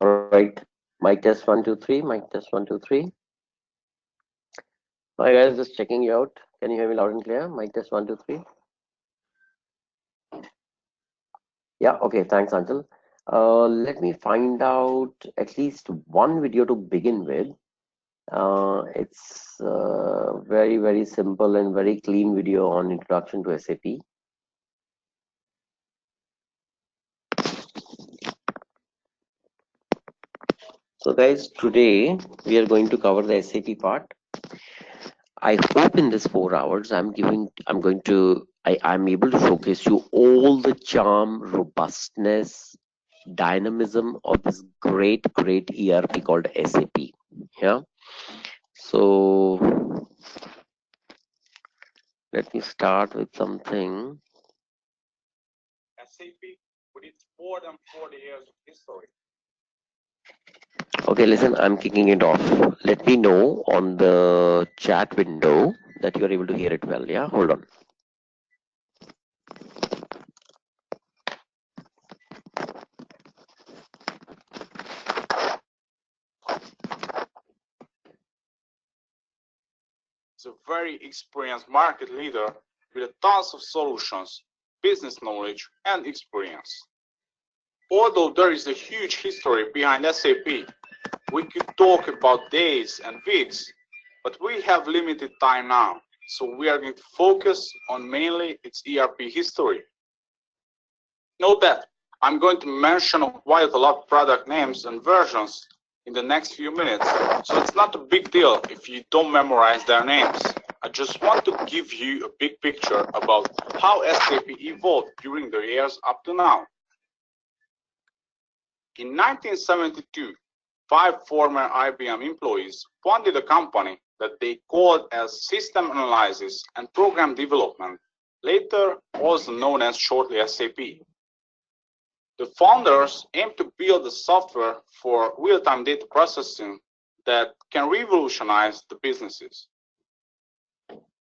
All right. Mic test 1 2 3. Mic test 1 2 3. Hi guys, just checking you out. Can you hear me loud and clear? Mic test 1 2 3. Yeah. Okay. Thanks, Anshul. Let me find out at least one video to begin with. It's very simple and very clean video on introduction to SAP. So guys, today we are going to cover the SAP part. I hope in this 4 hours I'm able to showcase you all the charm, robustness, dynamism of this great ERP called SAP. Yeah. So let me start with something. SAP with its more than 40 years of history. Okay, listen, I'm kicking it off. Let me know on the chat window that you are able to hear it well. Yeah, hold on. It's a very experienced market leader with tons of solutions, business knowledge, and experience. Although there is a huge history behind SAP, we could talk about days and weeks, but we have limited time now, so we are going to focus on mainly its ERP history. Note that I'm going to mention quite a lot of product names and versions in the next few minutes, so it's not a big deal if you don't memorize their names. I just want to give you a big picture about how SAP evolved during the years up to now. In 1972, 5 former IBM employees founded a company that they called as System Analysis and Program Development, later also known as shortly SAP. The founders aimed to build a software for real-time data processing that can revolutionize the businesses.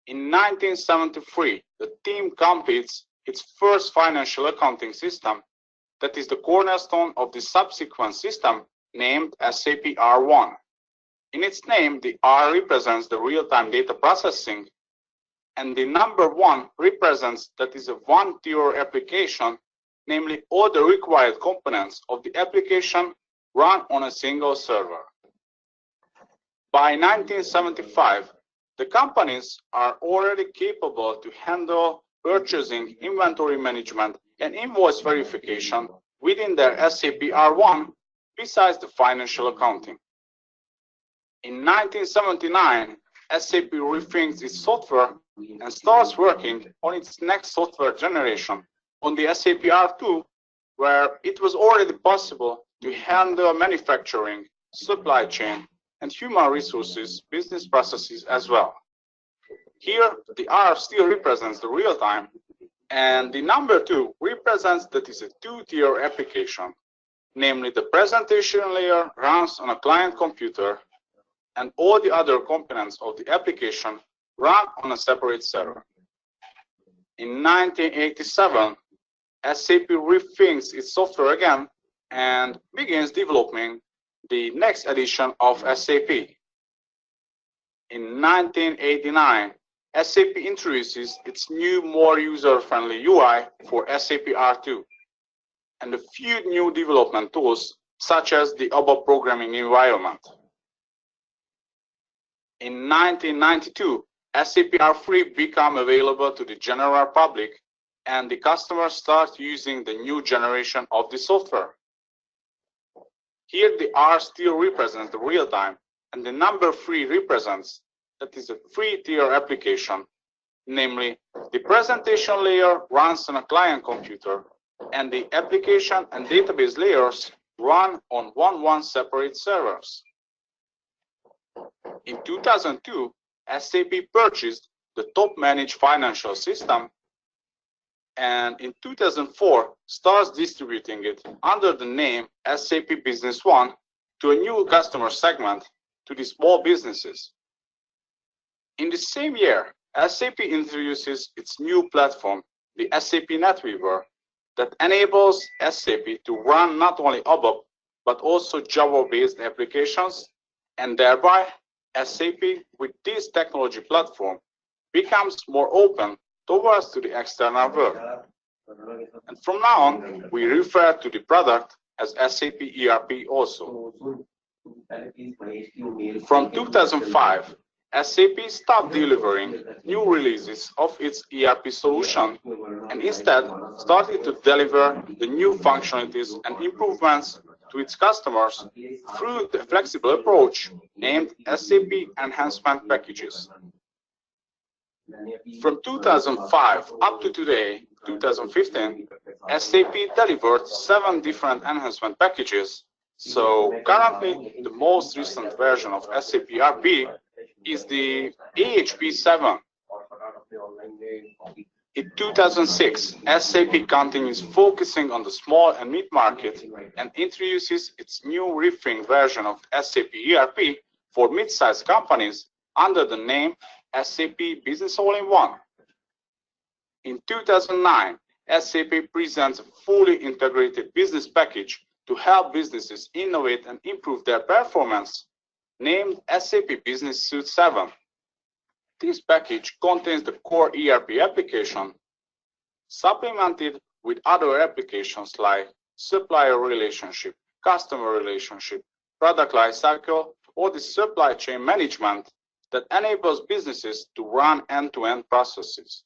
In 1973, the team completes its first financial accounting system that is the cornerstone of the subsequent system named SAP R1. In its name, the R represents the real-time data processing, and the number 1 represents that is a one-tier application, namely all the required components of the application run on a single server. By 1975, the companies are already capable to handle purchasing, inventory management, and invoice verification within their SAP R1 besides the financial accounting. In 1979, SAP rethinks its software and starts working on its next software generation on the SAP R2, where it was already possible to handle manufacturing, supply chain, and human resources business processes as well. Here, the R still represents the real time, and the number 2 represents that is a two-tier application, namely the presentation layer runs on a client computer, and all the other components of the application run on a separate server. In 1987, SAP rethinks its software again and begins developing the next edition of SAP. In 1989, SAP introduces its new, more user-friendly UI for SAP R2 and a few new development tools such as the ABAP programming environment. In 1992, SAP R3 became available to the general public and the customers start using the new generation of the software. Here the R still represents the real time, and the number 3 represents that is a 3-tier application, namely the presentation layer runs on a client computer and the application and database layers run on one separate servers. In 2002, SAP purchased the top managed financial system, and in 2004 starts distributing it under the name SAP Business One to a new customer segment, to the small businesses. In the same year, SAP introduces its new platform, the SAP NetWeaver, that enables SAP to run not only ABAP, but also Java-based applications, and thereby SAP with this technology platform becomes more open towards to the external world. And from now on, we refer to the product as SAP ERP also. From 2005, SAP stopped delivering new releases of its ERP solution and instead started to deliver the new functionalities and improvements to its customers through the flexible approach named SAP Enhancement Packages. From 2005 up to today, 2015, SAP delivered 7 different enhancement packages. So currently, the most recent version of SAP ERP is the AHP 7. In 2006, SAP continues focusing on the small and mid-market and introduces its new refined version of SAP ERP for mid-sized companies under the name SAP Business All-in-One. In 2009, SAP presents a fully integrated business package to help businesses innovate and improve their performance, named SAP Business Suite 7. This package contains the core ERP application, supplemented with other applications like supplier relationship, customer relationship, product lifecycle, or the supply chain management that enables businesses to run end-to-end processes.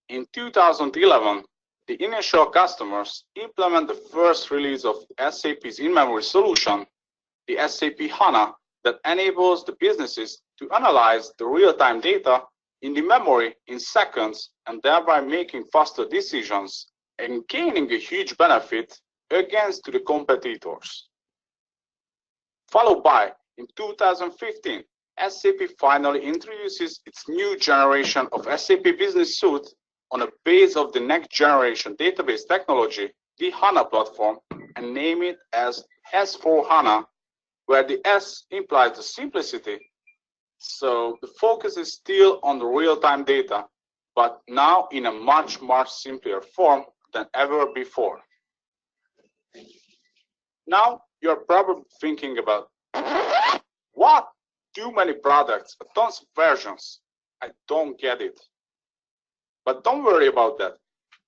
In 2011, the initial customers implement the first release of SAP's in-memory solution, the SAP HANA, that enables the businesses to analyze the real-time data in the memory in seconds and thereby making faster decisions and gaining a huge benefit against the competitors. Followed by, in 2015, SAP finally introduces its new generation of SAP Business Suite on a base of the next generation database technology, the HANA platform, and name it as S4HANA, where the S implies the simplicity. So the focus is still on the real-time data, but now in a much simpler form than ever before. Now you're probably thinking about, what? Too many products, tons of versions. I don't get it. But don't worry about that.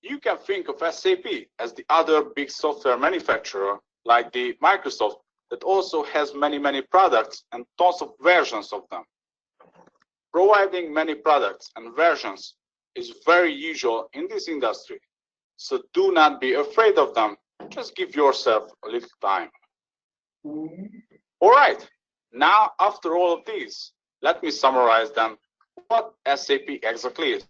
You can think of SAP as the other big software manufacturer, like the Microsoft, that also has many products and tons of versions of them. Providing many products and versions is very usual in this industry, so do not be afraid of them. Just give yourself a little time. All right, now after all of these, let me summarize them what SAP exactly is.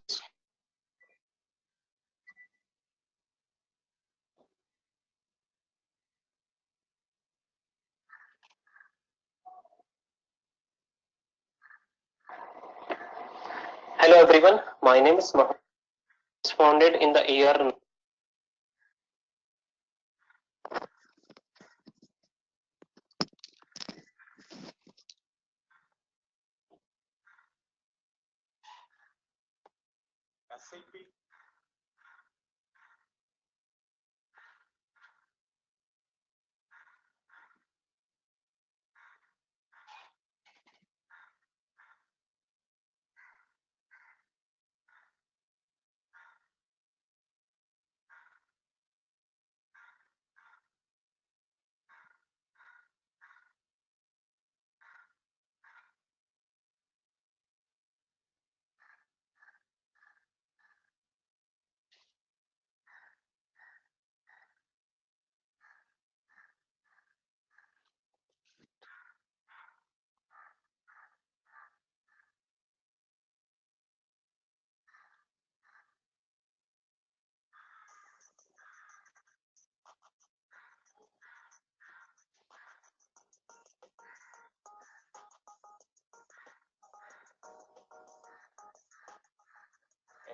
Hello everyone, my name is Mohammed. It was founded in the year SAP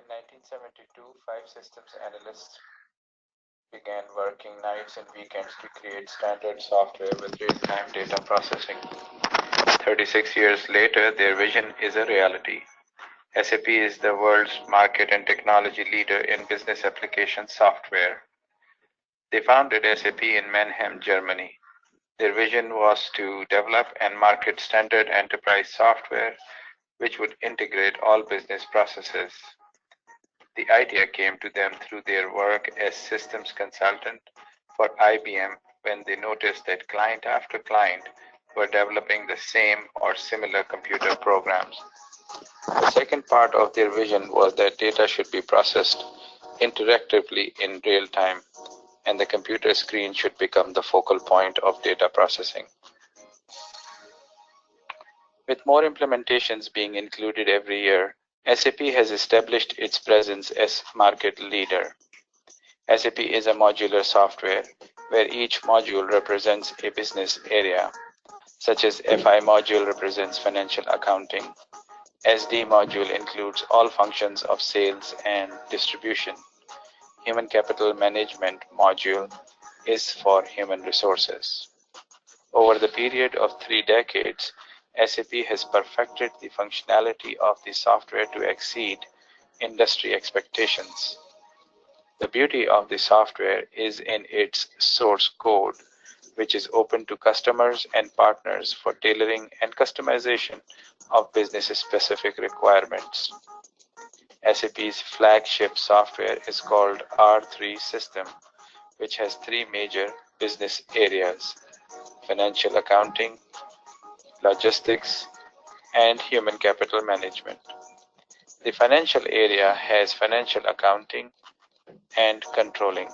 In 1972, 5 systems analysts began working nights and weekends to create standard software with real-time data processing. 36 years later, their vision is a reality. SAP is the world's market and technology leader in business application software. They founded SAP in Mannheim, Germany. Their vision was to develop and market standard enterprise software which would integrate all business processes. The idea came to them through their work as systems consultant for IBM when they noticed that client after client were developing the same or similar computer programs. The second part of their vision was that data should be processed interactively in real time, and the computer screen should become the focal point of data processing. With more implementations being included every year, SAP has established its presence as market leader. SAP is a modular software where each module represents a business area, such as FI module represents financial accounting, SD module includes all functions of sales and distribution, Human Capital Management module is for human resources. Over the period of 3 decades, SAP has perfected the functionality of the software to exceed industry expectations. The beauty of the software is in its source code, which is open to customers and partners for tailoring and customization of business-specific requirements. SAP's flagship software is called R3 System, which has 3 major business areas: financial accounting, logistics, and human capital management. The financial area has financial accounting and controlling.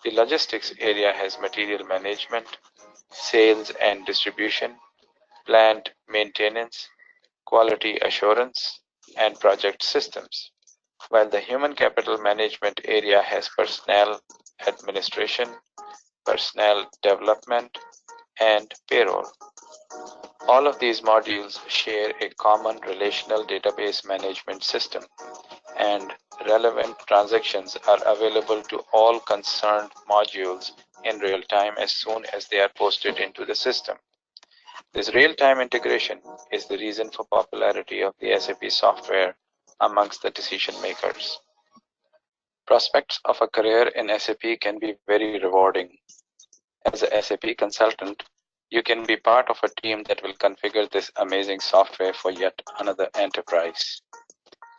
The logistics area has material management, sales and distribution, plant maintenance, quality assurance, and project systems, while the human capital management area has personnel administration, personnel development, and payroll. All of these modules share a common relational database management system, and relevant transactions are available to all concerned modules in real time as soon as they are posted into the system. This real-time integration is the reason for popularity of the SAP software amongst the decision makers. Prospects of a career in SAP can be very rewarding. As a SAP consultant, you can be part of a team that will configure this amazing software for yet another enterprise.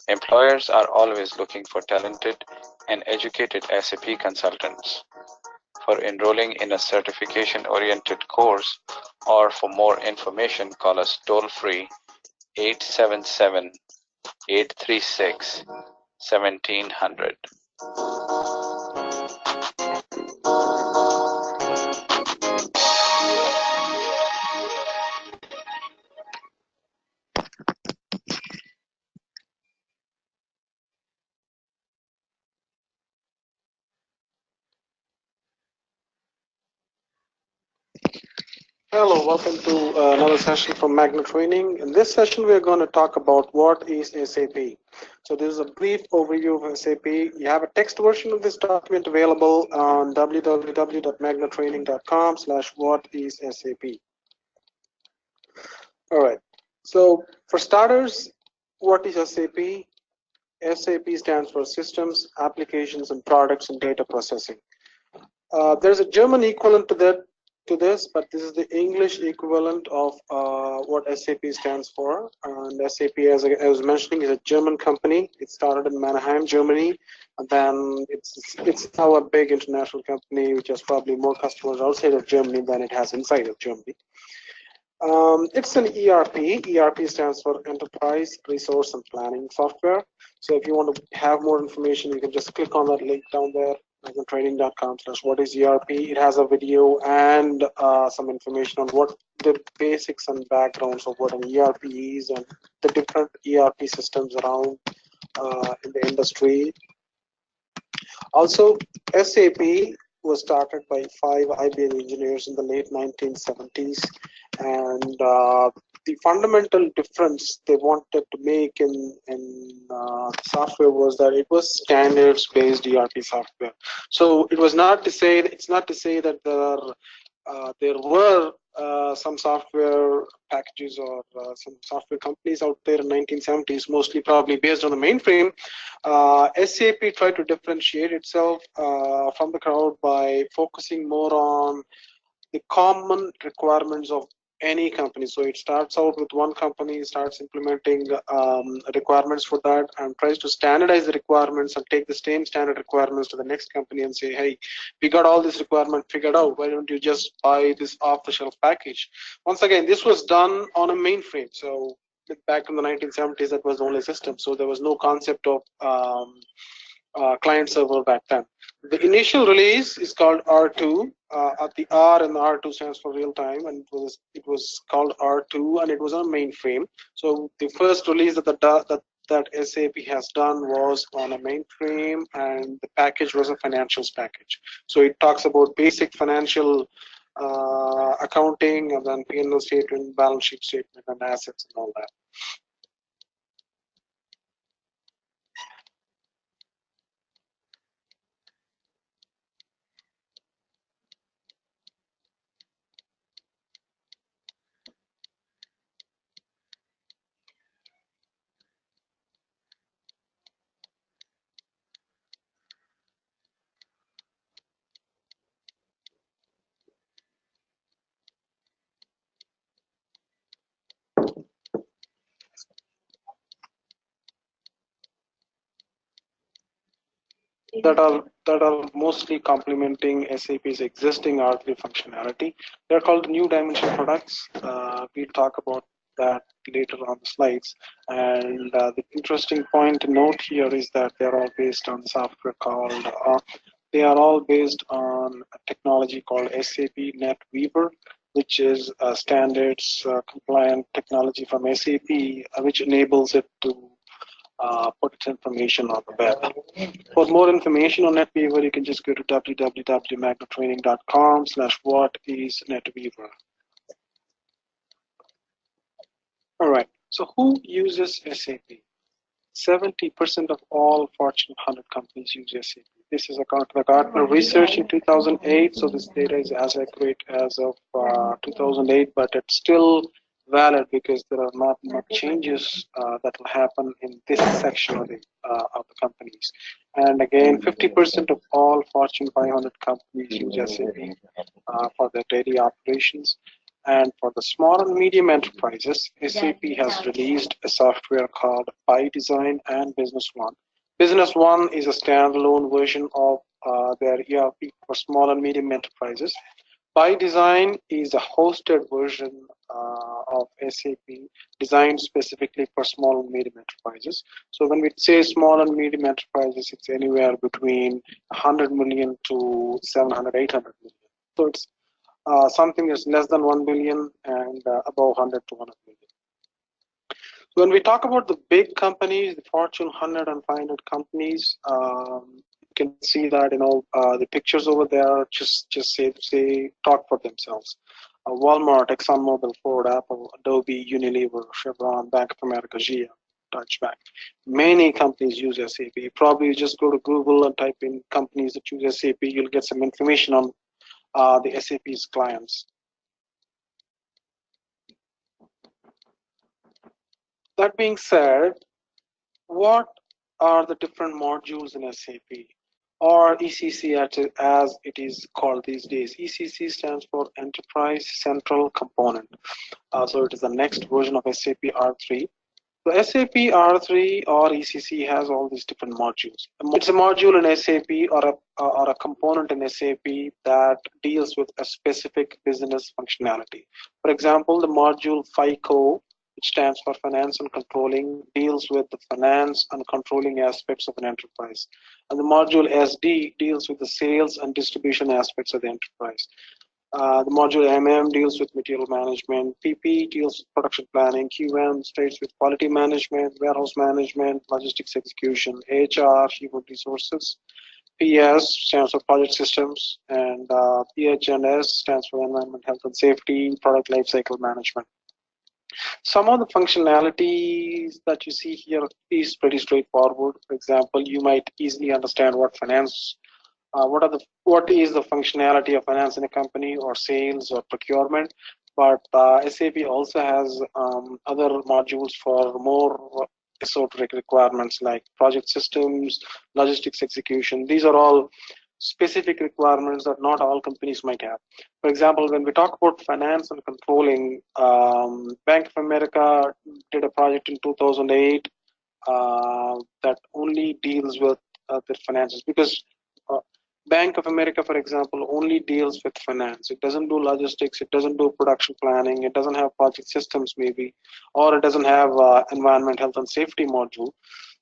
Employers are always looking for talented and educated SAP consultants. For enrolling in a certification-oriented course or for more information, call us toll-free 877-836-1700. Hello, welcome to another session from Magna Training. In this session, we're going to talk about what is SAP. So this is a brief overview of SAP. You have a text version of this document available on www.magnatraining.com/whatissap. All right. So for starters, what is SAP? SAP stands for Systems, Applications, and Products and Data Processing. There's a German equivalent to this, but this is the English equivalent of what SAP stands for. And SAP, as I was mentioning, is a German company. It started in Mannheim, Germany, and then it's now a big international company which has probably more customers outside of Germany than it has inside of Germany. It's an ERP. ERP stands for Enterprise Resource and Planning Software. So if you want to have more information, you can just click on that link down there, magnatraining.com/whatiss-ERP. It has a video and some information on what the basics and backgrounds of what an ERP is and the different ERP systems around in the industry. Also, SAP was started by 5 IBM engineers in the late 1970s, and the fundamental difference they wanted to make in software was that it was standards-based ERP software. So it was not to say it's not to say that there were some software packages or some software companies out there in 1970s, mostly probably based on the mainframe. SAP tried to differentiate itself from the crowd by focusing more on the common requirements of any company. So it starts out with one company, starts implementing requirements for that, and tries to standardize the requirements and take the same standard requirements to the next company and say, hey, we got all this requirement figured out. Why don't you just buy this off-the-shelf package? Once again, this was done on a mainframe. So back in the 1970s, that was the only system. So there was no concept of client server back then. The initial release is called R2. The R and the R2 stands for real time, and it was called R2, and it was on a mainframe. So the first release that SAP has done was on a mainframe, and the package was a financials package. So it talks about basic financial accounting, and then P&L statement, balance sheet statement, and assets and all that. that are mostly complementing SAP's existing R3 functionality. They're called new dimension products. We'll talk about that later on the slides. And the interesting point to note here is that they're all based on software called, they are all based on a technology called SAP NetWeaver, which is a standards compliant technology from SAP, which enables it to put its information on the web. For more information on NetWeaver, you can just go to www.magnatraining.com/what-is-NetWeaver. All right, so who uses SAP? 70% of all Fortune 100 companies use SAP. This is according to the Gartner research in 2008, so this data is as accurate as of 2008, but it's still valid because there are not much changes that will happen in this section of the companies. And again, 50% of all Fortune 500 companies use SAP for their daily operations. And for the small and medium enterprises, SAP has released a software called ByDesign and Business One. Business One is a standalone version of their ERP for small and medium enterprises. ByDesign is a hosted version of SAP designed specifically for small and medium enterprises. So when we say small and medium enterprises, it's anywhere between 100 million to 700, 800 million. So it's something that's less than 1 billion and above 100 to 100 million. So when we talk about the big companies, the Fortune 100 and 500 companies, you can see that the pictures over there just say talk for themselves. Walmart, ExxonMobil, Ford, Apple, Adobe, Unilever, Chevron, Bank of America, GM, Deutsche Bank. Many companies use SAP. Probably you just go to Google and type in companies that use SAP. You'll get some information on the SAP's clients. That being said, what are the different modules in SAP, or ECC as it is called these days? ECC stands for Enterprise Central Component. So it is the next version of SAP R3. So SAP R3 or ECC has all these different modules. It's a module in SAP or a component in SAP that deals with a specific business functionality. For example, the module FICO, which stands for Finance and Controlling, deals with the finance and controlling aspects of an enterprise. And the module SD deals with the sales and distribution aspects of the enterprise. The module MM deals with material management, PP deals with production planning, QM stays with quality management, warehouse management, logistics execution, HR, human resources. PS stands for project systems, and PHS stands for environment, health and safety, product lifecycle management. Some of the functionalities that you see here is pretty straightforward. For example, you might easily understand what finance, what is the functionality of finance in a company, or sales, or procurement. but SAP also has other modules for more esoteric requirements like project systems, logistics execution. These are all specific requirements that not all companies might have. For example, when we talk about finance and controlling, Bank of America did a project in 2008 that only deals with their finances, because uh, Bank of America, for example, only deals with finance. It doesn't do logistics, it doesn't do production planning, it doesn't have project systems maybe, or it doesn't have environment, health and safety module.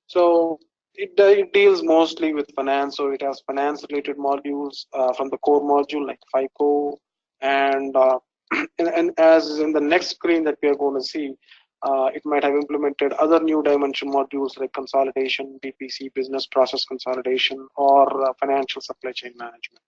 So it deals mostly with finance, so it has finance related modules from the core module like FICO, and and as in the next screen that we are going to see, it might have implemented other new dimension modules like consolidation, BPC, business process consolidation, or financial supply chain management.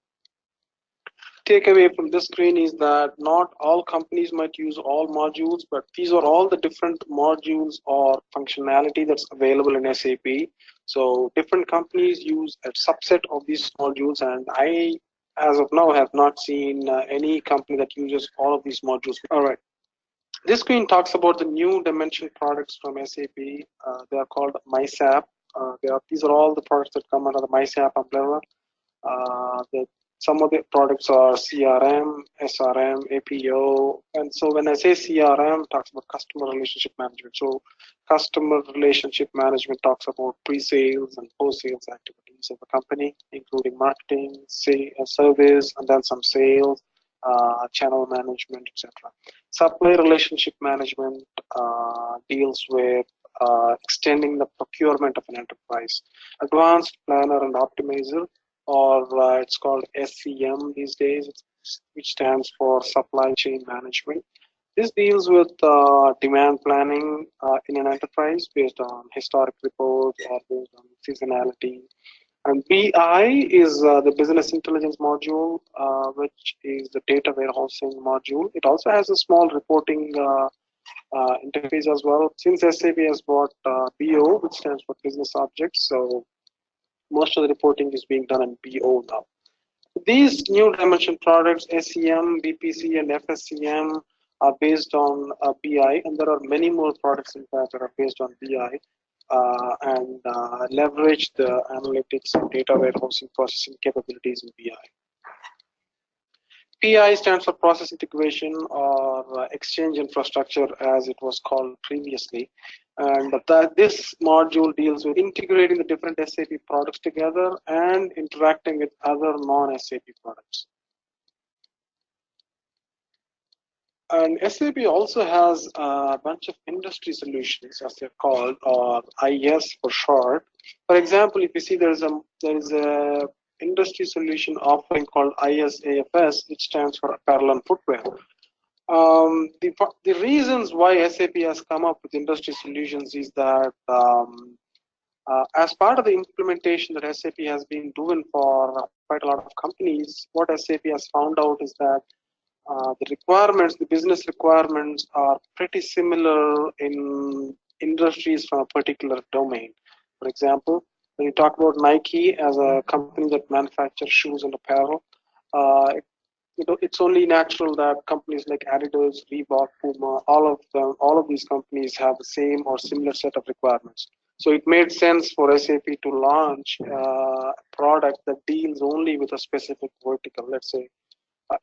Takeaway from this screen is that not all companies might use all modules, but these are all the different modules or functionality that's available in SAP. So different companies use a subset of these modules, and I, as of now, have not seen any company that uses all of these modules. All right. This screen talks about the new dimension products from SAP. They are called MySAP. These are all the products that come under the MySAP umbrella. Some of the products are CRM, SRM, APO, and so when I say CRM, it talks about customer relationship management. So customer relationship management talks about pre-sales and post-sales activities of the company, including marketing, service, and then some sales, channel management, etc. Supply relationship management deals with extending the procurement of an enterprise. Advanced planner and optimizer, or it's called SCM these days, which stands for supply chain management. This deals with demand planning in an enterprise based on historic reports or based on seasonality. And BI is the business intelligence module, which is the data warehousing module. It also has a small reporting interface as well. Since SAP has bought BO, which stands for business objects, so most of the reporting is being done in BO now. These new dimension products, SEM, BPC, and FSCM, are based on BI, and there are many more products in fact that are based on BI and leverage the analytics and data warehousing processing capabilities in BI. PI stands for process integration, or exchange infrastructure as it was called previously. And this module deals with integrating the different SAP products together and interacting with other non-SAP products. And SAP also has a bunch of industry solutions, as they're called, or IS for short. For example, if you see there is a industry solution offering called ISAFS, which stands for apparel and footwear. The reasons why SAP has come up with industry solutions is that as part of the implementation that SAP has been doing for quite a lot of companies, what SAP has found out is that the requirements, the business requirements, are pretty similar in industries from a particular domain. For example, when you talk about Nike as a company that manufactures shoes and apparel, it's only natural that companies like Adidas, Reebok, Puma, all of these companies have the same or similar set of requirements. So it made sense for SAP to launch a product that deals only with a specific vertical, let's say,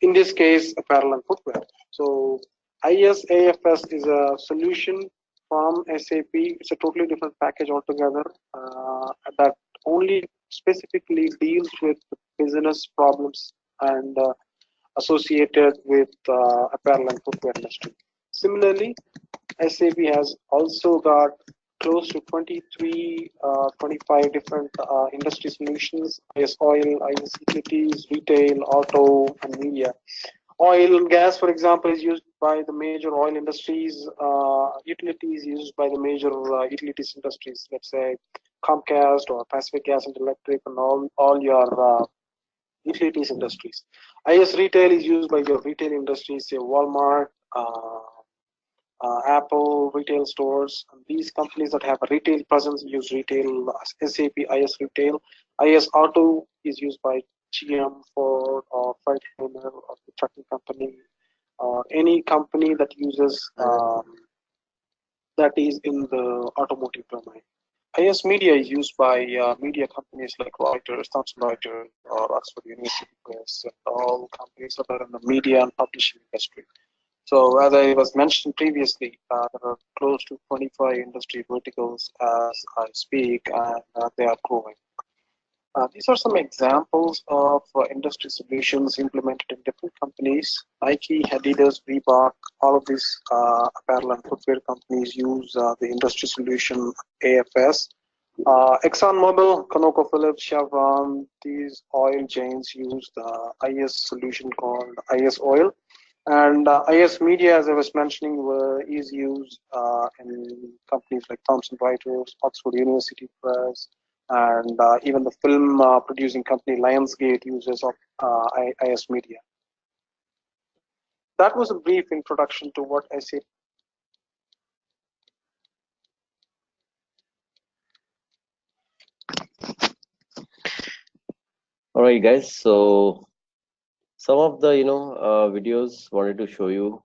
in this case, apparel and footwear. So ISAFS is a solution from SAP. It's a totally different package altogether that only specifically deals with business problems and associated with apparel and footwear industry. Similarly, SAP has also got close to 23, 25 different industry solutions: IS oil, IS utilities, retail, auto, and media. Oil and gas, for example, is used by the major oil industries. Utilities used by the major utilities industries, let's say Comcast or Pacific Gas and Electric, and all your utilities industries. IS retail is used by your retail industries, say Walmart, Apple, retail stores. And these companies that have a retail presence use retail, SAP IS retail. IS auto is used by GM, Ford, or Freightliner, or the trucking company, or any any company that uses that is in the automotive domain. IS media is used by media companies like Reuters, Thomson Reuters, or Oxford University Press, and all companies that are in the media and publishing industry. So as I was mentioned previously, there are close to 25 industry verticals as I speak, and they are growing. These are some examples of industry solutions implemented in different companies. Nike, Adidas, Reebok, all of these apparel and footwear companies use the industry solution AFS. ExxonMobil, ConocoPhillips, Chevron, these oil giants use the IS solution called IS Oil. And IS Media, as I was mentioning, is used in companies like Thomson Reuters, Oxford University Press, and even the film producing company Lionsgate uses of IS Media. That was a brief introduction to what SAP. All right, guys. So some of the videos wanted to show you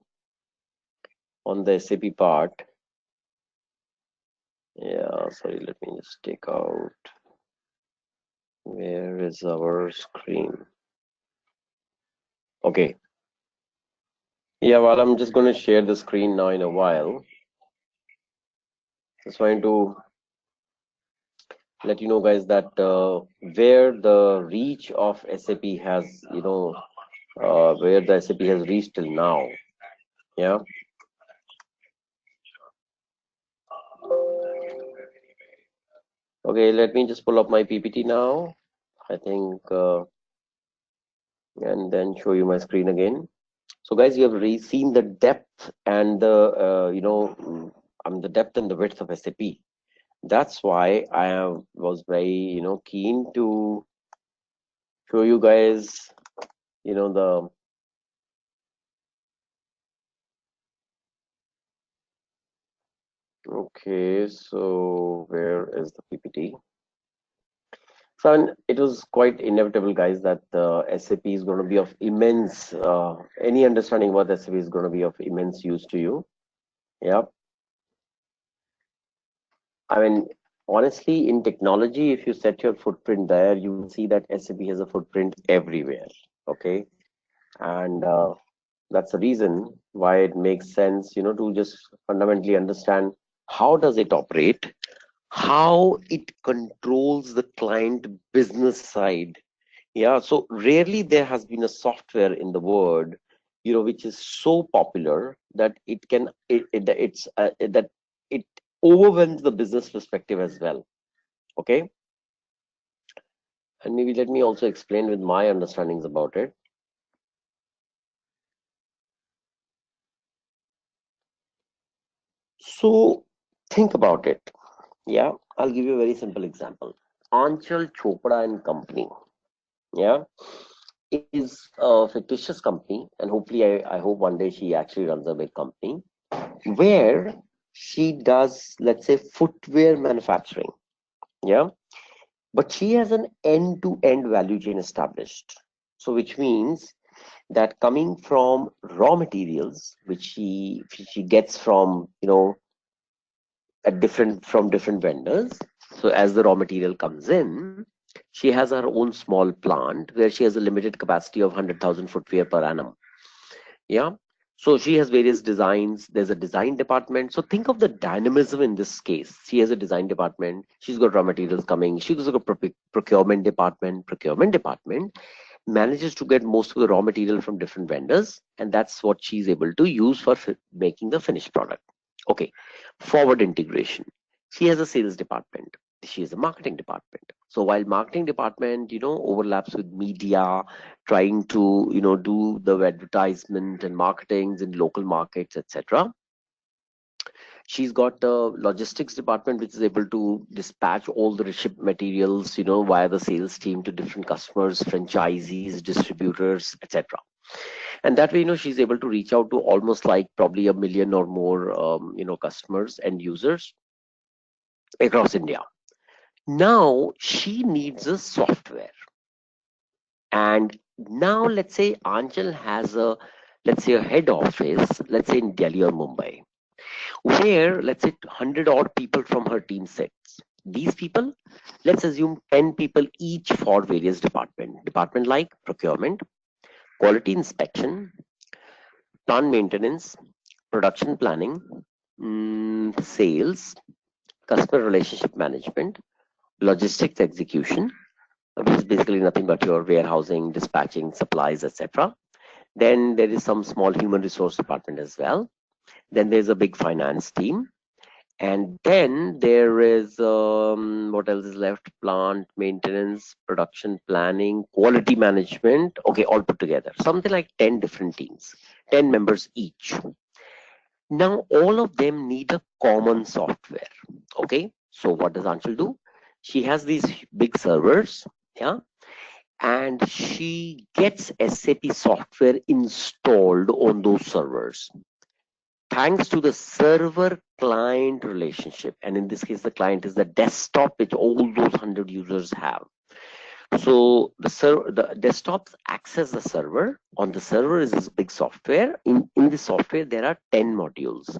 on the SAP part. Yeah, sorry, let me just take out. Where is our screen? Okay. Yeah, well, I'm just going to share the screen now in a while. Just wanting to let you know, guys, that where the reach of SAP has, where the SAP has reached till now. Yeah. Okay, let me just pull up my PPT now. I think, and then show you my screen again. So, guys, you have seen the depth and the, the depth and the width of SAP. That's why I was very, keen to show you guys, the okay. So, where is the PPT? So it was quite inevitable, guys, that SAP is going to be of immense, any understanding what SAP is going to be of immense use to you. Yeah. I mean, honestly, in technology, if you set your footprint there, you will see that SAP has a footprint everywhere. Okay. And that's the reason why it makes sense, to just fundamentally understand how does it operate, how it controls the client business side. Yeah, so rarely there has been a software in the world, which is so popular that that it overwhelms the business perspective as well. Okay, and maybe let me also explain with my understandings about it. So think about it. Yeah, I'll give you a very simple example. Anchal Chopra and Company. Yeah, is a fictitious company, and hopefully, I hope one day she actually runs a big company where she does, let's say, footwear manufacturing. Yeah, but she has an end-to-end value chain established. So, which means that coming from raw materials, which she gets from from different vendors. So as the raw material comes in, she has her own small plant where she has a limited capacity of 100,000 footwear per annum. Yeah. So she has various designs. There's a design department. So think of the dynamism in this case. She has a design department. She's got raw materials coming. She's got a procurement department. Procurement department manages to get most of the raw material from different vendors, and that's what she's able to use for making the finished product. Okay, forward integration. She has a sales department. She has a marketing department. So while marketing department, overlaps with media, trying to, do the advertisement and marketings in local markets, etc. She's got a logistics department which is able to dispatch all the ship materials, via the sales team to different customers, franchisees, distributors, etc. And that way, she's able to reach out to almost like probably 1 million or more, customers and users across India. Now she needs a software. And now let's say Anchal has a, let's say a head office, let's say in Delhi or Mumbai, where let's say 100 odd people from her team sits. These people, let's assume 10 people each for various department like procurement, quality inspection, plant maintenance, production planning, sales, customer relationship management, logistics execution, which is basically nothing but your warehousing, dispatching, supplies, etc. Then there is some small human resource department as well. Then there's a big finance team. And then there is what else is left? Plant maintenance, production planning, quality management. Okay, all put together. Something like 10 different teams, 10 members each. Now, all of them need a common software. Okay, so what does Anshul do? She has these big servers, yeah, and she gets SAP software installed on those servers. Thanks to the server client relationship, and in this case, the client is the desktop which all those 100 users have. So the desktops access the server. On the server is this big software. In the software, there are 10 modules.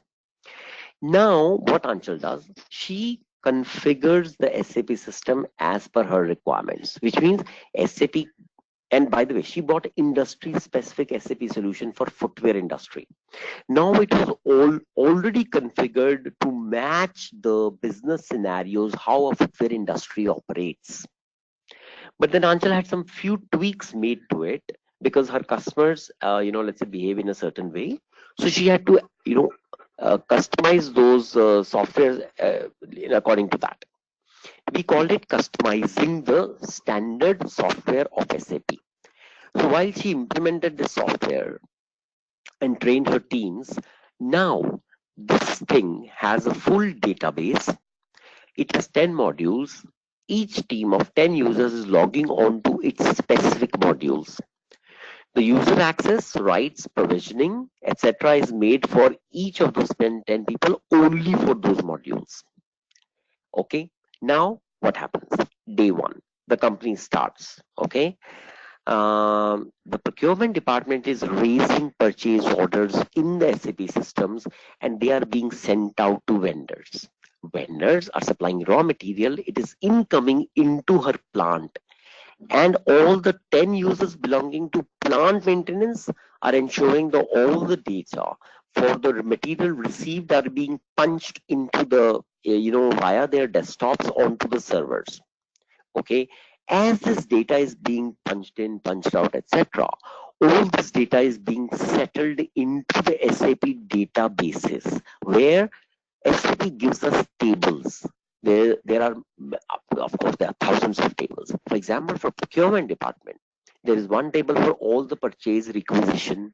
Now, what Anchal does, she configures the SAP system as per her requirements, which means SAP. And by the way, she bought industry specific SAP solution for footwear industry. Now it was already configured to match the business scenarios, how a footwear industry operates. But then Anchal had some few tweaks made to it because her customers, let's say behave in a certain way. So she had to, customize those softwares according to that. We called it customizing the standard software of SAP. So while she implemented the software and trained her teams, now this thing has a full database. It has 10 modules. Each team of 10 users is logging on to its specific modules. The user access, rights, provisioning, etc. is made for each of those 10 people only for those modules. Okay, now what happens? Day one, the company starts. Okay, the procurement department is raising purchase orders in the SAP systems and they are being sent out to vendors. Vendors are supplying raw material, it is incoming into her plant, and all the 10 users belonging to plant maintenance are ensuring that all the data for the material received are being punched into the via their desktops onto the servers. Okay, as this data is being punched in, punched out, etc., all this data is being settled into the SAP databases where SAP gives us tables. There are, of course, there are thousands of tables. For example, for procurement department, there is one table for all the purchase requisition.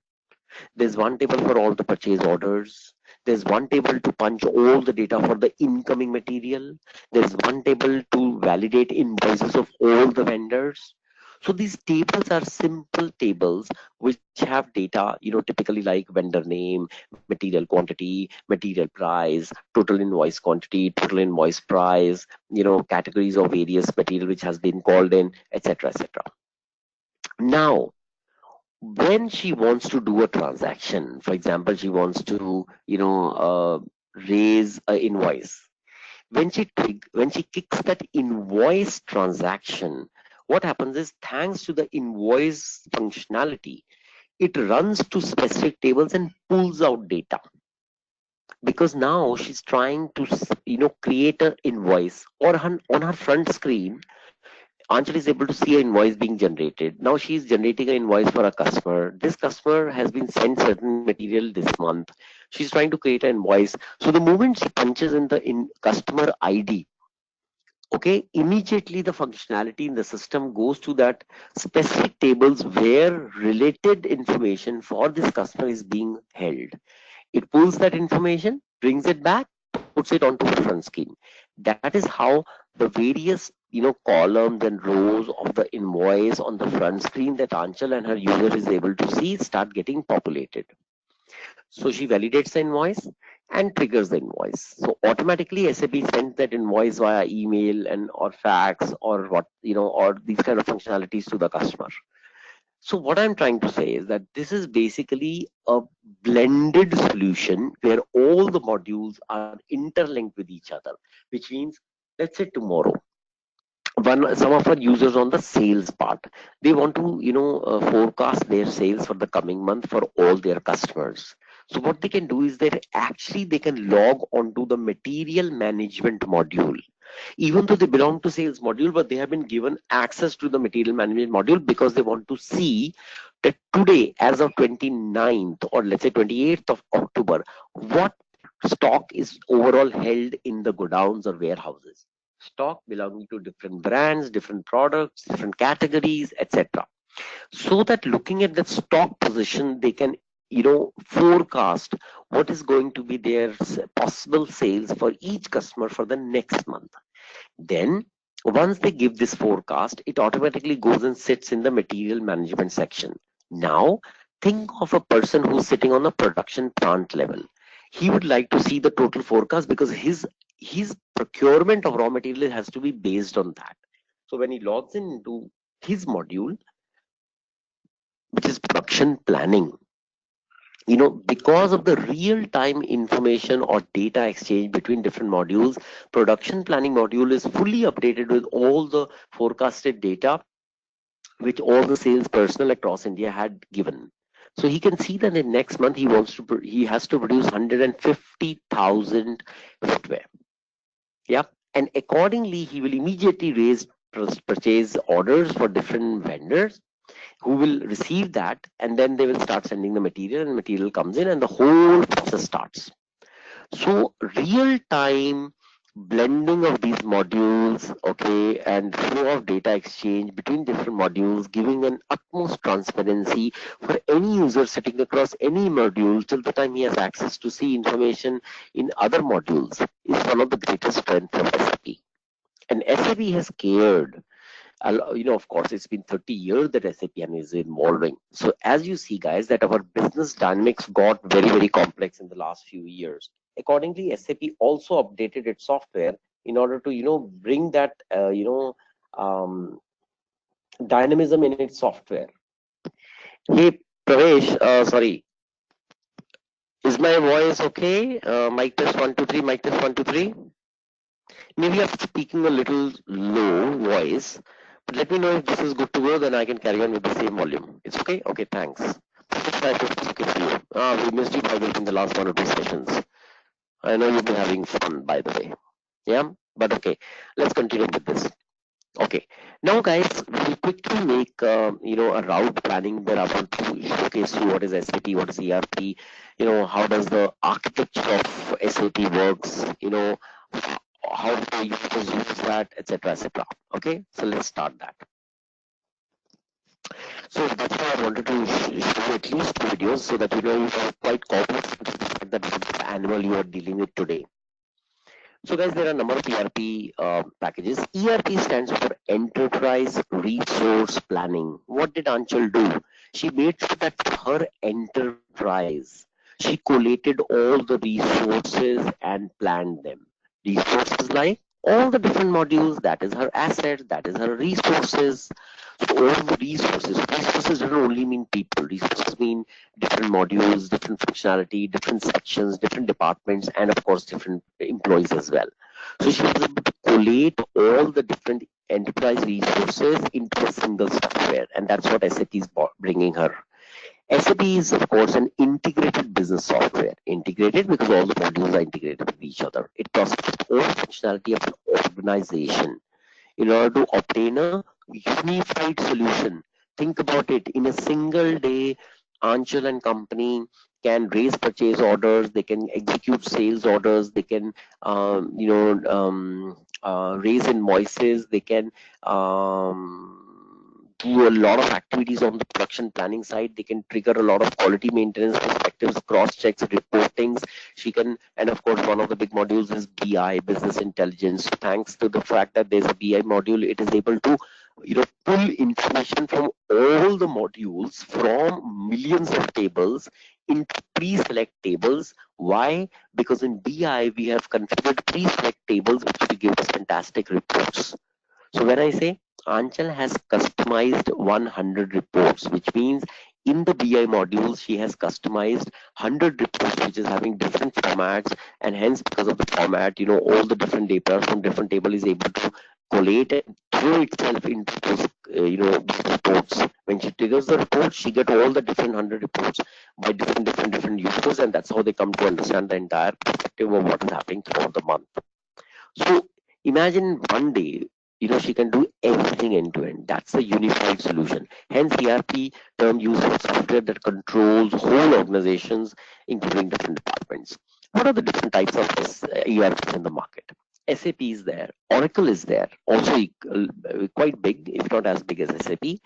There's one table for all the purchase orders. There's one table to punch all the data for the incoming material. There's one table to validate invoices of all the vendors. So these tables are simple tables which have data, typically like vendor name, material quantity, material price, total invoice quantity, total invoice price, categories of various material which has been called in, etc., etc. Now, when she wants to do a transaction, for example, she wants to, raise an invoice. When she kicks that invoice transaction, what happens is, thanks to the invoice functionality, it runs to specific tables and pulls out data. Because now she's trying to, create an invoice, or on her front screen, Anjali is able to see an invoice being generated. Now she is generating an invoice for a customer. This customer has been sent certain material this month. She's trying to create an invoice. So the moment she punches in the customer ID, okay, immediately the functionality in the system goes to that specific tables where related information for this customer is being held. It pulls that information, brings it back, puts it onto the front screen. That is how the various columns and rows of the invoice on the front screen that Anchal and her user is able to see start getting populated. So she validates the invoice and triggers the invoice. So automatically SAP sends that invoice via email and or fax or or these kind of functionalities to the customer. So what I'm trying to say is that this is basically a blended solution where all the modules are interlinked with each other, which means, let's say tomorrow, some of our users on the sales part, they want to forecast their sales for the coming month for all their customers. So what they can do is that actually they can log onto the material management module, even though they belong to sales module, but they have been given access to the material management module because they want to see that today, as of 29th, or let's say 28th of October, what stock is overall held in the godowns or warehouses. Stock belonging to different brands, different products, different categories, etc. So that looking at the stock position, they can forecast what is going to be their possible sales for each customer for the next month. Then once they give this forecast, it automatically goes and sits in the material management section. Now think of a person who's sitting on a production plant level. He would like to see the total forecast because his procurement of raw material has to be based on that. So when he logs into his module, which is production planning, because of the real time information or data exchange between different modules, production planning module is fully updated with all the forecasted data which all the sales personnel across India had given. So he can see that in next month he has to produce 150,000 footwear. Yeah, and accordingly he will immediately raise purchase orders for different vendors who will receive that, and then they will start sending the material, and material comes in and the whole process starts. So real time blending of these modules, okay, and flow of data exchange between different modules, giving an utmost transparency for any user sitting across any module till the time he has access to see information in other modules, is one of the greatest strengths of SAP. And SAP has cared, of course, it's been 30 years that SAP is evolving. So as you see, guys, that our business dynamics got very, very complex in the last few years. Accordingly, SAP also updated its software in order to, bring that, dynamism in its software. Hey, Pravesh, sorry, is my voice okay? Mic test 1 2 3, mic test 1 2 3. Maybe I'm speaking a little low voice, but let me know if this is good to go, then I can carry on with the same volume. It's okay? Okay, thanks. It's okay for you. We missed you by in the last 1 or 2 sessions. I know you've been having fun, by the way. Yeah, but okay, let's continue with this. Okay, now guys, we'll quickly make a route planning where I want to showcase you what is SAP, what is ERP, how does the architecture of SAP works, how do the users use that, etc., etc. Okay, so let's start that. So that's why I wanted to show at least 2 videos so that you are quite cognizant of the fact that this is the animal you are dealing with today. So guys, there are a number of ERP packages. ERP stands for Enterprise Resource Planning. What did Anchal do? She made sure that for her enterprise, she collated all the resources and planned them. Resources like all the different modules, that is her assets, that is her resources. So all the resources don't only mean people. Resources mean different modules, different functionality, different sections, different departments, and of course different employees as well. So she was able to collate all the different enterprise resources into a single software, and that's what SAP is bringing her. SAP is of course an integrated business software. Integrated because all the modules are integrated with each other. It processes all functionality of an organization in order to obtain a unified solution. Think about it. In a single day, Anchal and company can raise purchase orders, they can execute sales orders, they can raise invoices, they can do a lot of activities on the production planning side. They can trigger a lot of quality maintenance perspectives, cross checks, reportings. She can, and of course one of the big modules is BI, business intelligence. Thanks to the fact that there's a BI module, it is able to pull information from all the modules from millions of tables into pre-select tables. Why? Because in BI we have configured pre-select tables which will give us fantastic reports. So when I say Anchal has customized 100 reports, which means in the BI modules, she has customized 100 reports, which is having different formats, and hence because of the format, all the different data from different table is able to collate and throw itself into those, these reports. When she triggers the report, she get all the different 100 reports by different users, and that's how they come to understand the entire perspective of what is happening throughout the month. So imagine one day, she can do everything end to end. That's a unified solution. Hence, ERP term uses software that controls whole organizations, including different departments. What are the different types of ERPs in the market? SAP is there. Oracle is there. Also quite big, if not as big as SAP.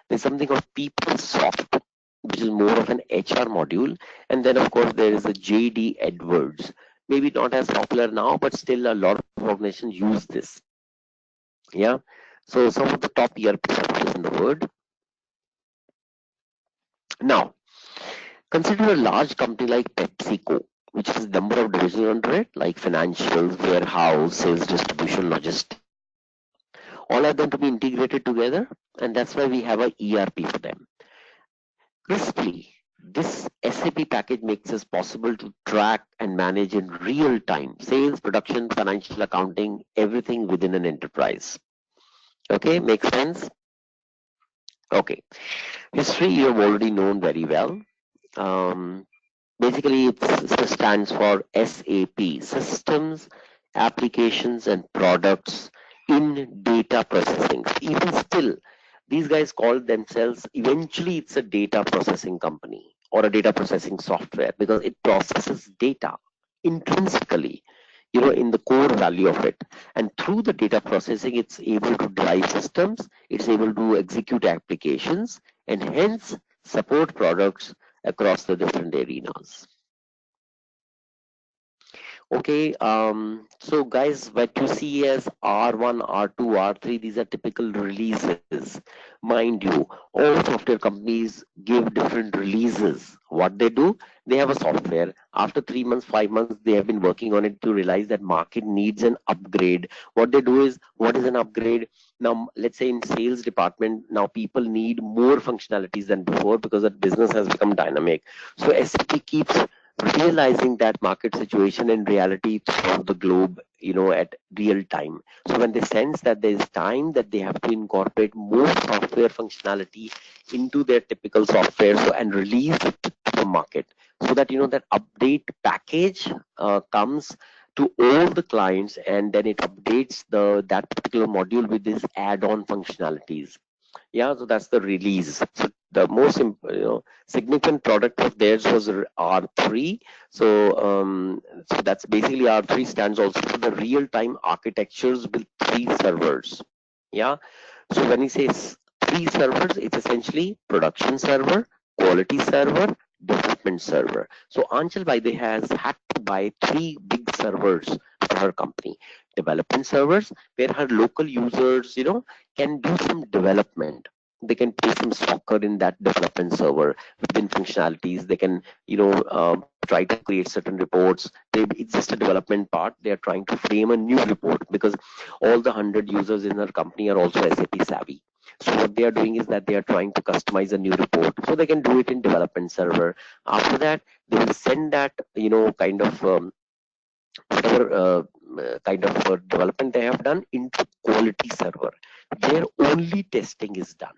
There's something called PeopleSoft, which is more of an HR module. And then, of course, there is a JD Edwards. Maybe not as popular now, but still a lot of organizations use this. Yeah. So some of the top ERP services in the world. Now, consider a large company like PepsiCo, which has a number of divisions under it, like financials, warehouse, sales, distribution, logistics. All of them to be integrated together, and that's why we have a ERP for them. Crisply, this SAP package makes it possible to track and manage in real time sales, production, financial accounting, everything within an enterprise. Okay, makes sense? Okay, history you have already known very well. Basically, it stands for SAP, Systems, Applications and Products in Data Processing. Even still, these guys call themselves, eventually it's a data processing company or a data processing software because it processes data intrinsically, in the core value of it. And through the data processing, it's able to drive systems, it's able to execute applications, and hence support products across the different arenas. Okay, so guys, what you see as R1, R2, R3, these are typical releases. Mind you, all software companies give different releases. What they do, they have a software. After 3 months, 5 months, they have been working on it to realize that market needs an upgrade. What they do is, what is an upgrade? Now, let's say in sales department, now people need more functionalities than before because that business has become dynamic. So SAP keeps realizing that market situation in reality throughout the globe, at real time. So when they sense that there is time that they have to incorporate more software functionality into their typical software, and release it to the market, so that that update package comes to all the clients, and then it updates that particular module with these add-on functionalities. Yeah, so that's the release. So the most significant product of theirs was R3. So that's basically R3 stands also for the real-time architectures with 3 servers. Yeah. So when he says 3 servers, it's essentially production server, quality server, development server. So Anchal Vaidya has had to buy 3 big servers for her company. Development servers, where her local users, can do some development. They can play some soccer in that development server within functionalities. They can, try to create certain reports. It's just a development part. They are trying to frame a new report because all the 100 users in our company are also SAP savvy. So what they are doing is that they are trying to customize a new report, so they can do it in development server. After that, they will send that, kind of whatever kind of development they have done into quality server, where only testing is done.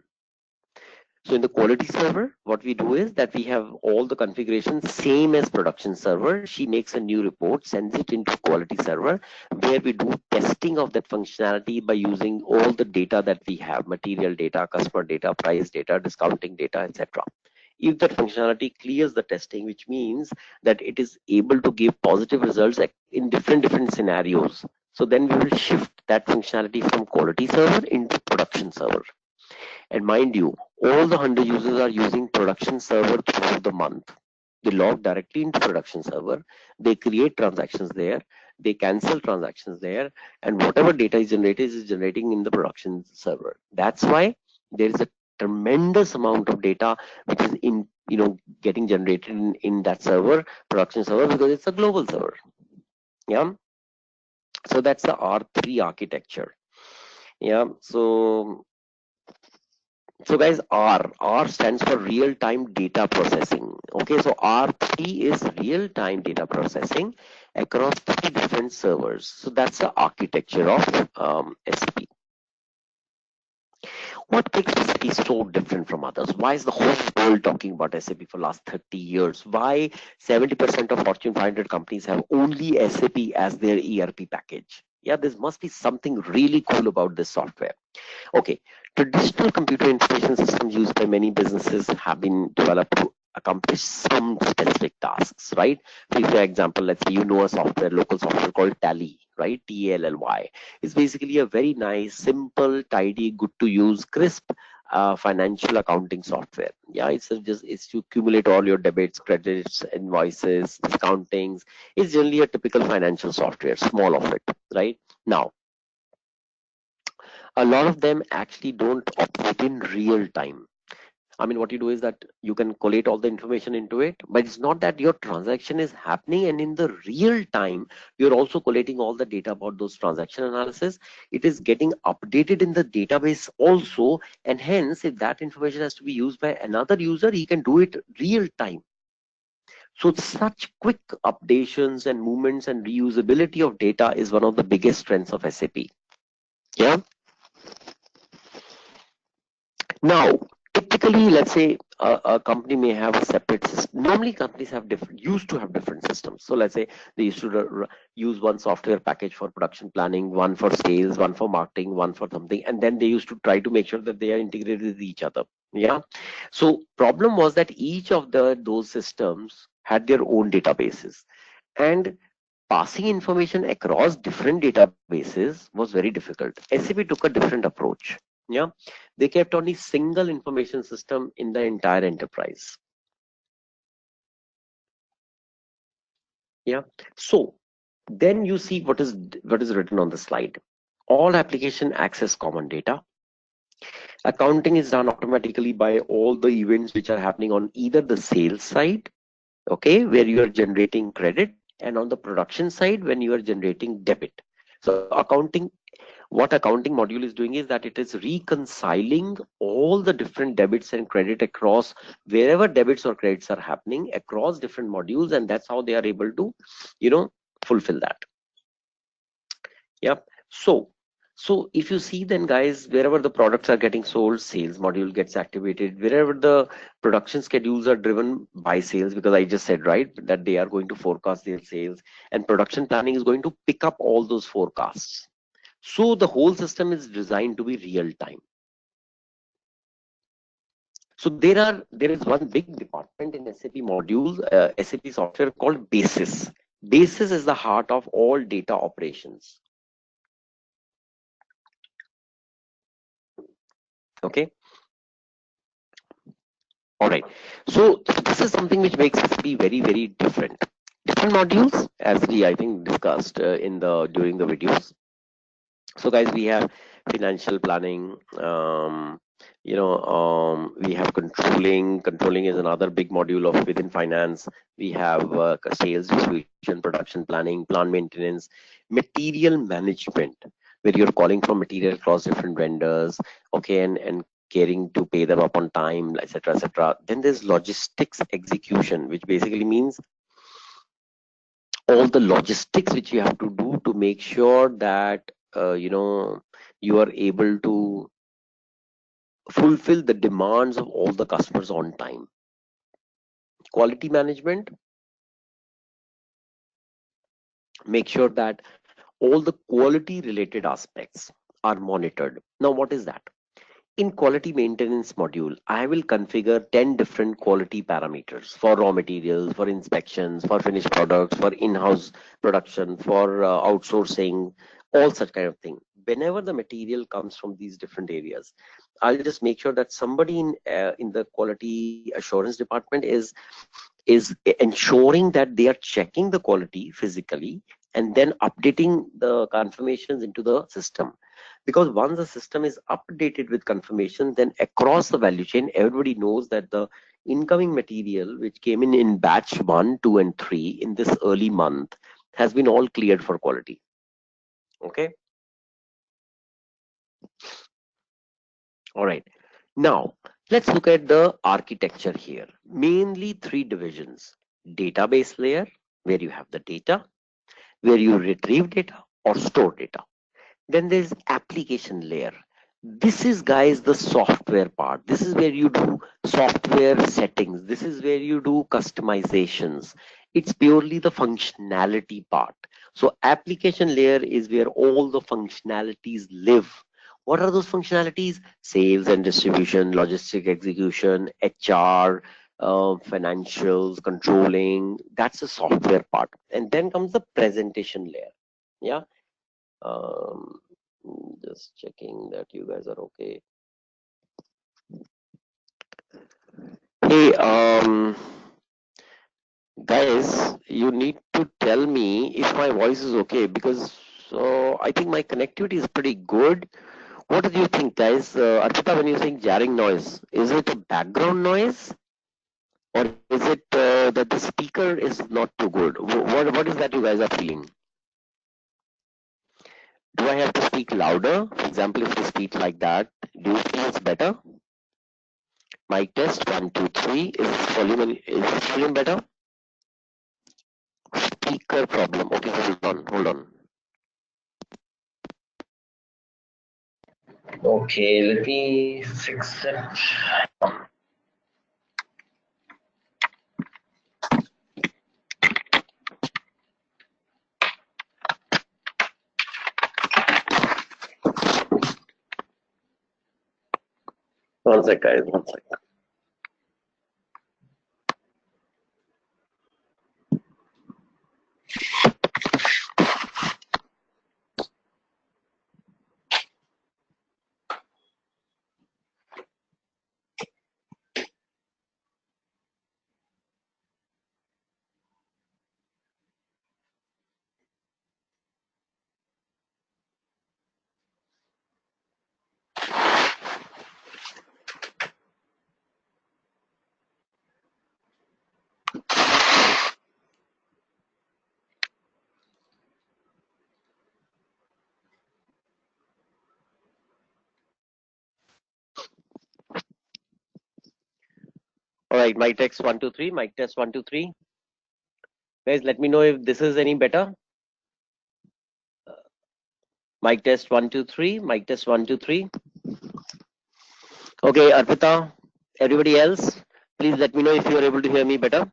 So in the quality server, what we do is that we have all the configurations same as production server. She makes a new report, sends it into quality server, where we do testing of that functionality by using all the data that we have: material data, customer data, price data, discounting data, etc. If that functionality clears the testing, which means that it is able to give positive results in different scenarios, so then we will shift that functionality from quality server into production server. And mind you, all the 100 users are using production server throughout the month. They log directly into production server, they create transactions there, they cancel transactions there, and whatever data is generating in the production server. That's why there is a tremendous amount of data which is getting generated in that server, production server, because it's a global server. Yeah. So that's the R3 architecture. Yeah. So So guys, R stands for real-time data processing. Okay, so R3 is real-time data processing across 3 different servers. So that's the architecture of SAP. What makes SAP so different from others? Why is the whole world talking about SAP for last 30 years? Why 70% of Fortune 500 companies have only SAP as their ERP package? Yeah, there must be something really cool about this software. Okay, traditional computer information systems used by many businesses have been developed to accomplish some specific tasks, right? So, for example, let's say you know a software, local software called Tally, right? Tally. It's basically a very nice, simple, tidy, good to use, crisp financial accounting software. Yeah, it's to accumulate all your debits, credits, invoices, discountings. It's generally a typical financial software, small of it, right? Now, a lot of them actually don't operate in real time. I mean, what you do is that you can collate all the information into it, but it's not that your transaction is happening and in the real time, you're also collating all the data about those transaction analysis. It is getting updated in the database also, and hence, if that information has to be used by another user, he can do it real time. So such quick updations and movements and reusability of data is one of the biggest strengths of SAP. Yeah. Now, typically, let's say a company may have a separate system. Normally, companies have used to have different systems. So let's say they used to use one software package for production planning, one for sales, one for marketing, one for something, and then they used to try to make sure that they are integrated with each other. Yeah. So problem was that each of those systems had their own databases, and passing information across different databases was very difficult. SAP took a different approach. Yeah, they kept only single information system in the entire enterprise. Yeah, so then you see what is written on the slide. All application access common data. Accounting is done automatically by all the events which are happening on either the sales side, okay, where you are generating credit, and on the production side when you are generating debit. So what accounting module is doing is that it is reconciling all the different debits and credit across wherever debits or credits are happening across different modules, and that's how they are able to, fulfill that. Yep. So if you see, then guys, wherever the products are getting sold, sales module gets activated. Wherever the production schedules are driven by sales, because I just said, right, that they are going to forecast their sales, and production planning is going to pick up all those forecasts. So the whole system is designed to be real time. So there is one big department in SAP modules, SAP software called Basis. Basis is the heart of all data operations. Okay. All right. So this is something which makes SAP very, very different. Different modules, as we I think discussed during the videos. So guys, we have financial planning. We have controlling. Controlling is another big module of within finance. We have sales, distribution, production planning, plant maintenance, material management, where you're calling for material across different vendors, okay, and caring to pay them up on time, etc., etc. Then there's logistics execution, which basically means all the logistics which you have to do to make sure that you are able to fulfill the demands of all the customers on time. Quality management, make sure that all the quality related aspects are monitored. Now, what is that? In quality maintenance module, I will configure 10 different quality parameters for raw materials, for inspections, for finished products, for in-house production, for outsourcing, all such kind of thing. Whenever the material comes from these different areas, I'll just make sure that somebody in the quality assurance department is ensuring that they are checking the quality physically and then updating the confirmations into the system. Because once the system is updated with confirmation, then across the value chain, everybody knows that the incoming material which came in batch 1, 2, and 3 in this early month has been all cleared for quality. Okay. All right. Now, let's look at the architecture here. Mainly three divisions: database layer, where you have the data, where you retrieve data or store data. Then there's application layer. This is, guys, the software part. This is where you do software settings. This is where you do customizations. It's purely the functionality part. So application layer is where all the functionalities live. What are those functionalities? Sales and distribution, logistic execution, HR, financials, controlling. That's the software part. And then comes the presentation layer. Yeah. um, just checking that you guys are okay. Hey, guys, you need to tell me if my voice is okay, because I think my connectivity is pretty good. What do you think, guys? Archita, when you think jarring noise, is it a background noise, or is it that the speaker is not too good? What is that you guys are feeling? Do I have to speak louder? For example, if you speak like that, do you feel it's better? Mic test 1 2 3. Is this volume better? Speaker problem. Okay, hold on. Okay, let me fix it. One sec, guys. One sec. All right, mic test 1 2 3. Mic test 1 2 3. Guys, let me know if this is any better. Mic test 1 2 3. Mic test 1 2 3. Okay, Arpita, everybody else, please let me know if you are able to hear me better.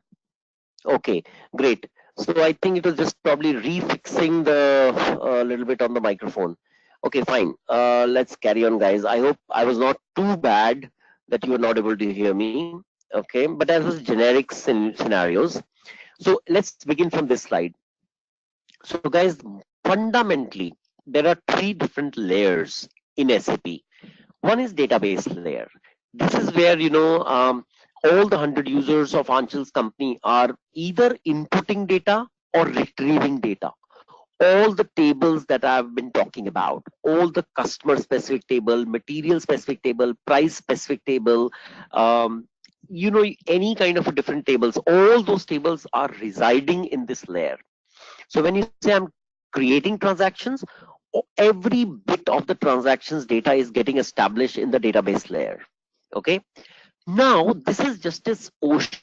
Okay, great. So I think it was just probably refixing the little bit on the microphone. Okay, fine. Let's carry on, guys. I hope I was not too bad that you were not able to hear me. Okay, but that was generic scenarios. So let's begin from this slide. So, guys, fundamentally, there are three different layers in SAP. One is database layer. This is where all the 100 users of Anchal's company are either inputting data or retrieving data. All the tables that I've been talking about, all the customer specific table, material specific table, price specific table, any kind of different tables, all those tables are residing in this layer. So when you say I'm creating transactions, every bit of the transactions data is getting established in the database layer. Okay. Now this is just this ocean of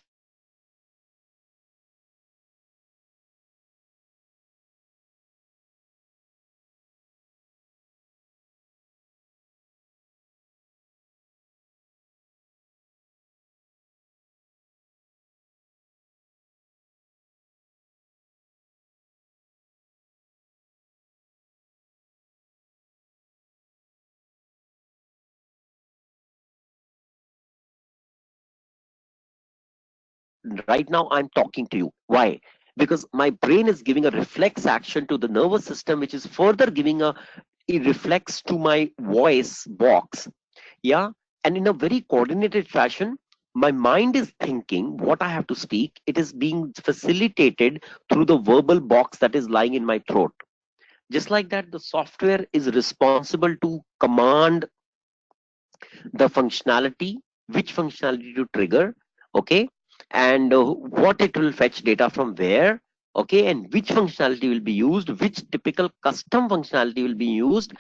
information right now I'm talking to you. Why? Because my brain is giving a reflex action to the nervous system, which is further giving a reflex to my voice box. Yeah. And in a very coordinated fashion, my mind is thinking what I have to speak. It is being facilitated through the verbal box that is lying in my throat. Just like that, the software is responsible to command the functionality, which functionality to trigger, okay, and what it will fetch data from where, okay, and which functionality will be used, which typical custom functionality will be used,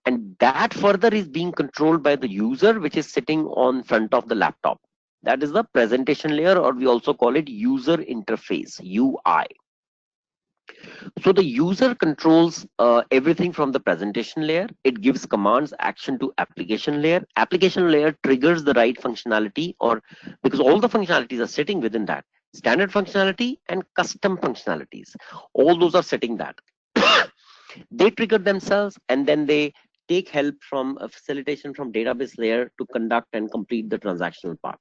and that further is being controlled by the user, which is sitting on front of the laptop. That is the presentation layer, or we also call it user interface, UI. So the user controls everything from the presentation layer. It gives commands, action to application layer. Application layer triggers the right functionality, or because all the functionalities are sitting within that. Standard functionality and custom functionalities. All those are sitting that. They trigger themselves, and then they take help from a facilitation from database layer to conduct and complete the transactional part.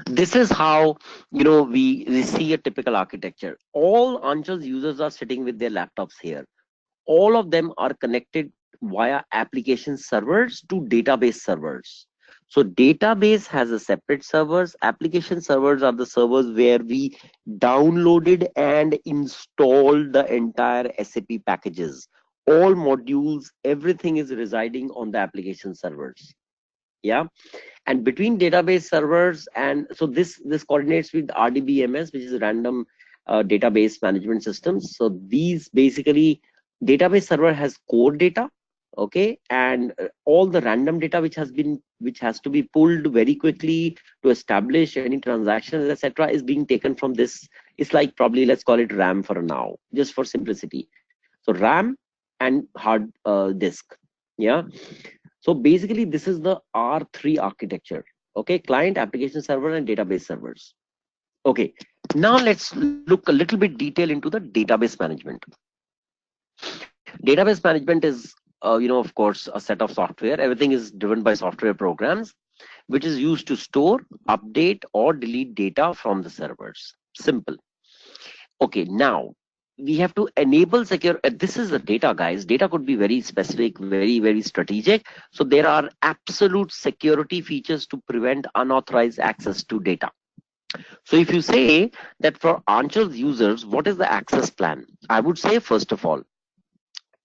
This is how we see a typical architecture. All Anchal's users are sitting with their laptops here. All of them are connected via application servers to database servers. So database has a separate servers. Application servers are the servers where we downloaded and installed the entire SAP packages. All modules, everything is residing on the application servers. Yeah. And between database servers, and so this coordinates with RDBMS, which is random database management systems. So these basically, database server has core data, okay, and all the random data which has to be pulled very quickly to establish any transactions, etc., is being taken from this. It's like, probably let's call it RAM for now, just for simplicity. So RAM and hard disk. Yeah. So basically, this is the R3 architecture. Okay, client, application server, and database servers. Okay, now let's look a little bit detail into the database management. Database management is, of course, a set of software. Everything is driven by software programs, which is used to store, update, or delete data from the servers. Simple. Okay, now we have to enable secure. This is the data, guys. Data could be very specific, very strategic. So there are absolute security features to prevent unauthorized access to data. So if you say that for Anchal's users, what is the access plan? I would say, first of all,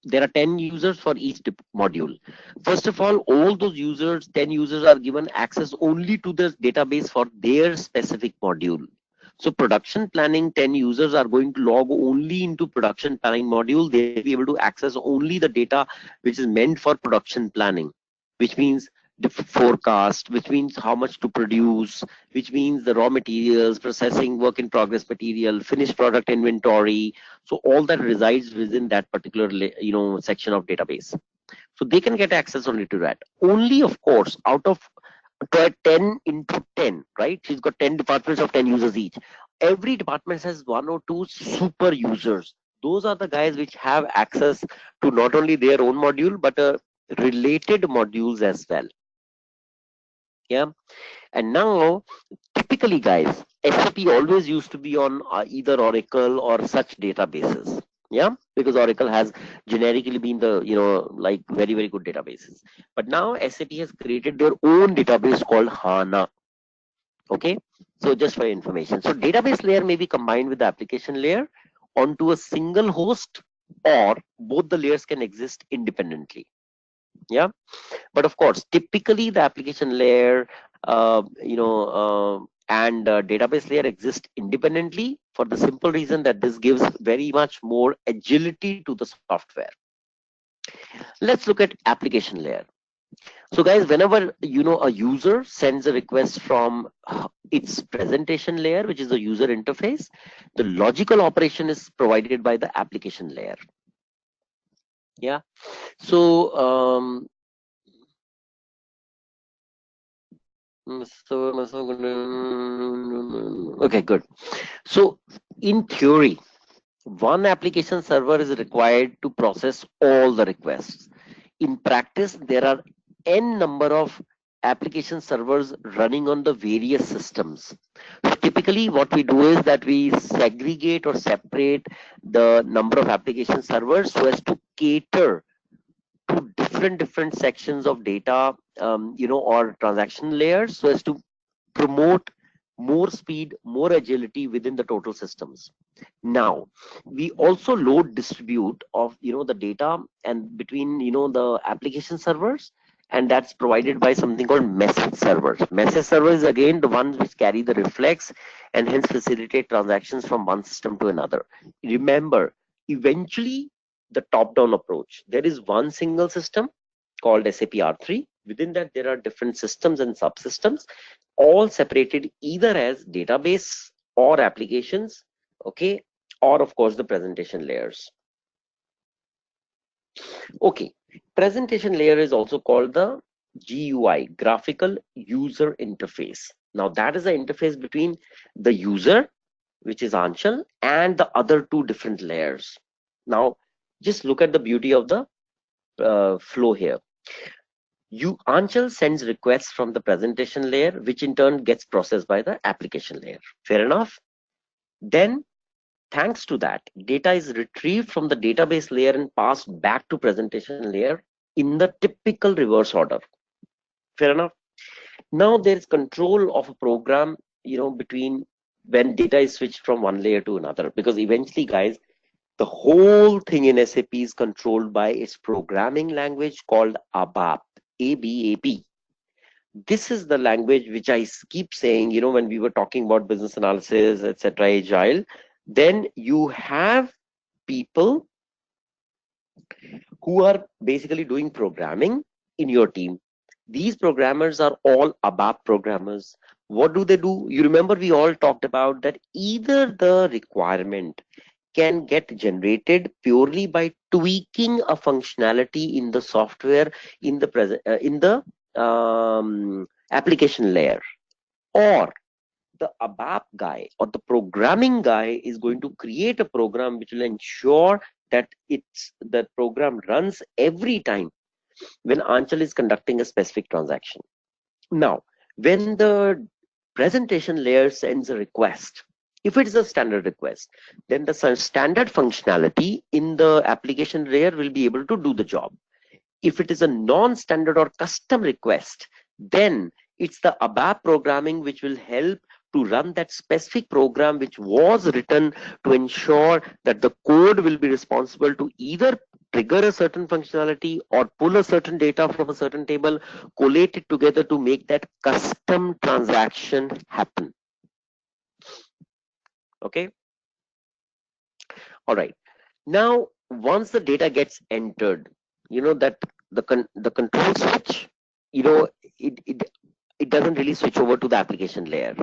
there are 10 users for each module. First of all those users, 10 users, are given access only to the database for their specific module. So production planning, 10 users are going to log only into production planning module. They'll be able to access only the data which is meant for production planning, which means the forecast, which means how much to produce, which means the raw materials, processing, work in progress material, finished product inventory. So all that resides within that particular section of database. So they can get access only to that. Only, of course, out of 10 into 10, right? She's got 10 departments of 10 users each. Every department has 1 or 2 super users. Those are the guys which have access to not only their own module, but related modules as well. Yeah. And now, typically, guys, SAP always used to be on either Oracle or such databases. Yeah, because Oracle has generically been the like very good databases. But now SAP has created their own database called HANA. Okay, so just for information, so database layer may be combined with the application layer onto a single host, or both the layers can exist independently. Yeah, but of course, typically the application layer and database layer exist independently, for the simple reason that this gives very much more agility to the software. Let's look at application layer. So guys, whenever a user sends a request from its presentation layer, which is the user interface, the logical operation is provided by the application layer. Yeah, so okay, good. So in theory, one application server is required to process all the requests. In practice, there are n number of application servers running on the various systems. So typically what we do is that we segregate or separate the number of application servers so as to cater to different sections of data, or transaction layers, so as to promote more speed, more agility within the total systems. Now, we also load distribute of the data and between the application servers, and that's provided by something called message servers. Message servers, again, the ones which carry the reflex and hence facilitate transactions from one system to another. Remember, eventually the top-down approach. There is one single system called SAP R3. Within that, there are different systems and subsystems, all separated either as database or applications, okay, or of course the presentation layers. Okay, presentation layer is also called the GUI, graphical user interface. Now that is the interface between the user, which is Anshul, and the other two different layers. Now just look at the beauty of the flow here. Anshul sends requests from the presentation layer, which in turn gets processed by the application layer. Fair enough? Then thanks to that, data is retrieved from the database layer and passed back to presentation layer in the typical reverse order. Fair enough? Now there is control of a program, between when data is switched from one layer to another, because eventually, guys, the whole thing in SAP is controlled by its programming language called ABAP, ABAP. This is the language which I keep saying, when we were talking about business analysis, etc., agile, then you have people who are basically doing programming in your team. These programmers are all ABAP programmers. What do they do? You remember we all talked about that either the requirement can get generated purely by tweaking a functionality in the software in the application layer, or the ABAP guy or the programming guy is going to create a program which will ensure that the program runs every time when Anchal is conducting a specific transaction. Now, when the presentation layer sends a request, if it is a standard request, then the standard functionality in the application layer will be able to do the job. If it is a non-standard or custom request, then it's the ABAP programming which will help to run that specific program which was written to ensure that the code will be responsible to either trigger a certain functionality or pull a certain data from a certain table, collate it together to make that custom transaction happen. Okay. All right. Now, once the data gets entered, that the control switch, it doesn't really switch over to the application layer.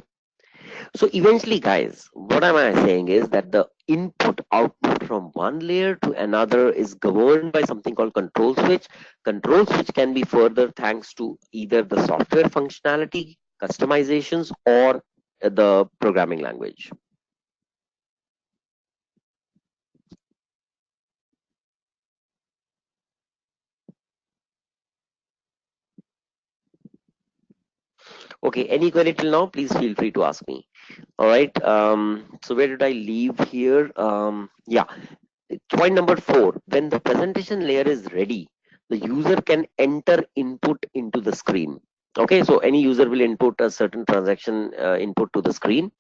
So eventually, guys, what am I saying is that the input output from one layer to another is governed by something called control switch. Control switch can be further thanks to either the software functionality, customizations, or the programming language. Okay, any query till now, please feel free to ask me. All right, so where did I leave here? Yeah, point number 4, when the presentation layer is ready, the user can enter input into the screen. Okay, so any user will input a certain transaction input to the screen,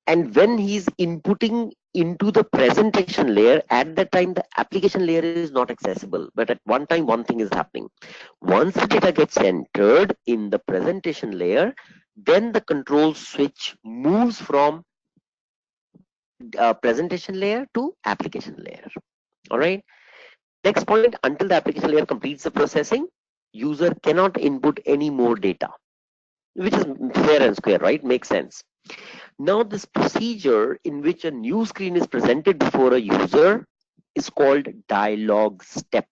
and when he's inputting into the presentation layer, at that time the application layer is not accessible, but at one time one thing is happening. Once the data gets entered in the presentation layer, then the control switch moves from presentation layer to application layer. All right, next point, until the application layer completes the processing, user cannot input any more data, which is fair and square, right? Makes sense. Now this procedure in which a new screen is presented before a user is called dialog step.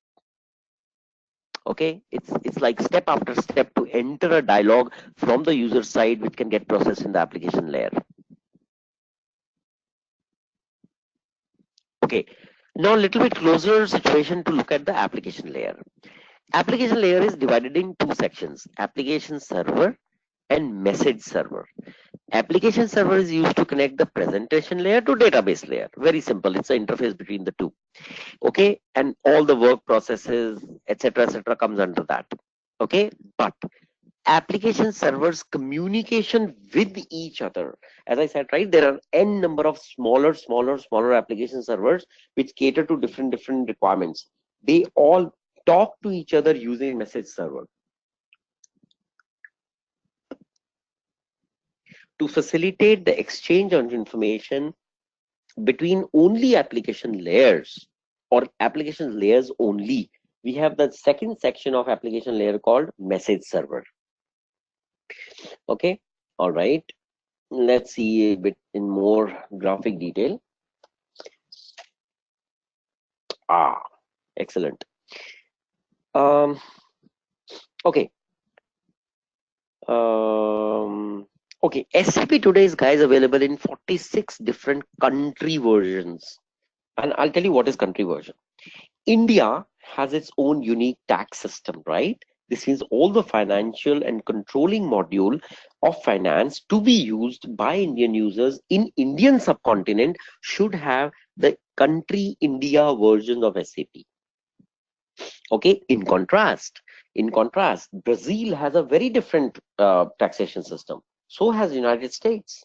Okay, it's like step after step to enter a dialog from the user side, which can get processed in the application layer. Okay, now a little bit closer situation to look at the application layer. Application layer is divided in two sections: application server and message server. Application server is used to connect the presentation layer to database layer. Very simple. It's the interface between the two. Okay, and all the work processes, etc., comes under that. Okay, but application servers communication with each other. As I said, right, there are n number of smaller application servers which cater to different requirements. They all talk to each other using message server. To facilitate the exchange of information between only application layers or application layers only, we have the second section of application layer called message server. Okay, all right. Let's see a bit in more graphic detail. Excellent. Okay. Okay, SAP today is, guys, available in 46 different country versions. And I'll tell you what is country version. India has its own unique tax system, right? This means all the financial and controlling module of finance to be used by Indian users in Indian subcontinent should have the country India version of SAP. Okay, in contrast, Brazil has a very different taxation system. So has United States.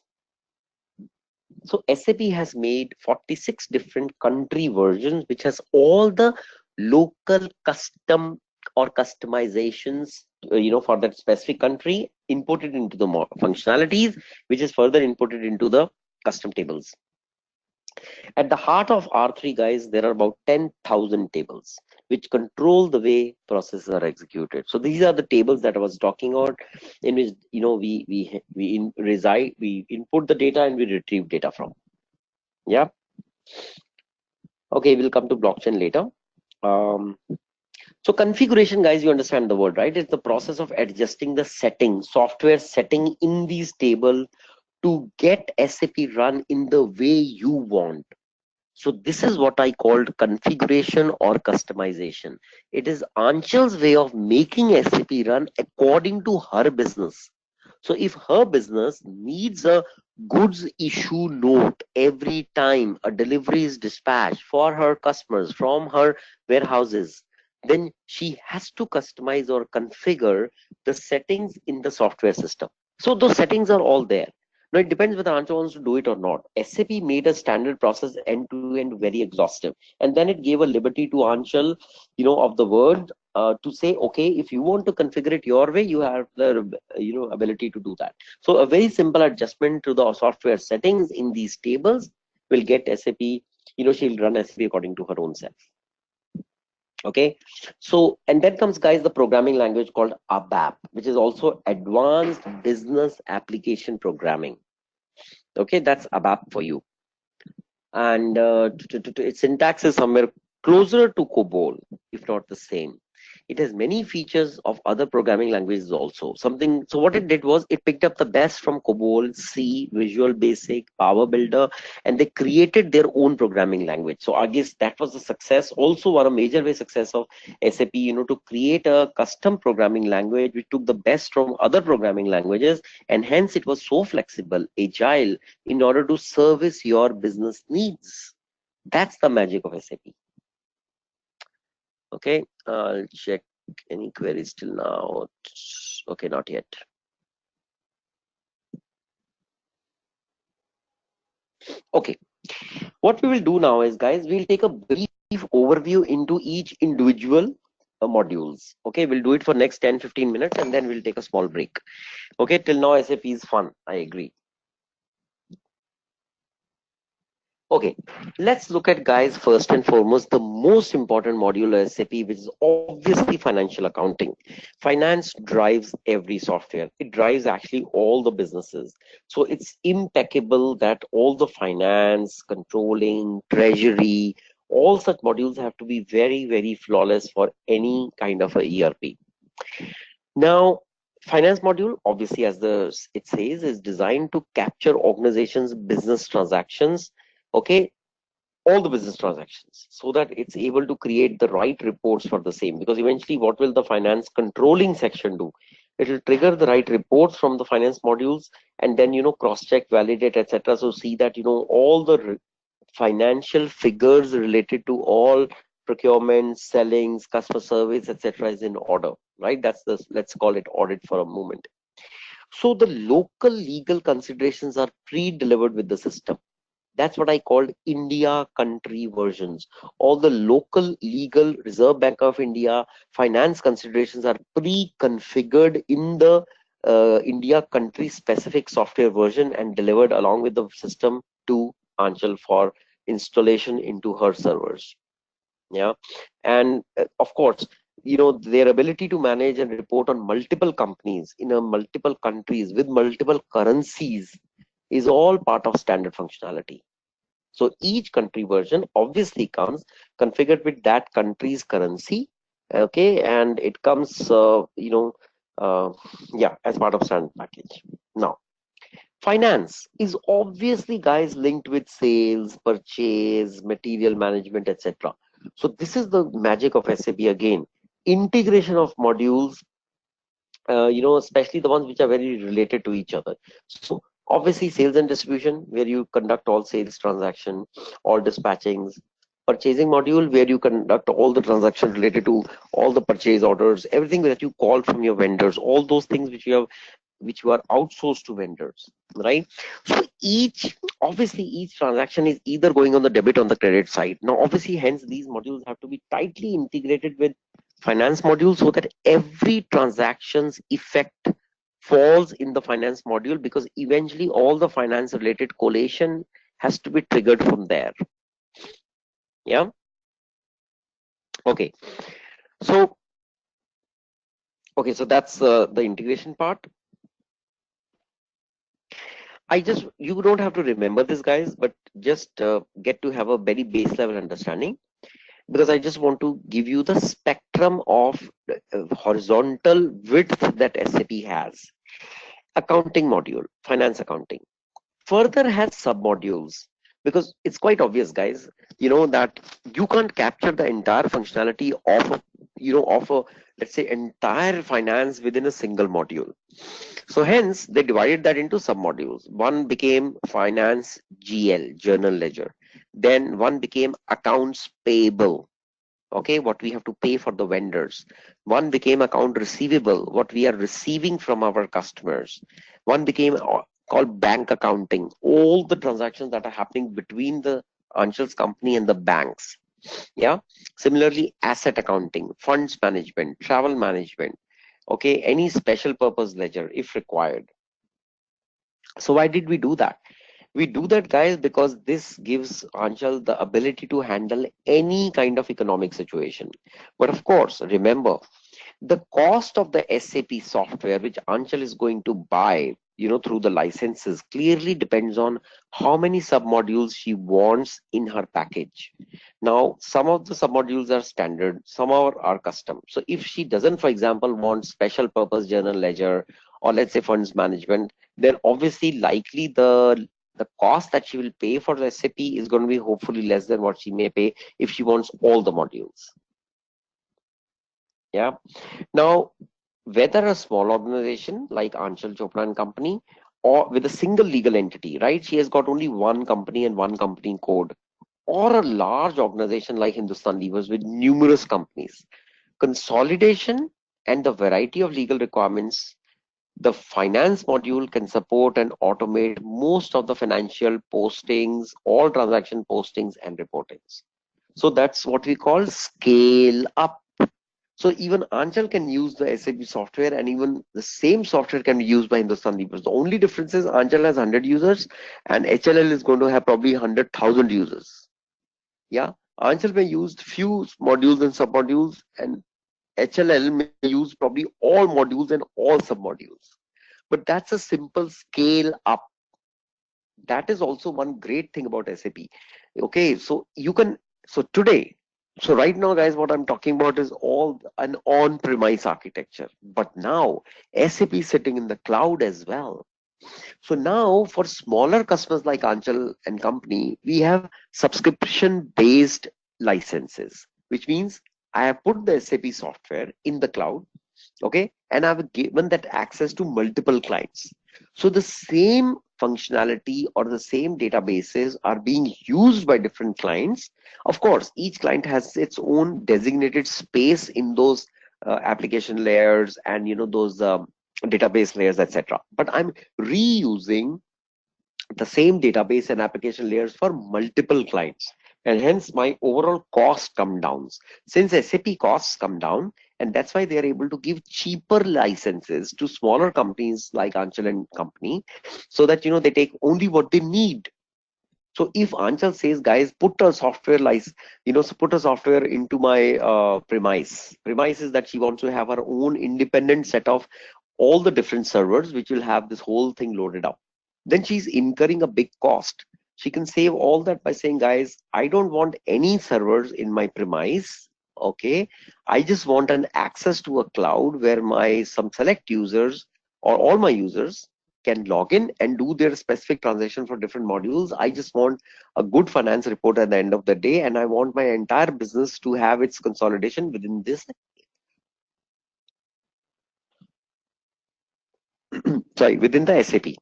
So SAP has made 46 different country versions, which has all the local custom or customizations, for that specific country, inputted into the functionalities, which is further inputted into the custom tables. At the heart of R3, guys, there are about 10,000 tables which control the way processes are executed. So these are the tables that I was talking about, in which we input the data and we retrieve data from. Yeah. Okay, we'll come to blockchain later. So configuration, guys, you understand the word, right? It's the process of adjusting the software setting in these tables to get SAP run in the way you want. So this is what I called configuration or customization. It is Anchal's way of making SAP run according to her business. So if her business needs a goods issue note every time a delivery is dispatched for her customers from her warehouses, then she has to customize or configure the settings in the software system. So those settings are all there. Now it depends whether Anshul wants to do it or not. SAP made a standard process end to end very exhaustive, and then it gave a liberty to Anshul, of the word, to say, okay, if you want to configure it your way, you have the ability to do that. So a very simple adjustment to the software settings in these tables will get SAP. She'll run SAP according to her own self. Okay, so and then comes, guys, the programming language called ABAP, which is also advanced business application programming. Okay, that's ABAP for you. And its syntax is somewhere closer to COBOL, if not the same. It has many features of other programming languages also. So what it did was it picked up the best from COBOL, C, Visual Basic, Power Builder, and they created their own programming language. So I guess that was the success, also one a major way success of SAP, to create a custom programming language which took the best from other programming languages, and hence it was so flexible, agile, in order to service your business needs. That's the magic of SAP. Okay, I'll check any queries till now. Okay, not yet. Okay, what we will do now is, guys, we'll take a brief overview into each individual modules. Okay, we'll do it for next 10-15 minutes and then we'll take a small break. Okay, till now SAP is fun, I agree. Okay, let's look at, guys, first and foremost the most important module of SAP, which is obviously financial accounting. Finance drives every software. It drives actually all the businesses. So it's impeccable that all the finance, controlling, treasury, all such modules have to be very, very flawless for any kind of a ERP. Now, finance module, obviously, as it says, is designed to capture organizations' business transactions. Okay, all the business transactions, so that it's able to create the right reports for the same. Because eventually, what will the finance controlling section do? It will trigger the right reports from the finance modules, and then cross-check, validate, etc. So see that all the financial figures related to all procurement, sellings, customer service, etc. is in order, right? That's the, let's call it audit for a moment. So the local legal considerations are pre-delivered with the system. That's what I called India country versions. All the local legal Reserve Bank of India finance considerations are pre-configured in the India country specific software version and delivered along with the system to Anchal for installation into her servers. Yeah, and of course, their ability to manage and report on multiple companies in a multiple countries with multiple currencies is all part of standard functionality. So each country version obviously comes configured with that country's currency, okay, and it comes, uh, yeah, as part of standard package. Now, finance is obviously, guys, linked with sales, purchase, material management, etc. So this is the magic of SAP again. Integration of modules, especially the ones which are very related to each other. So obviously sales and distribution, where you conduct all sales transaction, all dispatchings. Purchasing module, where you conduct all the transactions related to all the purchase orders, everything that you call from your vendors, all those things which you are outsourced to vendors, right? So obviously each transaction is either going on the debit or the credit side. Now obviously, hence these modules have to be tightly integrated with finance module so that every transaction's effect falls in the finance module, because eventually all the finance related collation has to be triggered from there. Yeah, okay. So so that's the integration part. You don't have to remember this, guys, but just get to have a very base level understanding, because I just want to give you the spectrum of horizontal width that SAP has. Accounting module, finance accounting, further has submodules, because it's quite obvious, guys, that you can't capture the entire functionality of a, let's say, entire finance within a single module. So hence they divided that into submodules. One became finance GL, journal ledger. Then one became accounts payable, okay, what we have to pay for the vendors. One became account receivable, what we are receiving from our customers. One became called bank accounting, all the transactions that are happening between the Anchal's company and the banks. Yeah, similarly asset accounting, funds management, travel management, okay, any special purpose ledger if required. So why did we do that? We do that, guys, because this gives Anchal the ability to handle any kind of economic situation. But of course, remember, the cost of the SAP software which Anchal is going to buy, through the licenses, clearly depends on how many submodules she wants in her package. Now, some of the submodules are standard, some are custom. So if she doesn't, for example, want special purpose journal ledger, or let's say funds management, then obviously likely the cost that she will pay for the SAP is going to be hopefully less than what she may pay if she wants all the modules. Yeah. Now, whether a small organization like Anshul Chopra and Company, or with a single legal entity, right? She has got only one company and one company code, or a large organization like Hindustan Levers with numerous companies. Consolidation and the variety of legal requirements, the finance module can support and automate most of the financial postings, all transaction postings and reportings. So that's what we call scale up. So even Anchal can use the SAP software, and even the same software can be used by Hindustan Levers. The only difference is Anchal has 100 users and HLL is going to have probably 100,000 users. Yeah, Anchal may use few modules and submodules, and HLL may use probably all modules and all submodules. But that's a simple scale up. That is also one great thing about SAP. Okay, so you can, so today, so right now, guys, what I'm talking about is all an on-premise architecture. But now SAP is sitting in the cloud as well. So now for smaller customers like Anchal and Company, we have subscription-based licenses, which means I have put the SAP software in the cloud, okay, and I've given that access to multiple clients. So the same functionality or the same databases are being used by different clients. Of course, each client has its own designated space in those application layers and those database layers, etc. But I'm reusing the same database and application layers for multiple clients, and hence my overall cost come down. Since SAP costs come down, and that's why they are able to give cheaper licenses to smaller companies like Anchal and Company, so that they take only what they need. So if Anchal says, guys, put a software license, so put a software into my premise. Premise is that she wants to have her own independent set of all the different servers, which will have this whole thing loaded up. Then she's incurring a big cost. She can save all that by saying, guys, I don't want any servers in my premise. Okay, I just want an access to a cloud where my some select users or all my users can log in and do their specific transaction for different modules. I just want a good finance report at the end of the day, and I want my entire business to have its consolidation within this, sorry, within the SAP.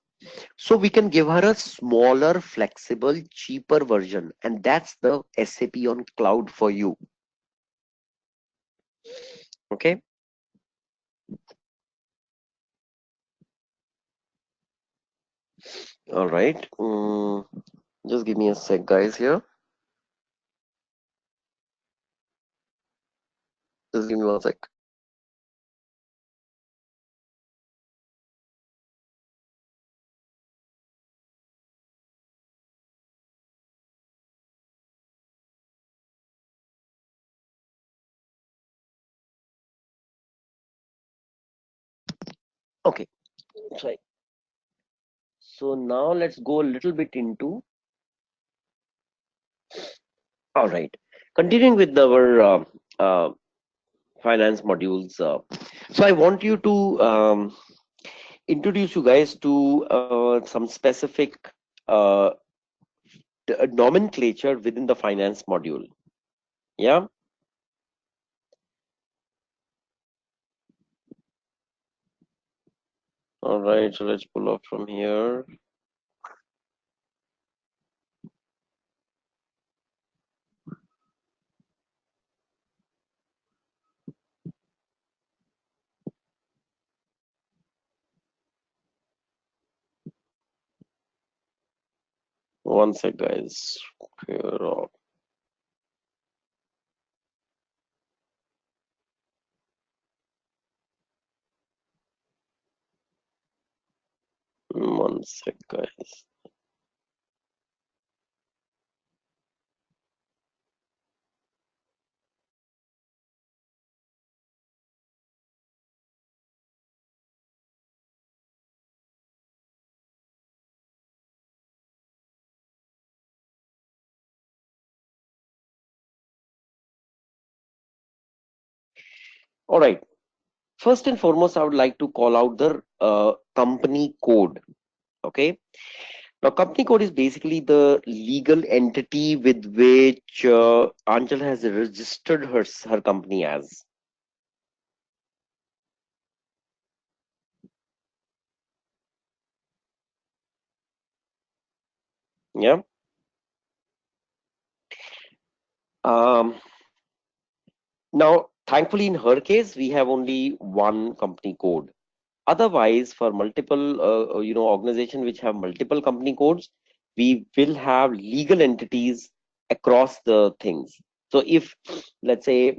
So we can give her a smaller, flexible, cheaper version, and that's the SAP on cloud for you. Okay. All right. Just give me a sec, guys. Here. Just give me 1 sec. Okay. Sorry. So now let's go a little bit into. All right. Continuing with our finance modules. So I want you to introduce you guys to some specific uh, nomenclature within the finance module. Yeah. All right. So let's pull up from here. One sec, guys. Here, 1 sec, guys. All right. First and foremost, I would like to call out the company code. Okay. Now, company code is basically the legal entity with which Anjal has registered her company as. Yeah. Um, Now, thankfully, in her case, we have only one company code. Otherwise, for multiple, organization which have multiple company codes, we will have legal entities across the things. So if, let's say,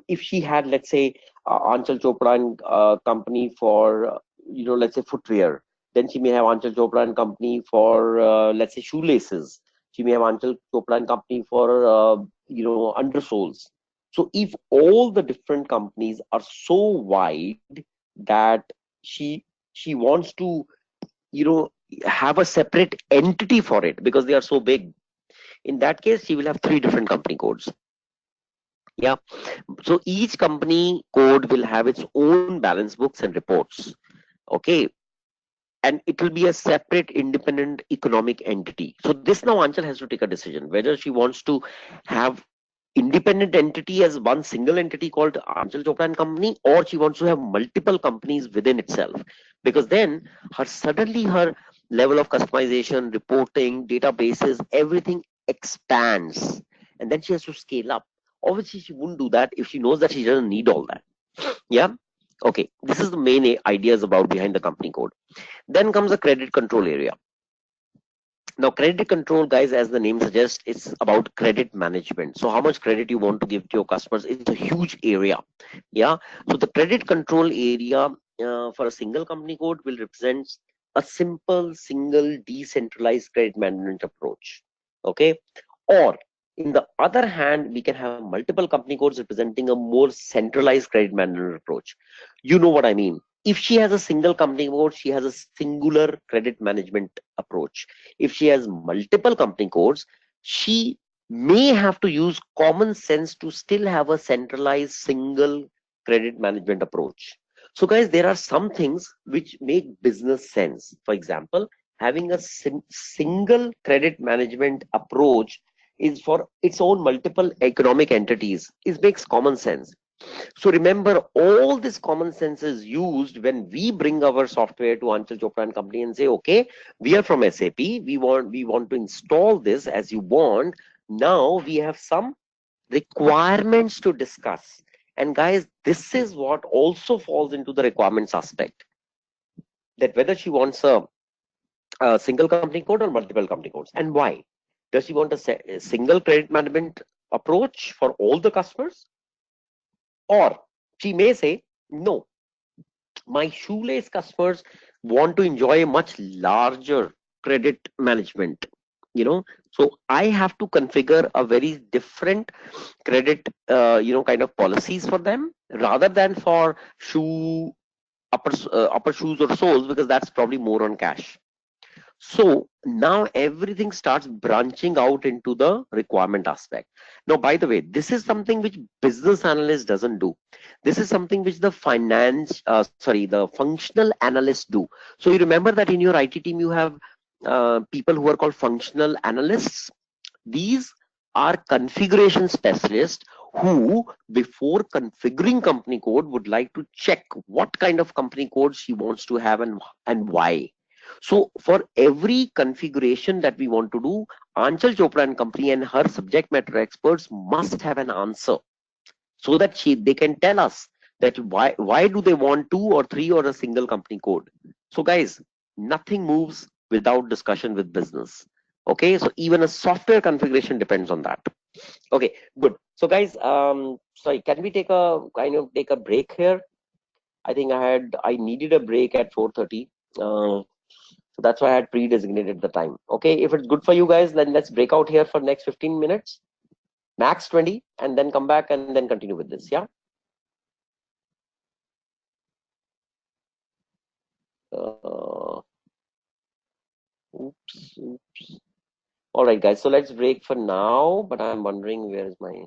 if she had, let's say, Anchal Chopra and company for, let's say footwear, then she may have Anchal Chopra and company for, let's say, shoelaces. She may have Anchal Chopra and company for, undersoles. So if all the different companies are so wide that she she wants to you know have a separate entity for it because they are so big, in that case she will have three different company codes. Yeah. So each company code will have its own balance books and reports. Okay. And it will be a separate independent economic entity. So this now Anchal has to take a decision whether she wants to have independent entity as one single entity called Anchal Chopra and Company, or she wants to have multiple companies within itself. Because then her level of customization, reporting, databases, everything expands. And then she has to scale up. Obviously, she wouldn't do that if she knows that she doesn't need all that. Yeah. Okay. This is the main ideas about behind the company code. Then comes the credit control area. Now, credit control, guys, as the name suggests, it's about credit management. So how much credit you want to give to your customers, it's a huge area. Yeah. So the credit control area for a single company code will represent a simple single decentralized credit management approach. Okay, or in the other hand, we can have multiple company codes representing a more centralized credit management approach. You know what I mean. If she has a single company code, she has a singular credit management approach. If she has multiple company codes, she may have to use common sense to still have a centralized single credit management approach. So guys, there are some things which make business sense. For example, having a single credit management approach is for its own multiple economic entities. It makes common sense. So remember, all this common sense is used when we bring our software to Anchal Chopra and company and say, okay, we are from SAP. We want to install this as you want. Now we have some requirements to discuss. And guys, this is what also falls into the requirements aspect. That whether she wants a single company code or multiple company codes, and why. Does she want a single credit management approach for all the customers? Or she may say, no, my shoelace customers want to enjoy a much larger credit management. So I have to configure a very different credit, kind of policies for them rather than for upper shoes or soles, because that's probably more on cash. So now everything starts branching out into the requirement aspect. Now, by the way, this is something which business analyst doesn't do. This is something which the functional analysts do. So you remember that in your IT team, you have people who are called functional analysts. These are configuration specialists who, before configuring company code, would like to check what kind of company code she wants to have and why. So for every configuration that we want to do, Anchal Chopra and company and her subject matter experts must have an answer, so that they can tell us that why do they want two or three or a single company code. So guys, nothing moves without discussion with business. Okay, so even a software configuration depends on that. Okay, good. So guys, sorry, can we take a break here? I think I needed a break at 4:30. So that's why I had pre-designated the time. Okay, if it's good for you guys, then let's break out here for next 15 minutes, max 20, and then come back and then continue with this. Yeah. Uh, oops. All right, guys. So let's break for now. But I'm wondering where is my.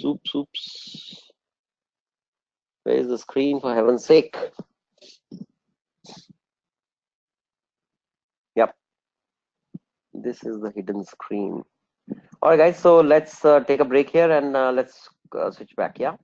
Oops. Where is the screen, for heaven's sake? Yep. This is the hidden screen. All right, guys. So let's take a break here and let's switch back. Yeah.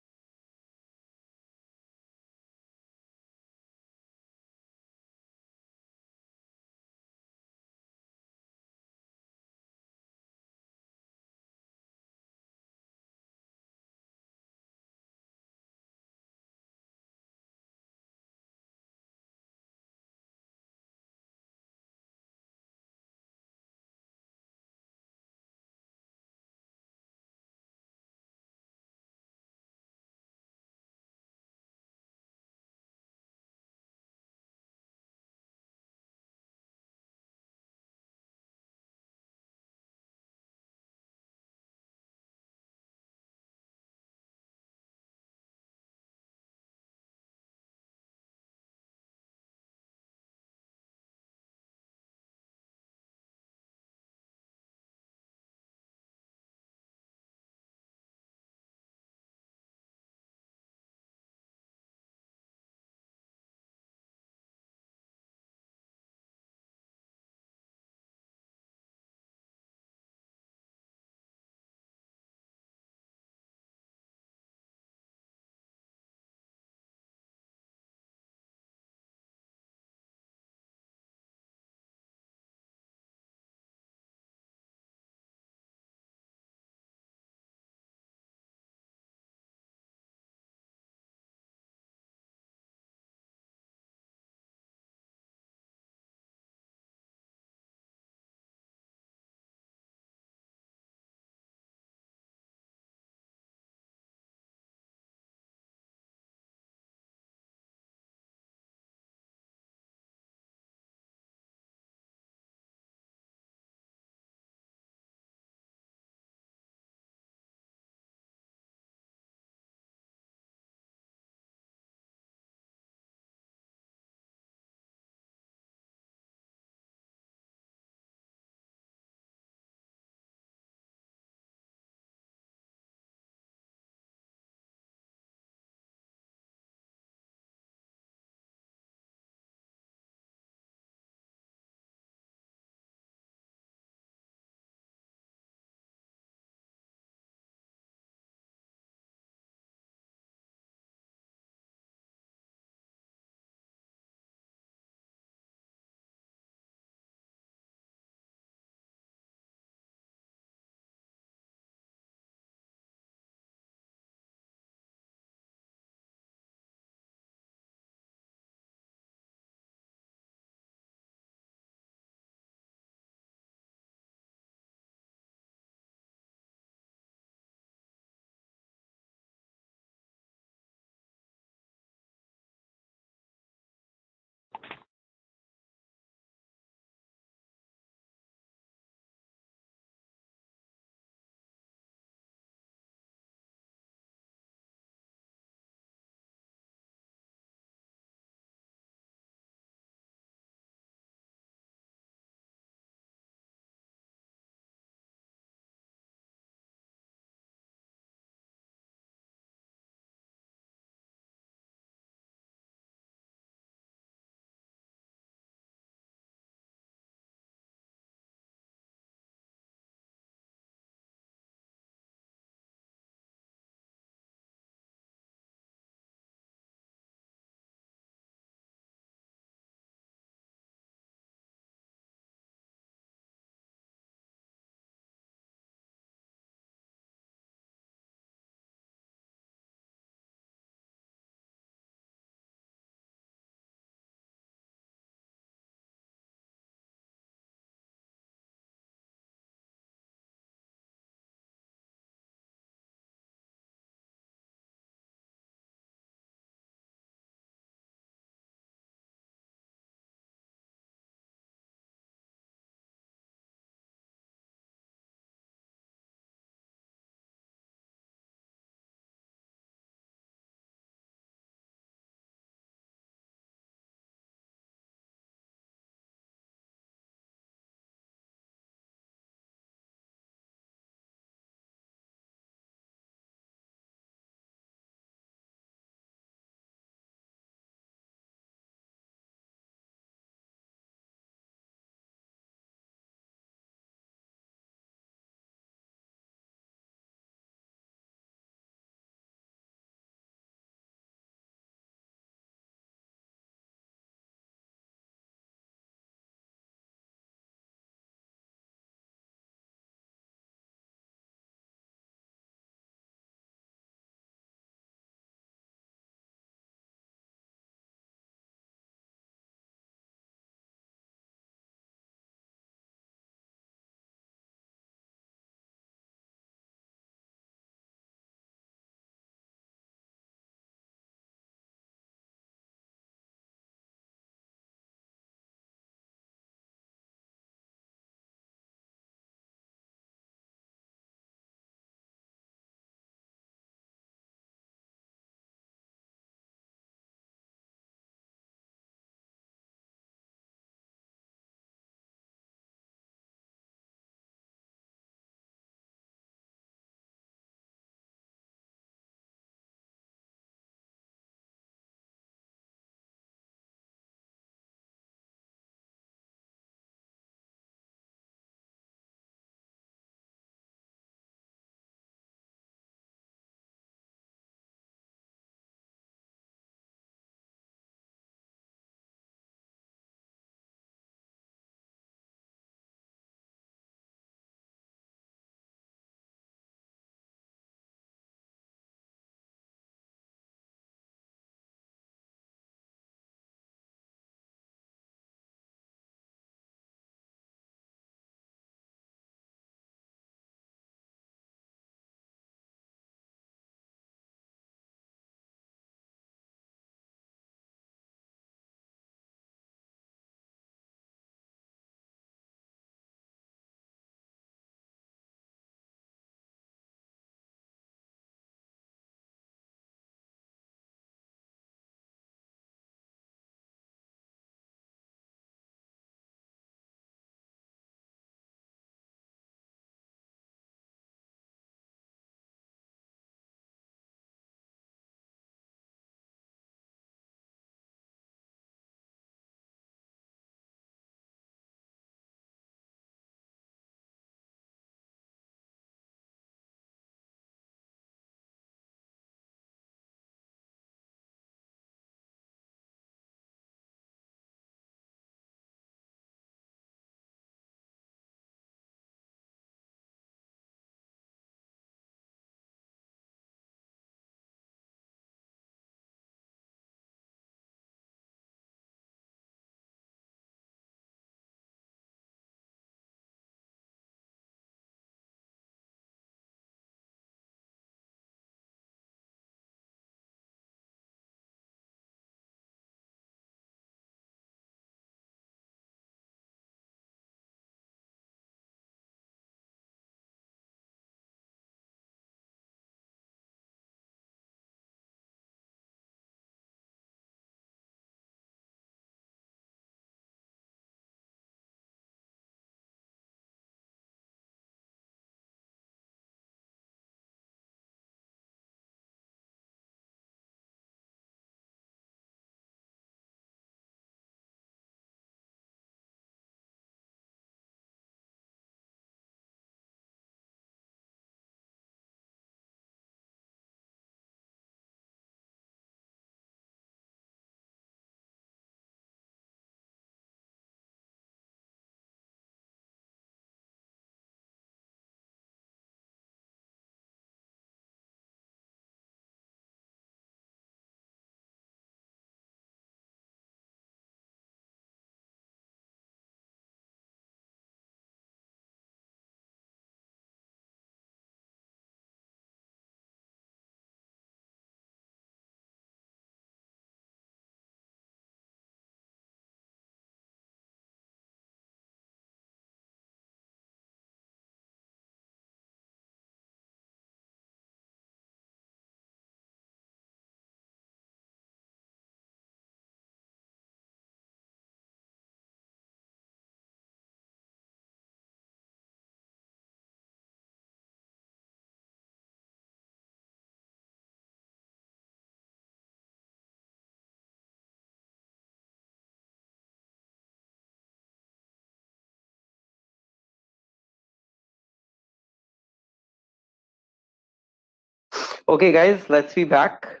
Okay, guys, let's be back.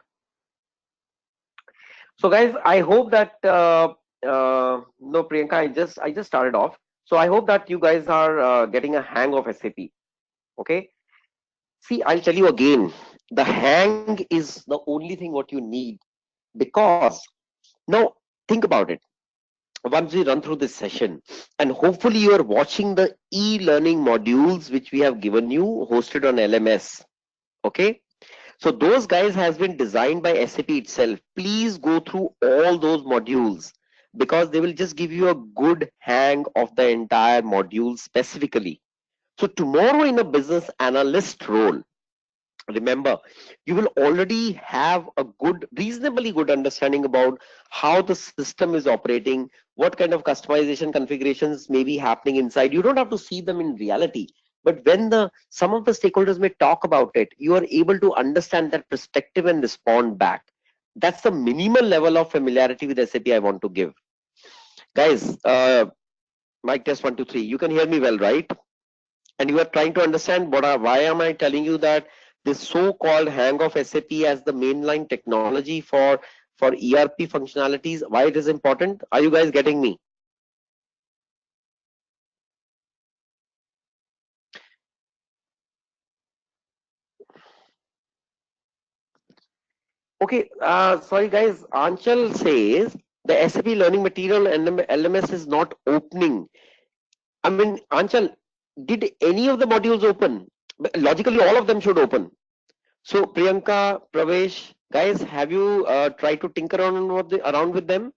So, guys, I hope that no, Priyanka, I just started off. So I hope that you guys are getting a hang of SAP. Okay. See, I'll tell you again. The hang is the only thing what you need, because now think about it. Once we run through this session, and hopefully you are watching the e-learning modules which we have given you, hosted on LMS. Okay. So those guys has been designed by SAP itself. Please go through all those modules, because they will just give you a good hang of the entire module specifically. So tomorrow in a business analyst role, remember, you will already have a good, reasonably good understanding about how the system is operating, what kind of customization configurations may be happening inside. You don't have to see them in reality, but when the some of the stakeholders may talk about it, you are able to understand that perspective and respond back. That's the minimal level of familiarity with SAP I want to give. Guys, mic test 1 2 3, you can hear me well, right? And you are trying to understand why am I telling you that this so-called hang of SAP as the mainline technology for ERP functionalities, why it is important? Are you guys getting me? Okay, sorry guys, Anchal says the SAP learning material and LMS is not opening. I mean, Anchal, did any of the modules open? Logically, all of them should open. So Priyanka, Pravesh, guys, have you tried to tinker around with them?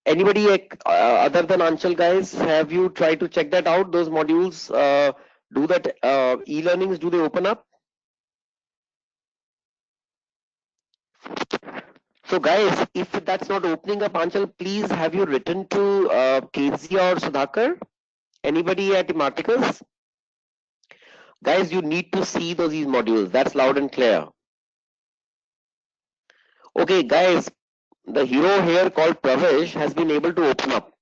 Anybody other than Anchal, guys, have you tried to check that out? Those modules, do that e-learnings, do they open up? So guys, if that's not opening up, Anchal, please have you written to KZ or Sudhakar? Anybody at Imarticus? Guys, you need to see those modules. That's loud and clear. Okay, guys, the hero here called Pravesh has been able to open up.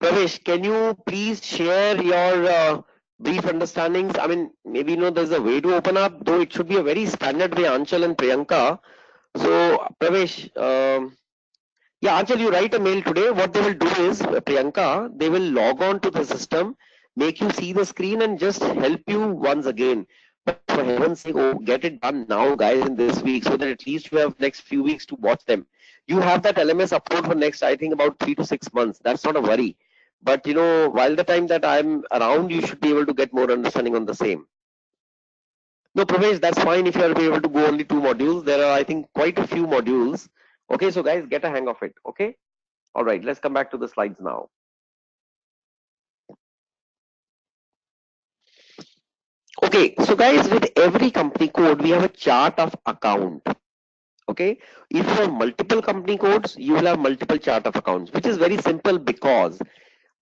Pravesh, can you please share your brief understandings? I mean, maybe there's a way to open up, though it should be a very standard way, Anchal and Priyanka. So, Pravesh, yeah, Anchal, you write a mail today. What they will do is, Priyanka, they will log on to the system, make you see the screen, and just help you once again. But for heaven's sake, oh, get it done now, guys, in this week, so that at least you have next few weeks to watch them. You have that LMS upload for next, I think, about 3 to 6 months. That's not a worry. But while the time that I'm around, you should be able to get more understanding on the same. No, Pravesh, that's fine if you are able to go only 2 modules. There are, I think, quite a few modules. Okay, so guys, get a hang of it. Okay. All right, let's come back to the slides now. Okay, so guys, with every company code, we have a chart of account. Okay, if you have multiple company codes, you will have multiple chart of accounts, which is very simple, because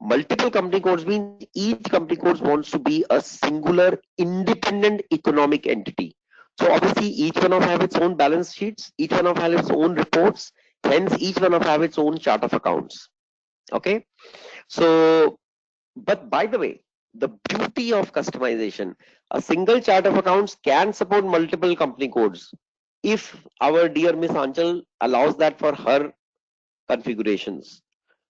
multiple company codes means each company code wants to be a singular independent economic entity. So obviously each one of have its own balance sheets, each one of have its own reports, hence each one of have its own chart of accounts. Okay, so but by the way, the beauty of customization, a single chart of accounts can support multiple company codes if our dear Miss Anchal allows that for her configurations.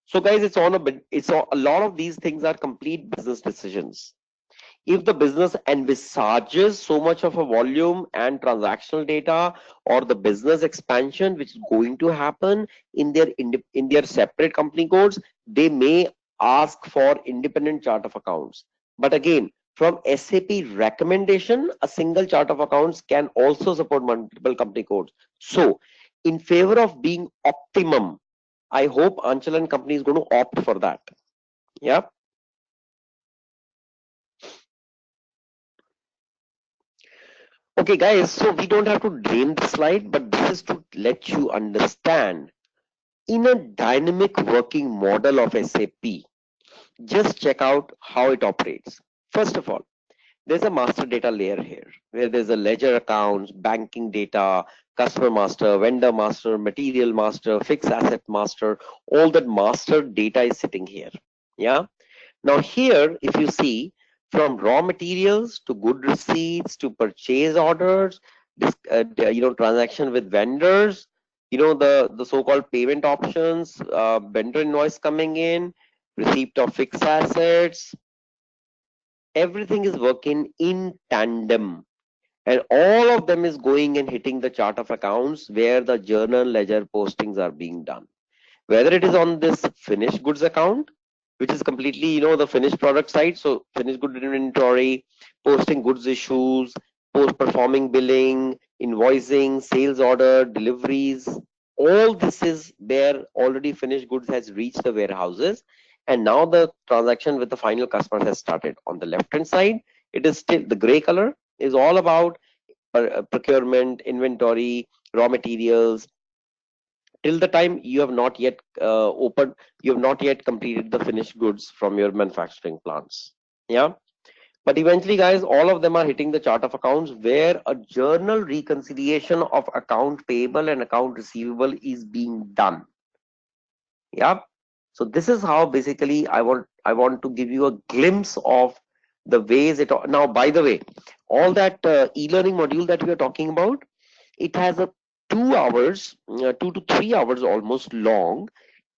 So guys, a lot of these things are complete business decisions. If the business envisages so much of a volume and transactional data, or the business expansion which is going to happen in their separate company codes, they may ask for independent chart of accounts. But again, from SAP recommendation, a single chart of accounts can also support multiple company codes. So in favor of being optimum, I hope Anchal and company is going to opt for that. Yeah. Okay, guys, so we don't have to drain the slide, but this is to let you understand in a dynamic working model of SAP, just check out how it operates. First of all, there's a master data layer here where there's a ledger accounts, banking data, customer master, vendor master, material master, fixed asset master, all that master data is sitting here. Yeah. Now here, if you see, from raw materials to good receipts to purchase orders, transaction with vendors, the so-called payment options, vendor invoice coming in, receipt of fixed assets. Everything is working in tandem, and all of them is going and hitting the chart of accounts where the journal ledger postings are being done, whether it is on this finished goods account, which is completely the finished product side. So finished good inventory, posting goods issues, post performing billing, invoicing, sales order, deliveries, all this is there. Already finished goods has reached the warehouses, and now the transaction with the final customer has started. On the left hand side, it is still the gray color is all about procurement, inventory, raw materials. Till the time you have not yet you have not yet completed the finished goods from your manufacturing plants. Yeah. But eventually, guys, all of them are hitting the chart of accounts where a journal reconciliation of account payable and account receivable is being done. Yeah. So this is how basically I want to give you a glimpse of the ways it. Now, by the way, all that e-learning module that we are talking about, it has a 2 hours, 2 to 3 hours almost long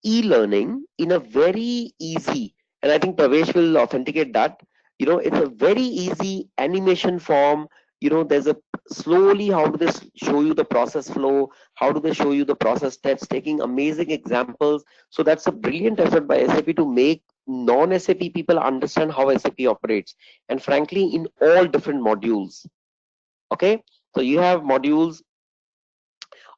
e-learning in a very easy, and I think Pravesh will authenticate that. It's a very easy animation form. There's a slowly how do they show you the process flow, how do they show you the process steps, taking amazing examples. So that's a brilliant effort by SAP to make non-SAP people understand how SAP operates, and frankly in all different modules. Okay, so you have modules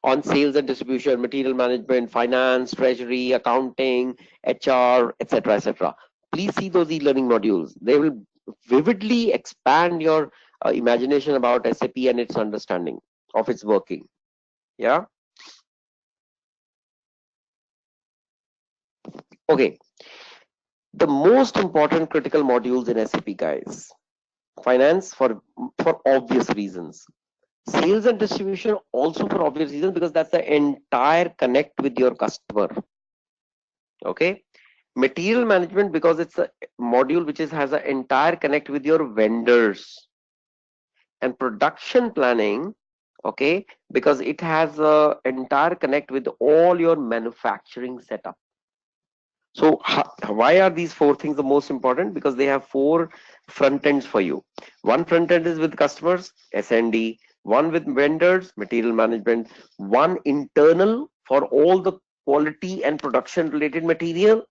on sales and distribution, material management, finance, treasury, accounting, HR, etc., etc. Please see those e-learning modules. They will vividly expand your imagination about SAP and its understanding of its working. Yeah. Okay. The most important critical modules in SAP, guys. Finance for obvious reasons. Sales and distribution also for obvious reasons, because that's the entire connect with your customer. Okay. Material management because it's a module which has an entire connect with your vendors. And production planning, okay, because it has a entire connect with all your manufacturing setup. So why are these four things the most important? Because they have four front ends for you. One front end is with customers, S&D. One with vendors, material management. One internal for all the quality and production related material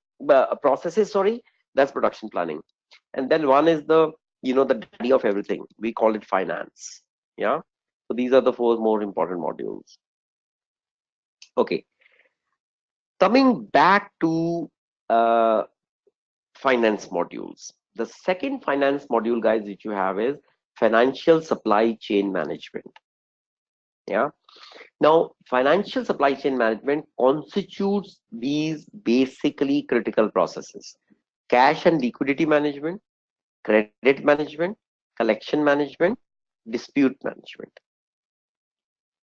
processes. Sorry, that's production planning. And then one is the daddy of everything. We call it finance. Yeah. So these are the four more important modules. Okay. Coming back to uh, finance modules. The second finance module, guys, which you have is financial supply chain management. Yeah. Now, financial supply chain management constitutes these basically critical processes: cash and liquidity management, credit management, collection management, dispute management.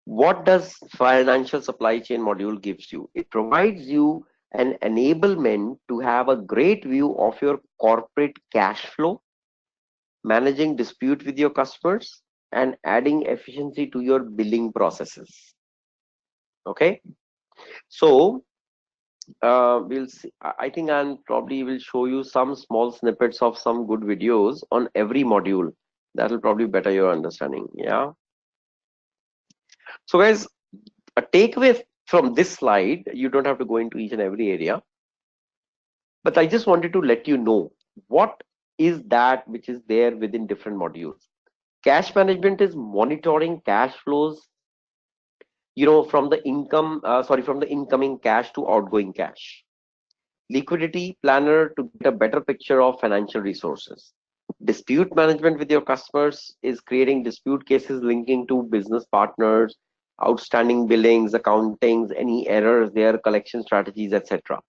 What does financial supply chain module gives you? It provides you an enablement to have a great view of your corporate cash flow, managing dispute with your customers, and adding efficiency to your billing processes. Okay, so we'll see. I think I'll probably will show you some small snippets of some good videos on every module. That will probably better your understanding. Yeah. So guys, a takeaway from this slide, you don't have to go into each and every area, but I just wanted to let you know what is that which is there within different modules. Cash management is monitoring cash flows, from the from the incoming cash to outgoing cash. Liquidity planner to get a better picture of financial resources. Dispute management with your customers is creating dispute cases linking to business partners, outstanding billings, accountings, any errors there, collection strategies, etc.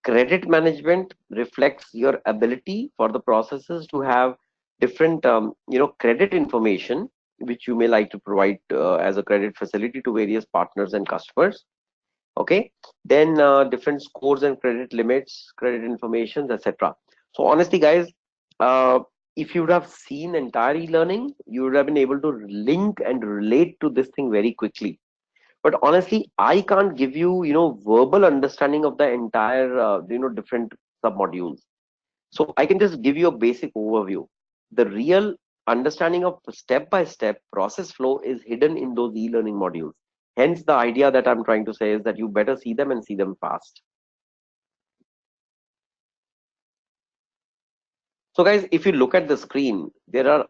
Credit management reflects your ability for the processes to have different credit information which you may like to provide as a credit facility to various partners and customers. Okay, then different scores and credit limits, credit information, etc. So honestly, guys, if you would have seen entire e-learning, you would have been able to link and relate to this thing very quickly. But honestly, I can't give you, verbal understanding of the entire, different submodules. So I can just give you a basic overview. The real understanding of step-by-step process flow is hidden in those e-learning modules. Hence, the idea that I'm trying to say is that you better see them and see them fast. So guys, if you look at the screen, there are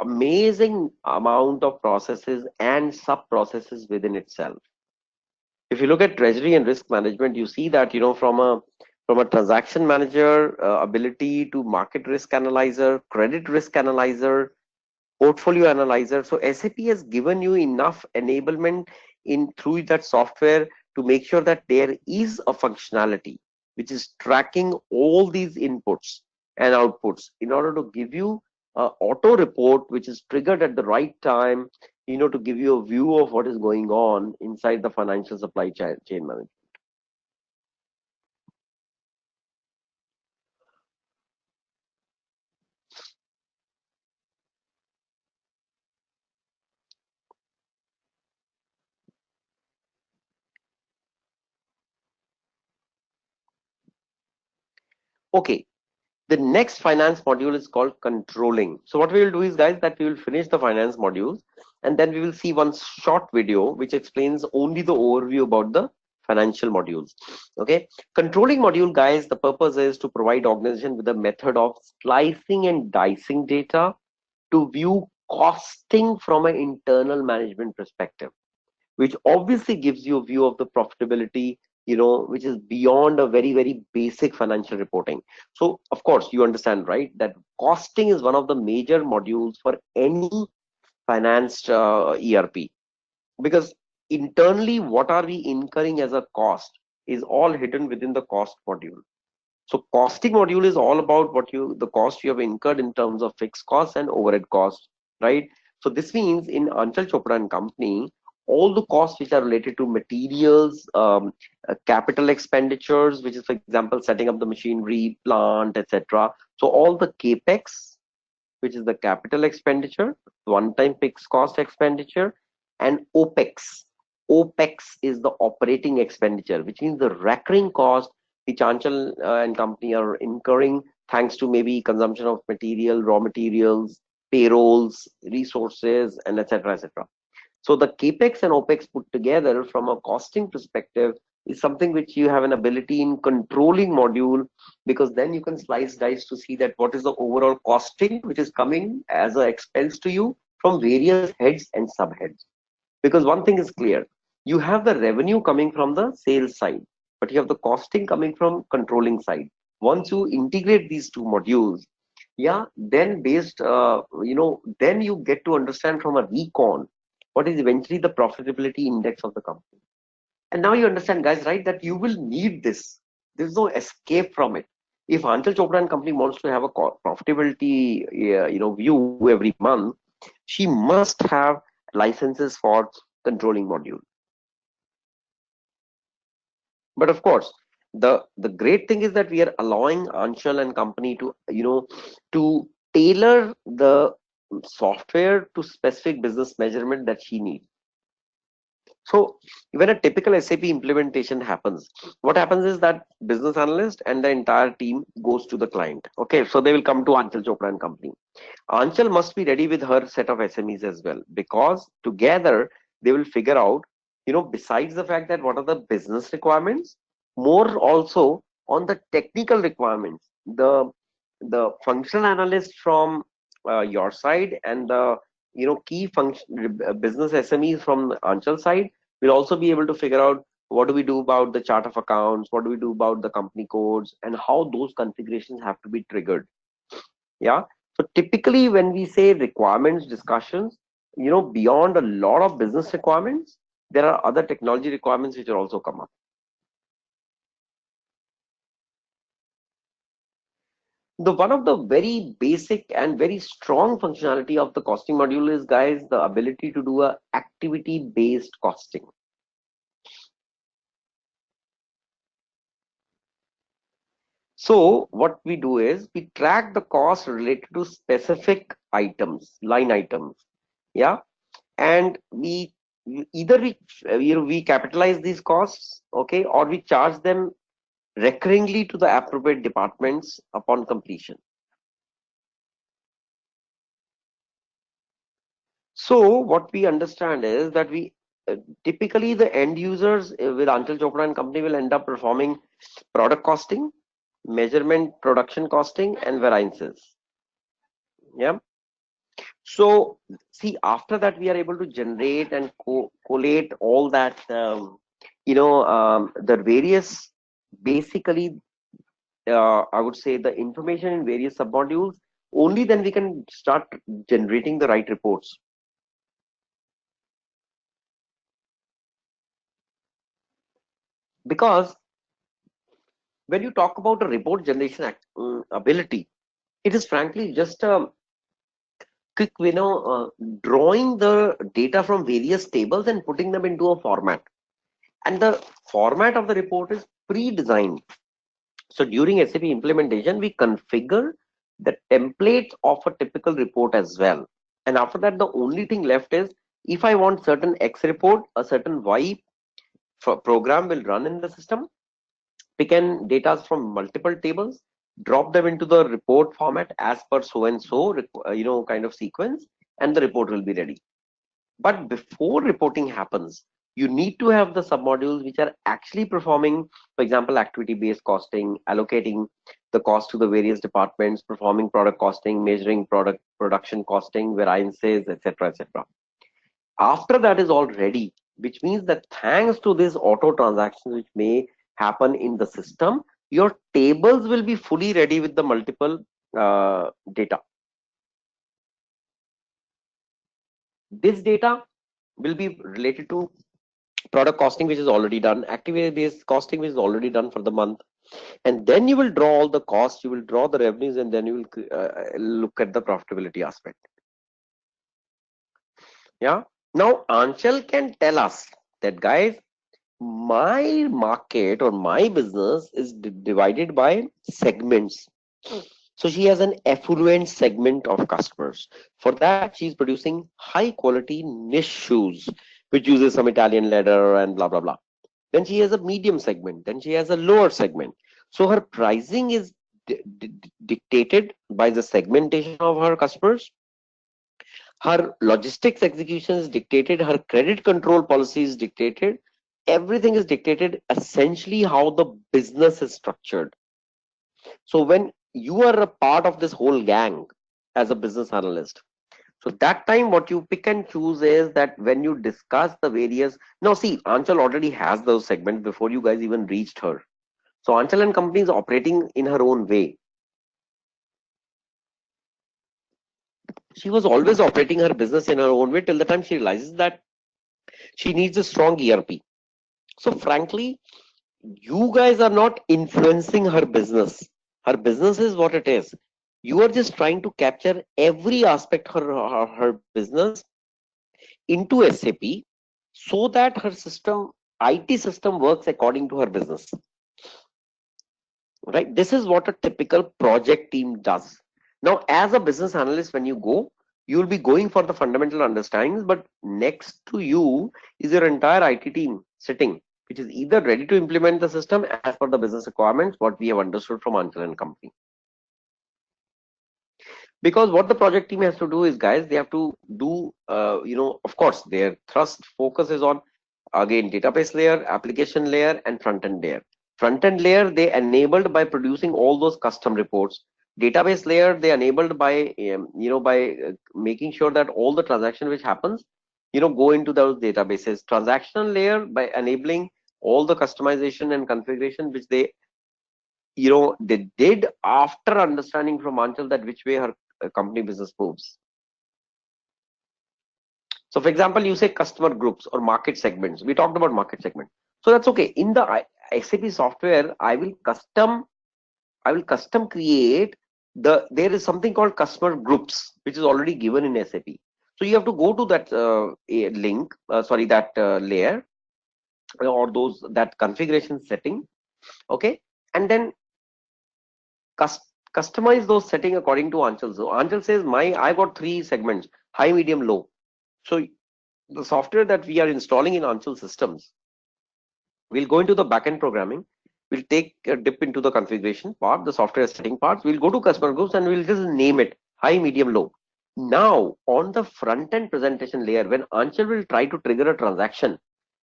amazing amount of processes and sub processes within itself. If you look at treasury and risk management, you see that, from a transaction manager ability to market risk analyzer, credit risk analyzer, portfolio analyzer. So SAP has given you enough enablement in through that software to make sure that there is a functionality which is tracking all these inputs and outputs in order to give you a auto report which is triggered at the right time, to give you a view of what is going on inside the financial supply chain management. Okay, the next finance module is called controlling. So what we will do is, guys, that we will finish the finance modules and then we will see one short video which explains only the overview about the financial modules. Okay, controlling module, guys, the purpose is to provide organization with a method of slicing and dicing data to view costing from an internal management perspective, which obviously gives you a view of the profitability, which is beyond a very, very basic financial reporting. So of course you understand, right, that costing is one of the major modules for any financed ERP, because internally what are we incurring as a cost is all hidden within the cost module. So costing module is all about the cost you have incurred in terms of fixed costs and overhead costs, right? So this means in Anchal Chopra and Company, all the costs which are related to materials, capital expenditures, which is for example setting up the machinery, plant, etc. So all the capex, which is the capital expenditure, one-time fixed cost expenditure, and OPEX. OPEX is the operating expenditure, which means the recurring cost which Anchal and company are incurring thanks to maybe consumption of material, raw materials, payrolls, resources, and etc. etc. So the capex and opex put together from a costing perspective is something which you have an ability in controlling module, because then you can slice dice to see that what is the overall costing which is coming as an expense to you from various heads and subheads. Because one thing is clear, you have the revenue coming from the sales side, but you have the costing coming from controlling side. Once you integrate these two modules, yeah, then then you get to understand from a recon what is eventually the profitability index of the company. And now you understand, guys, right, that you will need this. There's no escape from it. If Anchal Chopra and company wants to have a profitability, view every month, she must have licenses for controlling module. But of course, the great thing is that we are allowing Anshul and company to to tailor the software to specific business measurement that she needs. So when a typical SAP implementation happens, what happens is that business analyst and the entire team goes to the client. Okay, so they will come to Anchal Chopra and company. Anchal must be ready with her set of SMEs as well, because together they will figure out, besides the fact that what are the business requirements, more also on the technical requirements. The functional analyst from your side and the key function business SMEs from Anchal side will also be able to figure out what do we do about the chart of accounts, what do we do about the company codes, and how those configurations have to be triggered. Yeah. So typically when we say requirements discussions, beyond a lot of business requirements, there are other technology requirements which will also come up. The one of the very basic and very strong functionality of the costing module is, guys, the ability to do a activity based costing. So what we do is we track the cost related to specific items, line items. Yeah. And either we capitalize these costs, okay, or we charge them recurringly to the appropriate departments upon completion. So what we understand is that we typically the end users with Anchal Chopra and company will end up performing product costing, measurement, production costing, and variances. Yeah. So see, after that we are able to generate and collate all that, the various, basically, I would say the information in various submodules. Only then we can start generating the right reports. Because when you talk about a report generation ability, it is frankly just a quick, drawing the data from various tables and putting them into a format. And the format of the report is pre-designed. So during SAP implementation, we configure the template of a typical report as well. And after that, the only thing left is, if I want certain X report, a certain Y program will run in the system, pick in data from multiple tables, drop them into the report format as per so and so, kind of sequence, and the report will be ready. But before reporting happens, you need to have the submodules which are actually performing, for example, activity-based costing, allocating the cost to the various departments, performing product costing, measuring product production costing, variances, etc., etc. After that is all ready, which means that thanks to this auto transactions which may happen in the system, your tables will be fully ready with the multiple data. This data will be related to product costing, which is already done, activity based costing, which is already done for the month, and then you will draw all the costs, you will draw the revenues, and then you will look at the profitability aspect. Yeah. Now Anchal can tell us that, guys, my market or my business is divided by segments. So she has an affluent segment of customers. For that, she's producing high quality niche shoes, which uses some Italian leather and blah blah blah. Then she has a medium segment. Then she has a lower segment. So her pricing is dictated by the segmentation of her customers. Her logistics execution is dictated. Her credit control policy is dictated. Everything is dictated essentially how the business is structured. So when you are a part of this whole gang as a business analyst, so that time what you pick and choose is that when you discuss the various, now see, Anchal already has those segments before you guys even reached her. So Anchal and company is operating in her own way. She was always operating her business in her own way till the time she realizes that she needs a strong ERP. So frankly, you guys are not influencing her business. Her business is what it is. You are just trying to capture every aspect of her business into SAP so that her system, IT system, works according to her business. Right? This is what a typical project team does. Now, as a business analyst, when you go, you will be going for the fundamental understandings, but next to you is your entire IT team sitting, which is either ready to implement the system as per the business requirements, what we have understood from Anchal and company. Because what the project team has to do is, guys, they have to do, of course, their thrust focus is on, again, database layer, application layer, and front end layer. Front end layer, they enabled by producing all those custom reports. Database layer, they enabled by, making sure that all the transaction which happens, go into those databases. Transactional layer by enabling all the customization and configuration, which they did after understanding from Anchal that which way her company business moves. So for example, you say customer groups or market segments. We talked about market segment. So that's okay. In the SAP software, I will custom create there is something called customer groups, which is already given in SAP. So you have to go to that layer or that configuration setting. Okay. And then customize those settings according to Anchal. So Anchal says, I got 3 segments: high, medium, low. So the software that we are installing in Anchal systems, we'll go into the backend programming. We'll take a dip into the configuration part, the software setting parts. We'll go to customer groups and we'll just name it high, medium, low. Now, on the front end presentation layer, when Anchal will try to trigger a transaction,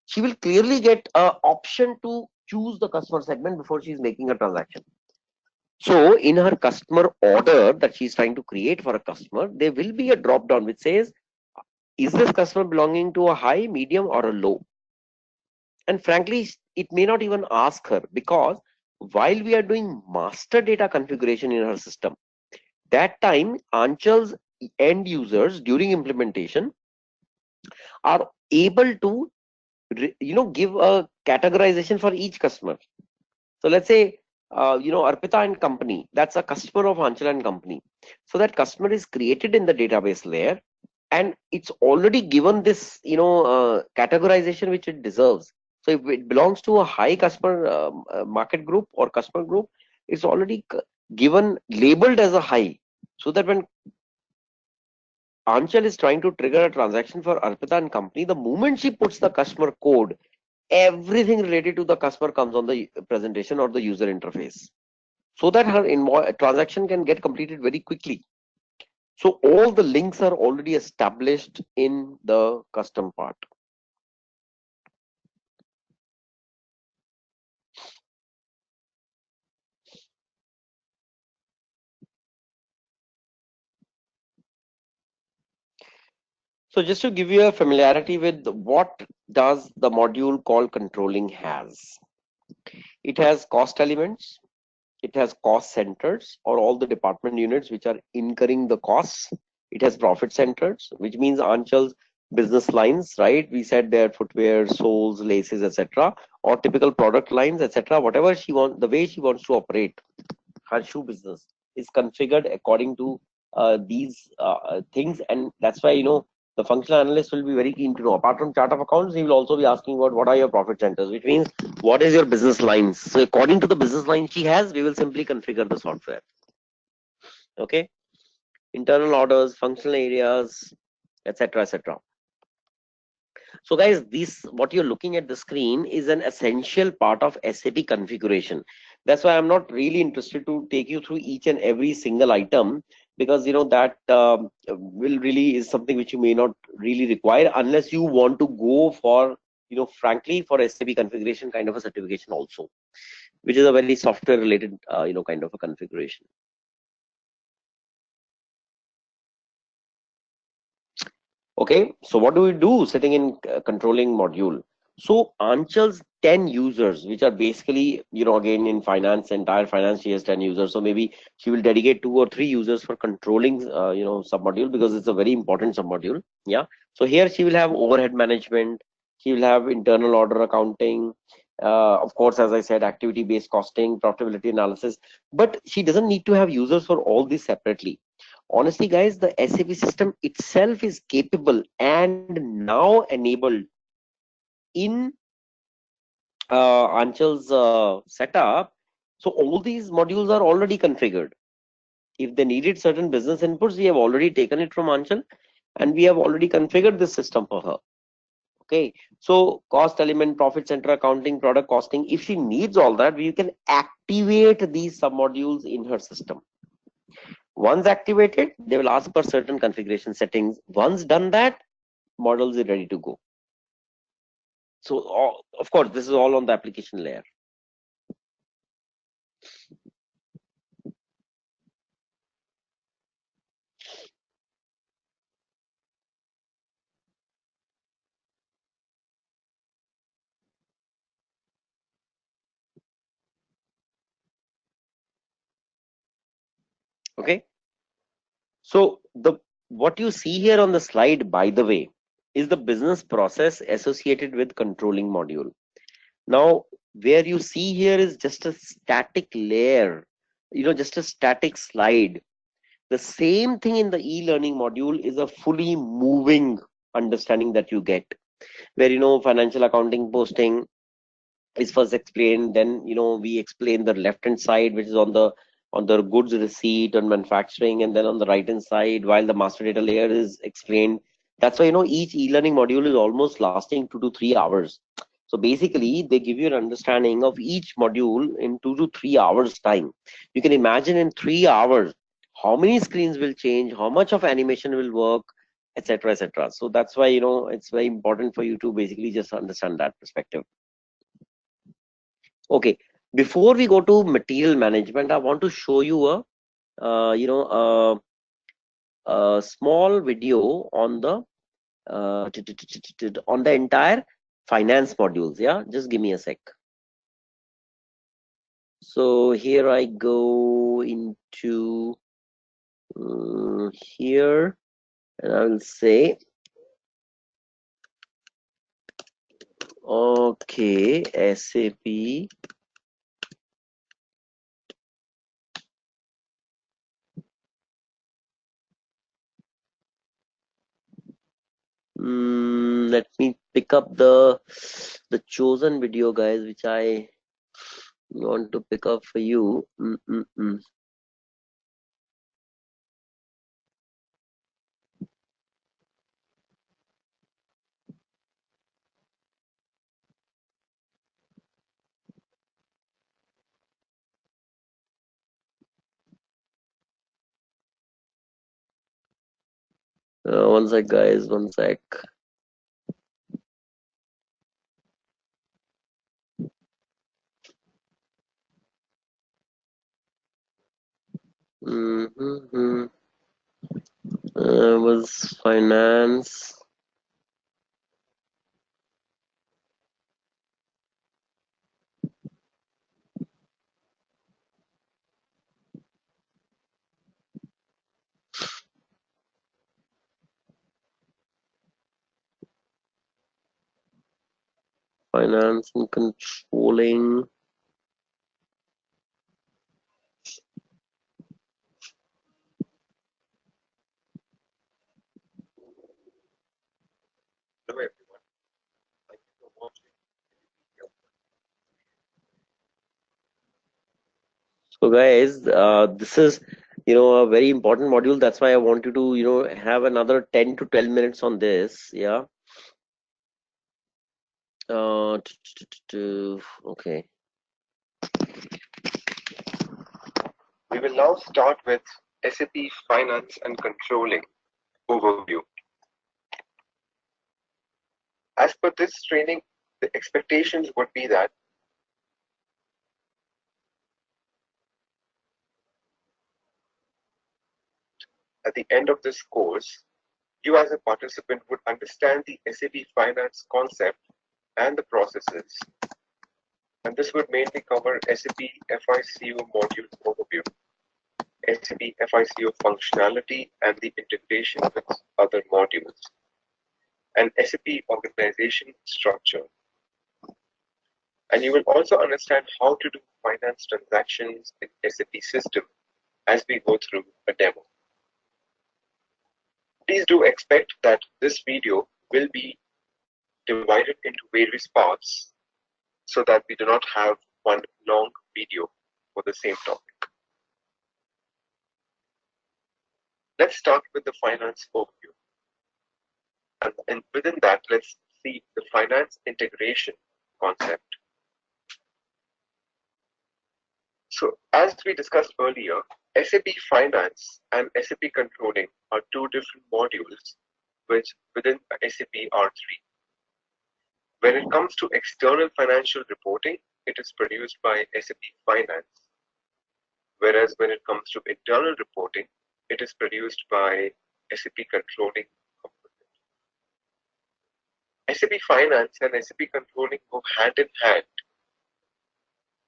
she will clearly get an option to choose the customer segment before she's making a transaction. So, in her customer order that she's trying to create for a customer, there will be a drop down which says, is this customer belonging to a high, medium, or a low? And frankly, it may not even ask her, because while we are doing master data configuration in her system, that time Anchal's end users during implementation are able to give a categorization for each customer. So let's say Arpita and company, that's a customer of Anchal and company. So that customer is created in the database layer, and it's already given this categorization which it deserves. So if it belongs to a high customer market group or customer group, it's already given labeled as a high, so that when Anchal is trying to trigger a transaction for Arpita and company, the moment she puts the customer code, everything related to the customer comes on the presentation or the user interface, so that her transaction can get completed very quickly. So all the links are already established in the custom part. So just to give you a familiarity with what does the module called controlling has. It has cost elements, it has cost centers or all the department units which are incurring the costs. It has profit centers, which means Anchal's business lines, right? We said they're footwear, soles, laces, etc., or typical product lines, etc. Whatever she wants, the way she wants to operate her shoe business is configured according to these things, and that's why the functional analyst will be very keen to know. Apart from chart of accounts, he will also be asking about what are your profit centers, which means what is your business lines. So according to the business line she has, we will simply configure the software. Okay, internal orders, functional areas, etc., etc. So guys, this what you're looking at the screen is an essential part of SAP configuration. That's why I'm not really interested to take you through each and every single item, because that will really is something which you may not really require unless you want to go for frankly for SAP configuration kind of a certification also, which is a very software related kind of a configuration. Okay, so what do we do sitting in controlling module? So Anchal's 10 users, which are basically, again in finance, entire finance, she has 10 users. So maybe she will dedicate 2 or 3 users for controlling, submodule, because it's a very important submodule. Yeah. So here she will have overhead management. She will have internal order accounting. Of course, as I said, activity-based costing, profitability analysis. But she doesn't need to have users for all these separately. Honestly, guys, the SAP system itself is capable and now enabled in Anchal's setup. So all these modules are already configured. If they needed certain business inputs, we have already taken it from Anchal and we have already configured this system for her. Okay, so cost element, profit center, accounting, product costing. If she needs all that, we can activate these submodules in her system. Once activated, they will ask for certain configuration settings. Once done that, models are ready to go. So of course, this is all on the application layer. Okay, so what you see here on the slide, by the way, is the business process associated with controlling module. Now, where you see here is just a static layer, just a static slide. The same thing in the e-learning module is a fully moving understanding that you get, where financial accounting posting is first explained, then we explain the left hand side, which is on the on the goods receipt and manufacturing, and then on the right hand side, while the master data layer is explained. That's why each e-learning module is almost lasting 2 to 3 hours. So basically, they give you an understanding of each module in 2 to 3 hours time. You can imagine in 3 hours how many screens will change, how much of animation will work, etc., etc. So that's why it's very important for you to basically just understand that perspective. Okay, before we go to material management, I want to show you a small video on the on the entire finance modules. Yeah, just give me a sec. So here I go into here, and I will say, okay, SAP. Let me pick up the chosen video, guys, which I want to pick up for you. One sec, guys, one sec. Was finance. Finance and controlling. Hello everyone, thank you for watching. So guys, this is a very important module. That's why I want you to have another 10 to 12 minutes on this. Yeah. Okay. We will now start with SAP Finance and Controlling overview. As per this training, the expectations would be that at the end of this course, you as a participant would understand the SAP Finance concept and the processes. And this would mainly cover SAP FICO module overview, SAP FICO functionality and the integration with other modules, and SAP organization structure. And you will also understand how to do finance transactions in SAP system as we go through a demo. Please do expect that this video will be divided into various parts so that we do not have one long video for the same topic. Let's start with the finance overview. And within that, let's see the finance integration concept. So as we discussed earlier, SAP Finance and SAP Controlling are two different modules which within SAP R3. When it comes to external financial reporting, it is produced by SAP Finance, whereas when it comes to internal reporting, it is produced by SAP Controlling component. SAP Finance and SAP Controlling go hand in hand,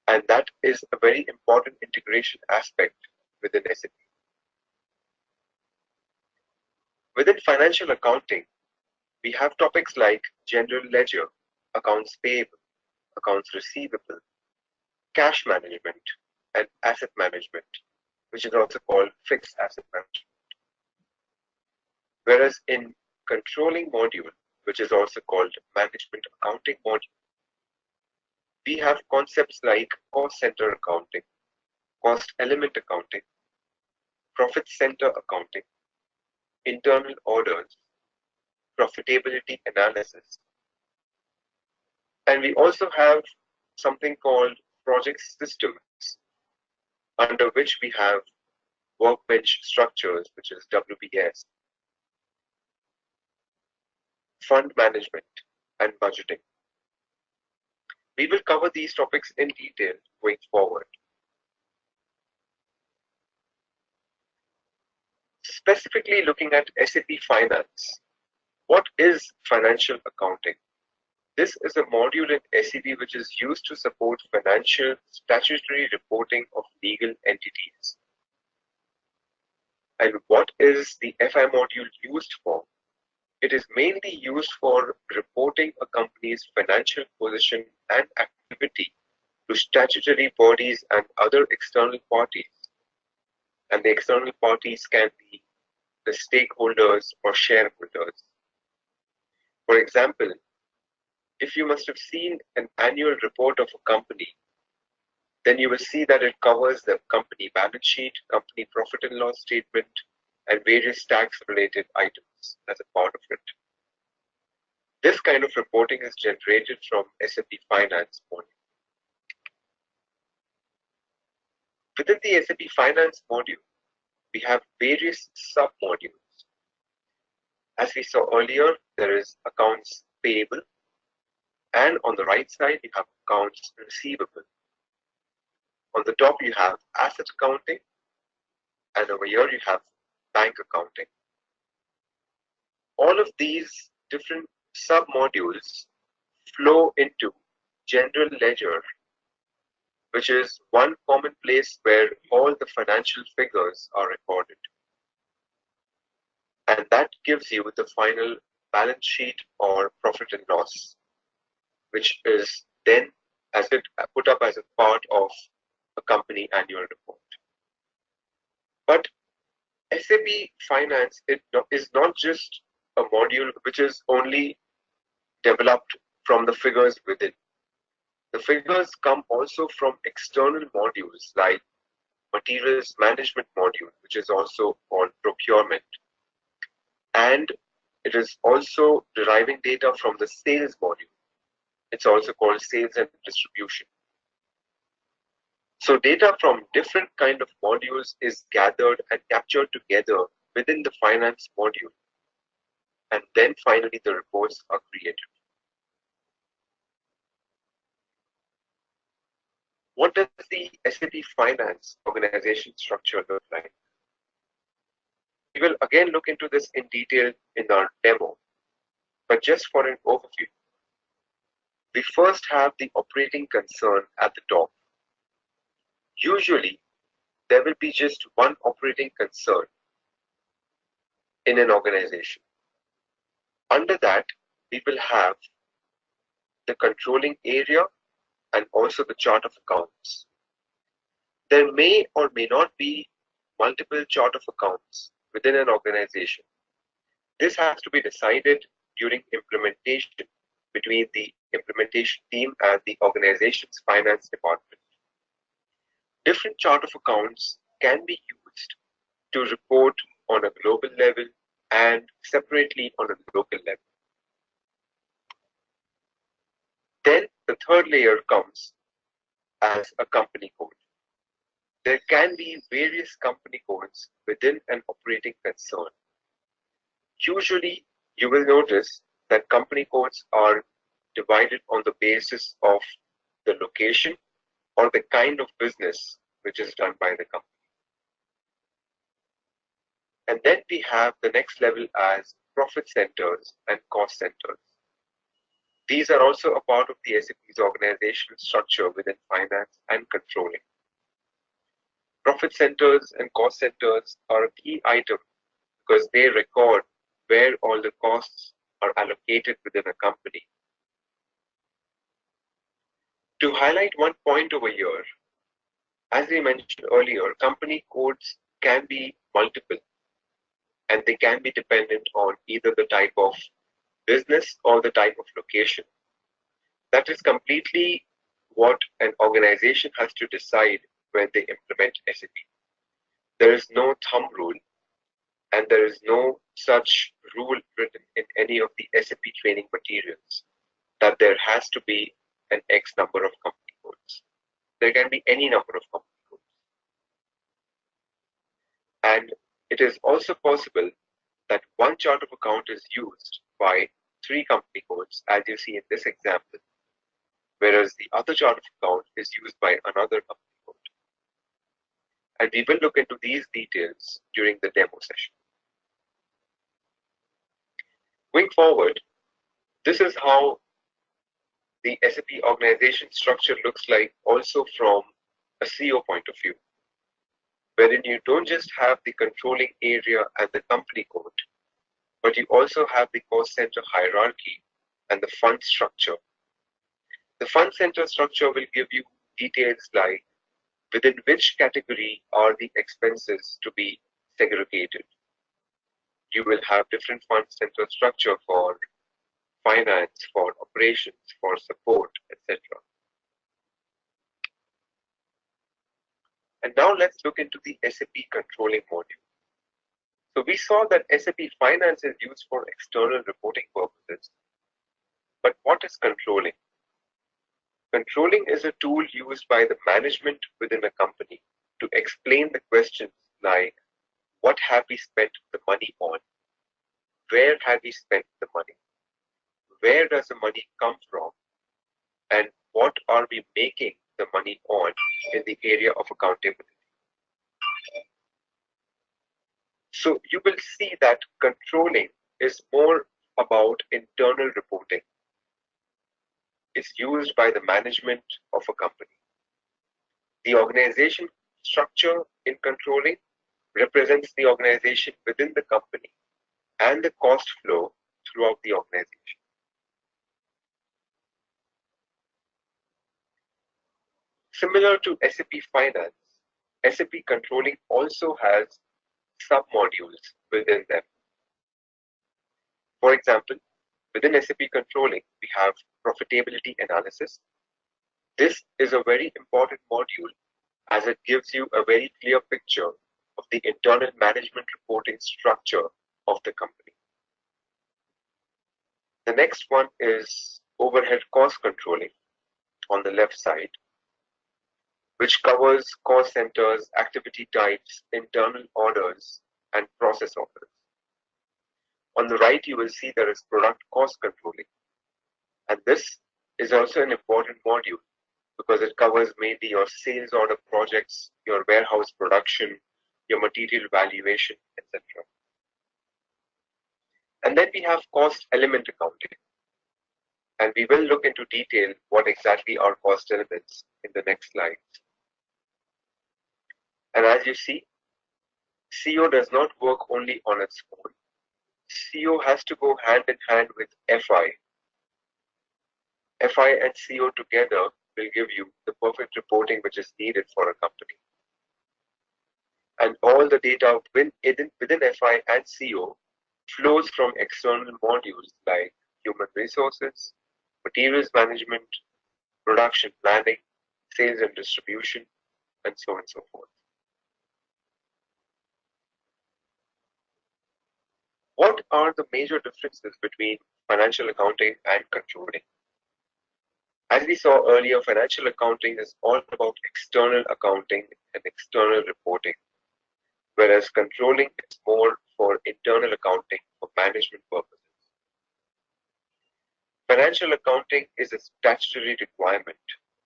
and that is a very important integration aspect within SAP. Within financial accounting, we have topics like general ledger, accounts payable, accounts receivable, cash management, and asset management, which is also called fixed asset management. Whereas in controlling module, which is also called management accounting module, we have concepts like cost center accounting, cost element accounting, profit center accounting, internal orders, profitability analysis. And we also have something called project systems, under which we have workbench structures, which is WBS, fund management, and budgeting. We will cover these topics in detail going forward. Specifically looking at SAP Finance, what is financial accounting? This is a module in SAP which is used to support financial statutory reporting of legal entities. And what is the FI module used for? It is mainly used for reporting a company's financial position and activity to statutory bodies and other external parties. And the external parties can be the stakeholders or shareholders. For example, if you must have seen an annual report of a company, then you will see that it covers the company balance sheet, company profit and loss statement, and various tax-related items as a part of it. This kind of reporting is generated from SAP Finance module. Within the SAP Finance module, we have various sub-modules. As we saw earlier, there is accounts payable, and on the right side, you have accounts receivable. On the top, you have asset accounting, and over here, you have bank accounting. All of these different sub-modules flow into general ledger, which is one common place where all the financial figures are recorded. And that gives you the final balance sheet or profit and loss, which is then put up as a part of a company annual report. But SAP Finance is not just a module which is only developed from the figures within. The figures come also from external modules like materials management module, which is also called procurement. And it is also deriving data from the sales module. It's also called sales and distribution. So data from different kind of modules is gathered and captured together within the finance module. And then finally the reports are created. What does the SAP Finance organization structure look like? We will again look into this in detail in our demo, but just for an overview, we first have the operating concern at the top. Usually, there will be just one operating concern in an organization. Under that, we will have the controlling area and also the chart of accounts. There may or may not be multiple chart of accounts within an organization. This has to be decided during implementation between the implementation team and the organization's finance department. Different chart of accounts can be used to report on a global level and separately on a local level. Then the third layer comes as a company code. There can be various company codes within an operating concern. Usually, you will notice that company codes are divided on the basis of the location or the kind of business which is done by the company. And then we have the next level as profit centers and cost centers. These are also a part of the SAP's organizational structure within finance and controlling. Profit centers and cost centers are a key item because they record where all the costs are allocated within a company. To highlight one point over here, as we mentioned earlier, company codes can be multiple and they can be dependent on either the type of business or the type of location. That is completely what an organization has to decide when they implement SAP. There is no thumb rule, and there is no such rule written in any of the SAP training materials that there has to be an X number of company codes. There can be any number of company codes. And it is also possible that one chart of account is used by 3 company codes, as you see in this example, whereas the other chart of account is used by another company code. And we will look into these details during the demo session. Going forward, this is how the SAP organization structure looks like also from a CO point of view, wherein you don't just have the controlling area and the company code, but you also have the cost center hierarchy and the fund structure. The fund center structure will give you details like within which category are the expenses to be segregated. You will have different fund center structure for finance, for operations, for support, etc. And now let's look into the SAP controlling module. So we saw that SAP Finance is used for external reporting purposes. But what is controlling? Controlling is a tool used by the management within a company to explain the questions like, what have we spent the money on? Where have we spent the money? Where does the money come from? And what are we making the money on in the area of accountability? So you will see that controlling is more about internal reporting. It's used by the management of a company. The organization structure in controlling represents the organization within the company and the cost flow throughout the organization. Similar to SAP Finance, SAP Controlling also has sub-modules within them. For example, within SAP Controlling, we have profitability analysis. This is a very important module as it gives you a very clear picture of the internal management reporting structure of the company. The next one is overhead cost controlling on the left side, which covers cost centers, activity types, internal orders, and process orders. On the right, you will see there is product cost controlling. And this is also an important module because it covers mainly your sales order projects, your warehouse production, your material valuation, etc. And then we have cost element accounting. And we will look into detail what exactly are cost elements in the next slides. And as you see, CO does not work only on its own. CO has to go hand in hand with FI. FI and CO together will give you the perfect reporting which is needed for a company. And all the data within FI and CO flows from external modules like human resources, materials management, production planning, sales and distribution, and so on and so forth. What are the major differences between financial accounting and controlling? As we saw earlier, financial accounting is all about external accounting and external reporting, whereas controlling is more for internal accounting for management purposes. Financial accounting is a statutory requirement,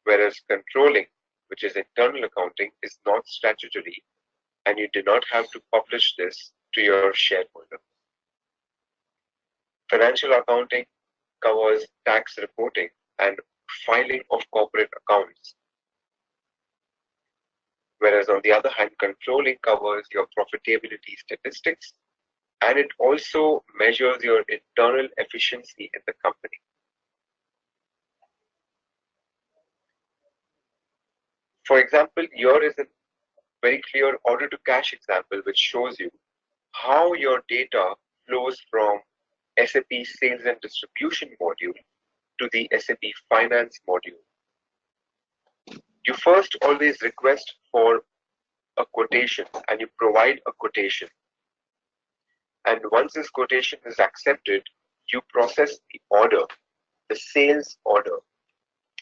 whereas controlling, which is internal accounting, is not statutory, and you do not have to publish this to your shareholder. Financial accounting covers tax reporting and filing of corporate accounts, whereas on the other hand, controlling covers your profitability statistics, and it also measures your internal efficiency in the company. For example, here is a very clear order to cash example which shows you how your data flows from SAP Sales and Distribution module to the SAP Finance module. You first always request for a quotation and you provide a quotation. And once this quotation is accepted, you process the order, the sales order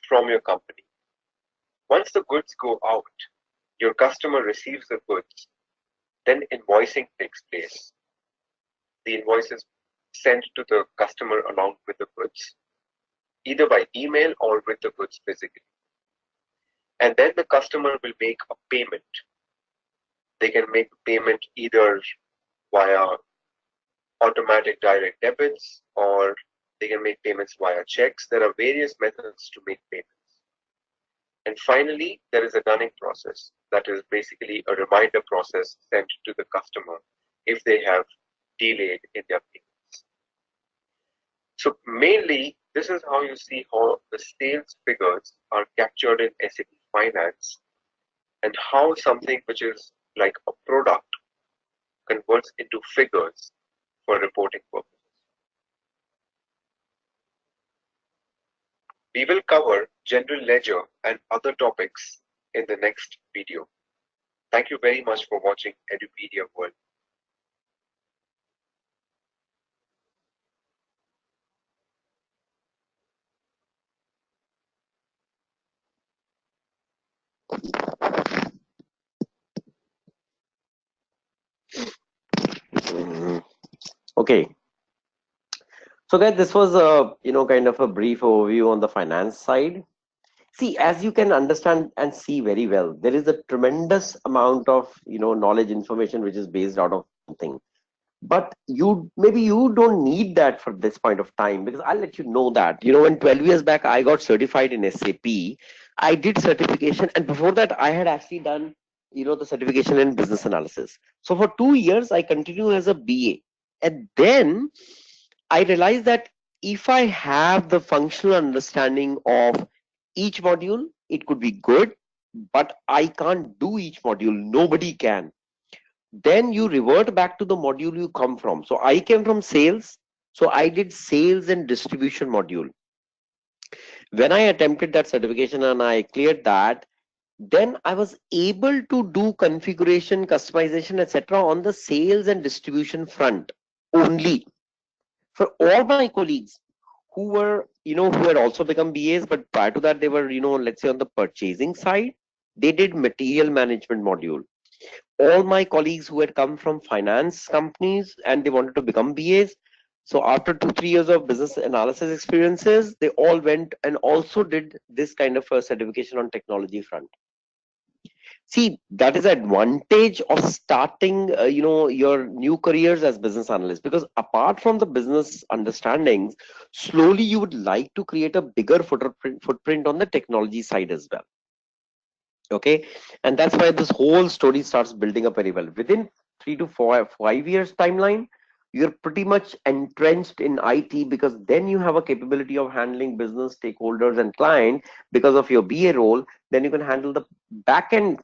from your company. Once the goods go out, your customer receives the goods, then invoicing takes place. The invoice is sent to the customer along with the goods, either by email or with the goods physically. And then the customer will make a payment. They can make payment either via automatic direct debits or they can make payments via checks. There are various methods to make payments. And finally, there is a dunning process that is basically a reminder process sent to the customer if they have delayed in their payments. So mainly, this is how you see how the sales figures are captured in SAP Finance and how something which is like a product converts into figures for reporting purposes. We will cover general ledger and other topics in the next video. Thank you very much for watching Edupedia World. Okay. So guys, this was a kind of a brief overview on the finance side. See, as you can understand and see very well, there is a tremendous amount of knowledge information which is based out of something. But maybe you don't need that for this point of time, because I'll let you know that when 12 years back I got certified in SAP, I did certification, and before that I had actually done the certification in business analysis. So for 2 years I continue as a BA, and then I realized that if I have the functional understanding of each module, it could be good, but I can't do each module. Nobody can. Then you revert back to the module you come from. So I came from sales. So I did sales and distribution module. When I attempted that certification and I cleared that, then I was able to do configuration, customization, etc. on the sales and distribution front only. For all my colleagues who were who had also become BAs, but prior to that they were let's say on the purchasing side, they did material management module. All my colleagues who had come from finance companies and they wanted to become BAs, so after 2-3 years of business analysis experiences, they all went and also did this kind of a certification on technology front. See, that is the advantage of starting your new careers as business analyst, because apart from the business understandings, slowly you would like to create a bigger footprint on the technology side as well. Okay, and that's why this whole story starts building up very well. Within 3 to 5 years timeline, you're pretty much entrenched in IT, because then you have a capability of handling business stakeholders and client because of your BA role. Then you can handle the back end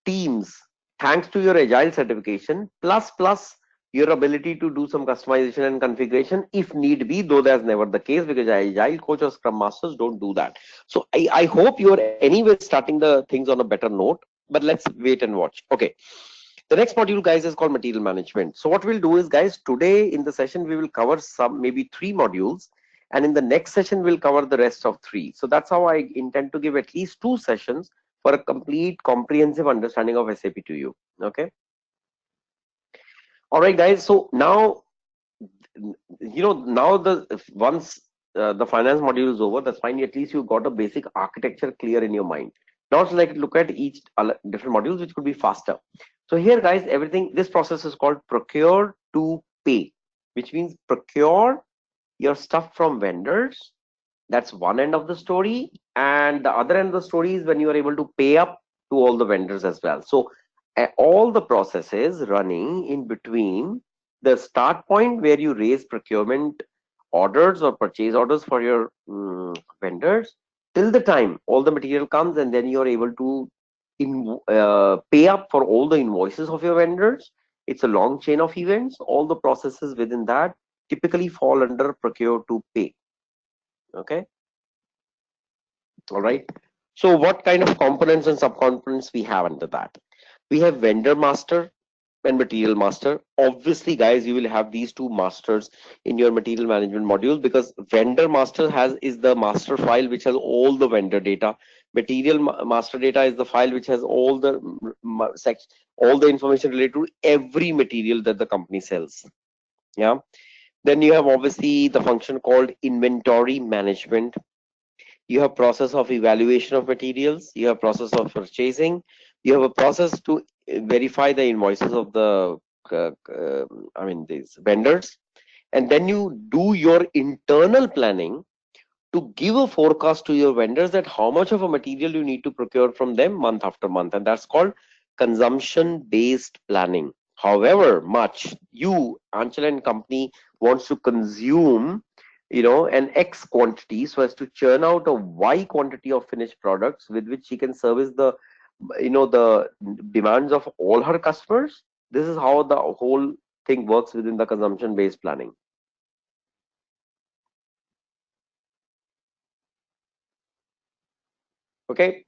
teams thanks to your agile certification, plus your ability to do some customization and configuration if need be, though that's never the case because agile coach or scrum masters don't do that. So I hope you're anyway starting the things on a better note, but let's wait and watch. Okay, the next module, guys, is called material management. So what we'll do is, guys, today in the session we will cover some maybe 3 modules, and in the next session we'll cover the rest of 3. So that's how I intend to give at least 2 sessions for a complete comprehensive understanding of SAP to you. Okay, all right guys, so now now once the finance module is over, that's fine. At least you got a basic architecture clear in your mind. Now it's like look at each different modules which could be faster. So here, guys, this process is called procure to pay, which means procure your stuff from vendors. That's one end of the story, and the other end of the story is when you are able to pay up to all the vendors as well. So all the processes running in between the start point where you raise procurement orders or purchase orders for your vendors till the time all the material comes, and then you're able to pay up for all the invoices of your vendors. It's a long chain of events. All the processes within that typically fall under procure to pay. Okay, all right. So what kind of components and subcomponents we have under that? We have vendor master and material master. Obviously, guys, you will have these two masters in your material management module, because vendor master is the master file which has all the vendor data. Material master data is the file which has all the all the information related to every material that the company sells. Yeah. Then you have obviously the function called inventory management. You have process of evaluation of materials, you have process of purchasing, you have a process to verify the invoices of the these vendors, and then you do your internal planning to give a forecast to your vendors that how much of a material you need to procure from them month after month, and that's called consumption based planning. However much you, Anchal and company, wants to consume, an X quantity, so as to churn out a Y quantity of finished products with which she can service the demands of all her customers. This is how the whole thing works within the consumption based planning. Okay.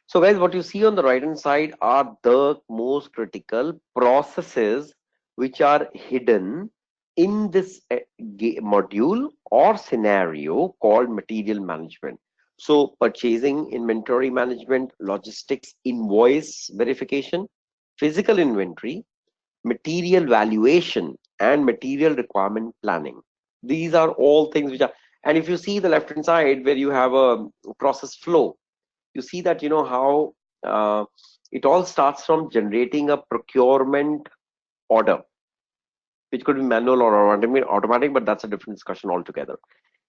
So guys, what you see on the right hand side are the most critical processes which are hidden in this module or scenario called material management. So purchasing, inventory management, logistics, invoice verification, physical inventory, material valuation, and material requirement planning. These are all things which are, and if you see the left hand side where you have a process flow, you see that how it all starts from generating a procurement order, which could be manual or automatic, but that's a different discussion altogether.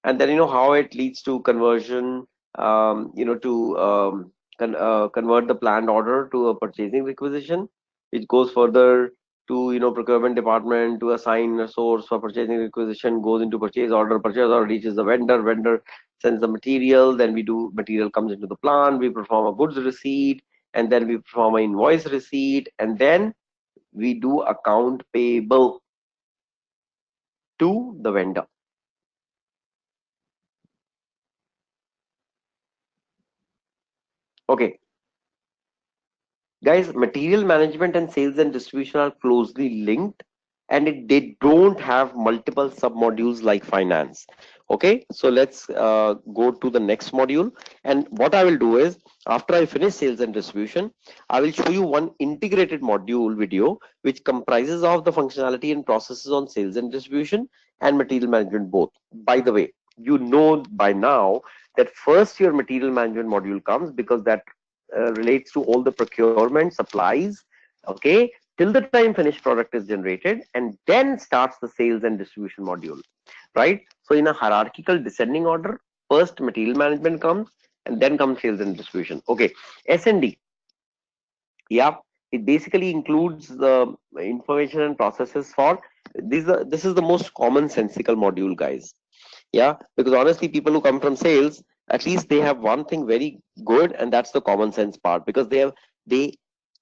And then how it leads to conversion, to convert the planned order to a purchasing requisition, which goes further to procurement department to assign a source for purchasing requisition, goes into purchase order reaches the vendor sends the material, then we do material comes into the plant, we perform a goods receipt, and then we perform an invoice receipt, and then we do account payable to the vendor. Okay, guys, material management and sales and distribution are closely linked, and they don't have multiple submodules like finance. Okay, so let's go to the next module. And what I will do is, after I finish sales and distribution, I will show you one integrated module video which comprises of the functionality and processes on sales and distribution and material management both. By the way, you know by now that first your material management module comes, because that relates to all the procurement supplies, okay, till the time finished product is generated, and then starts the sales and distribution module, right? So in a hierarchical descending order, first material management comes, and then comes sales and distribution. Okay, S&D, yeah, it basically includes the information and processes for this is the most commonsensical module, guys. Yeah, because honestly, people who come from sales, at least they have one thing very good, and that's the common sense part, because they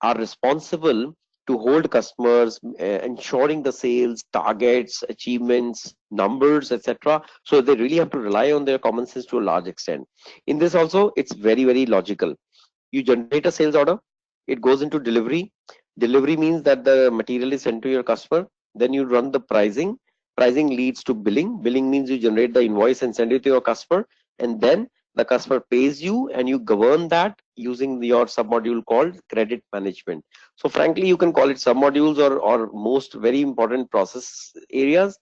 are responsible to hold customers, ensuring the sales targets, achievements, numbers, etc. So they really have to rely on their common sense to a large extent. In this also, it's very logical. You generate a sales order, it goes into delivery means that the material is sent to your customer, then you run the pricing leads to billing means you generate the invoice and send it to your customer, and then the customer pays you, and you govern that using your submodule called credit management. So frankly, you can call it submodules or most very important process areas,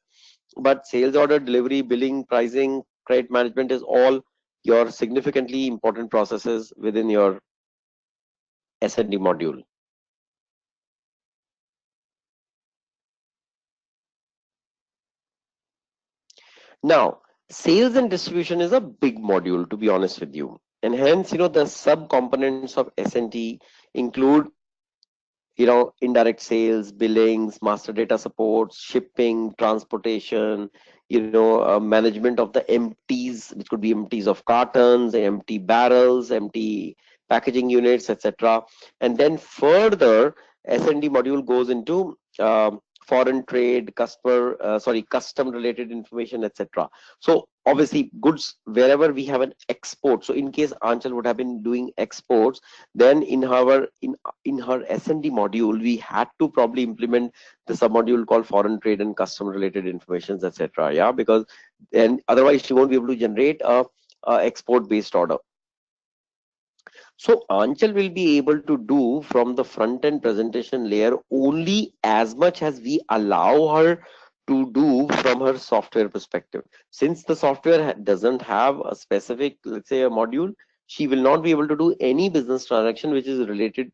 but sales order, delivery, billing, pricing, credit management is all your significantly important processes within your S&D module. Now, sales and distribution is a big module, to be honest with you. And hence, the sub-components of S&D include, indirect sales, billings, master data support, shipping, transportation, management of the empties, which could be empties of cartons, empty barrels, empty packaging units, etc. And then further, S&D module goes into foreign trade, custom related information, etc. So obviously goods, wherever we have an export. So in case Anchal would have been doing exports, then in her S&D module, we had to probably implement the submodule called foreign trade and custom related informations, etc. Yeah, because then otherwise she won't be able to generate a export based order. So Anchal will be able to do from the front end presentation layer only as much as we allow her to do from her software perspective. Since the software doesn't have a specific, let's say, a module, she will not be able to do any business transaction which is related,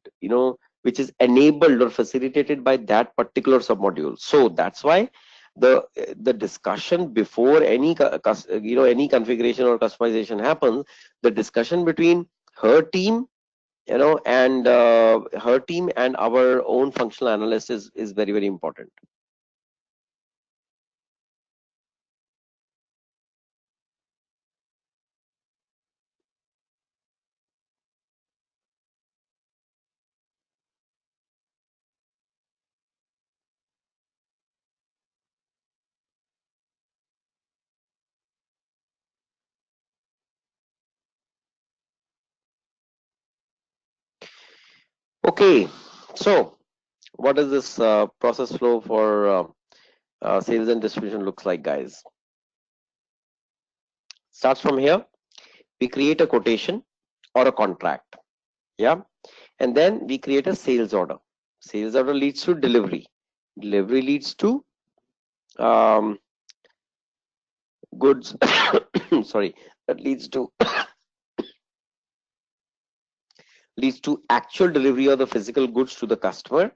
which is enabled or facilitated by that particular submodule. So that's why the discussion before any configuration or customization happens, the discussion between her team, and her team and our own functional analyst is very, very important. Okay, so what does this process flow for sales and distribution looks like, guys? Starts from here. We create a quotation or a contract, yeah, and then we create a sales order. Sales order leads to delivery. Delivery leads to um, goods. Sorry, that leads to actual delivery of the physical goods to the customer.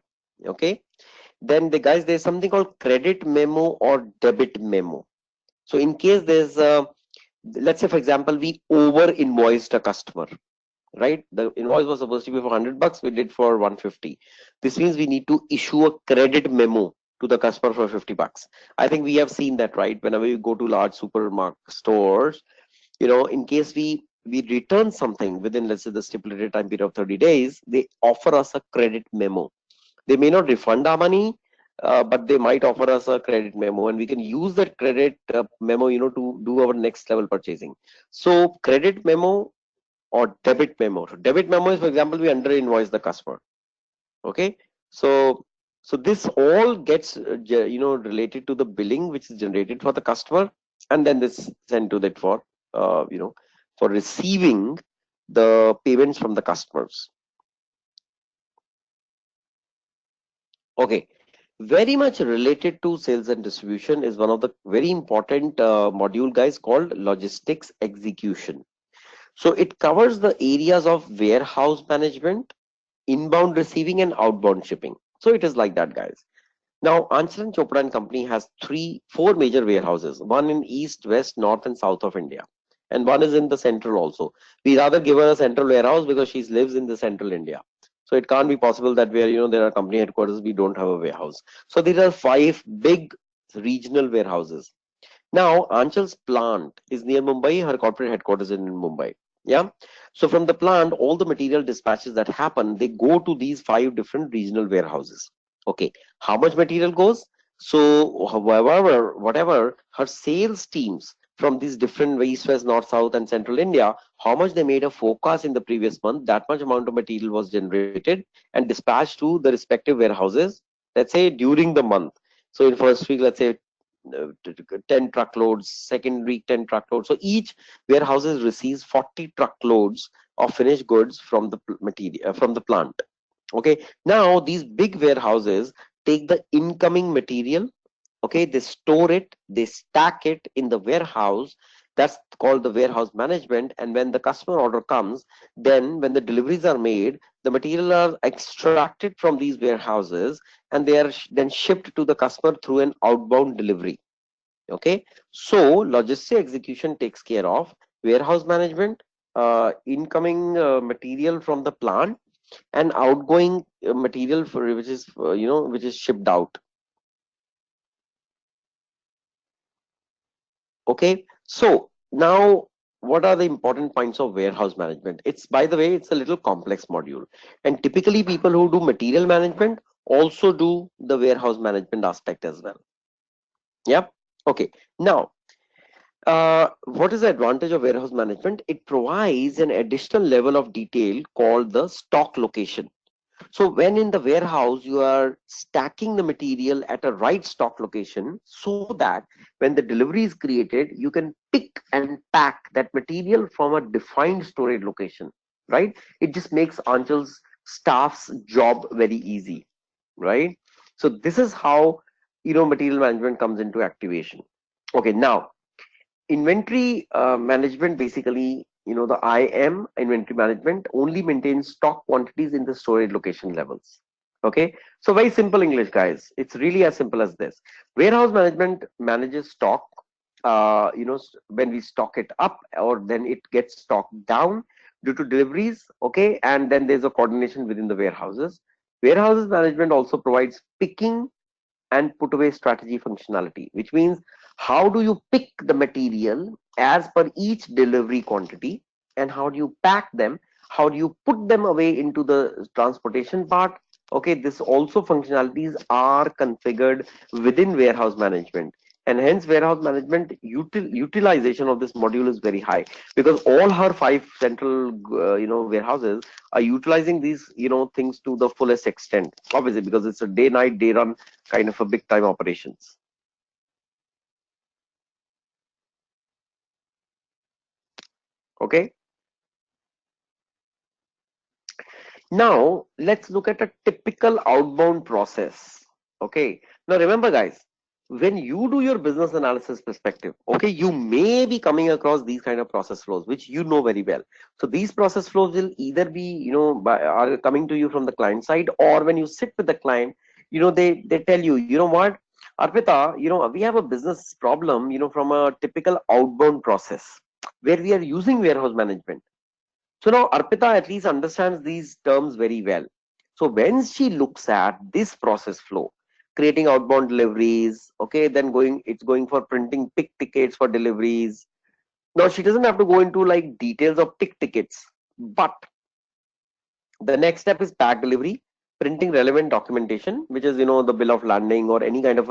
Okay, then there's something called credit memo or debit memo. So in case there's let's say for example we over invoiced a customer, right? The invoice was supposed to be for 100 bucks, we did for 150. This means we need to issue a credit memo to the customer for 50 bucks. I think we have seen that, right? Whenever you go to large supermarket stores, in case we return something within, let's say, the stipulated time period of 30 days, they offer us a credit memo. They may not refund our money, but they might offer us a credit memo, and we can use that credit memo, to do our next level purchasing. So credit memo or debit memo. So debit memo is, for example, we under invoice the customer. Okay, so this all gets related to the billing which is generated for the customer, and then this sent to that for for receiving the payments from the customers. Okay, very much related to sales and distribution is one of the very important module, guys, called logistics execution. So it covers the areas of warehouse management, inbound receiving, and outbound shipping. So it is like that, guys. Now, Anchal and Chopra and Company has four major warehouses, one in east, west, north, and south of India, and one is in the central also. We rather give her a central warehouse because she lives in the central India. So it can't be possible that where there are company headquarters, we don't have a warehouse. So there are five big regional warehouses. Now, Anchal's plant is near Mumbai. Her corporate headquarters is in Mumbai. Yeah. So from the plant, all the material dispatches that happen, they go to these five different regional warehouses. Okay. How much material goes? So whatever her sales teams from these different east, west, north, south, and central India, how much they made a forecast in the previous month, that much amount of material was generated and dispatched to the respective warehouses, let's say during the month. So in first week, let's say 10 truckloads, second week 10 truckloads. So each warehouses receives 40 truckloads of finished goods from the material from the plant. Okay, now these big warehouses take the incoming material. Okay, they store it, they stack it in the warehouse. That's called the warehouse management. And when the customer order comes, then when the deliveries are made, the material are extracted from these warehouses and they are then shipped to the customer through an outbound delivery. Okay, so logistic execution takes care of warehouse management, incoming material from the plant, and outgoing material for which is shipped out. Okay, so now what are the important points of warehouse management? It's, by the way, it's a little complex module, and typically people who do material management also do the warehouse management aspect as well. Yep. Okay. Now, what is the advantage of warehouse management? It provides an additional level of detail called the stock location. So when in the warehouse, you are stacking the material at a right stock location so that when the delivery is created, you can pick and pack that material from a defined storage location, right? It just makes Anchal's staff's job very easy, right? So this is how, material management comes into activation. Okay, now inventory management, basically, the IM inventory management only maintains stock quantities in the storage location levels. Okay, so very simple English, guys. It's really as simple as this. Warehouse management manages stock. When we stock it up, or then it gets stocked down due to deliveries. Okay, and then there's a coordination within the warehouses. Warehouses management also provides picking and put away strategy functionality, which means how do you pick the material as per each delivery quantity, and how do you pack them, how do you put them away into the transportation part. Okay, this also functionalities are configured within warehouse management, and hence warehouse management utilization of this module is very high, because all her five central warehouses are utilizing these things to the fullest extent, obviously, because it's a day night day run kind of a big time operations. Okay, now let's look at a typical outbound process. Okay, now remember, guys, when you do your business analysis perspective, okay, you may be coming across these kind of process flows which you know very well. So these process flows will either be are coming to you from the client side, or when you sit with the client, they tell you, what, Arpita, we have a business problem, from a typical outbound process where we are using warehouse management. So now Arpita at least understands these terms very well. So when she looks at this process flow, creating outbound deliveries, okay, then it's going for printing pick tickets for deliveries. Now she doesn't have to go into like details of pick tickets, but the next step is pack delivery, printing relevant documentation, which is the bill of landing or any kind of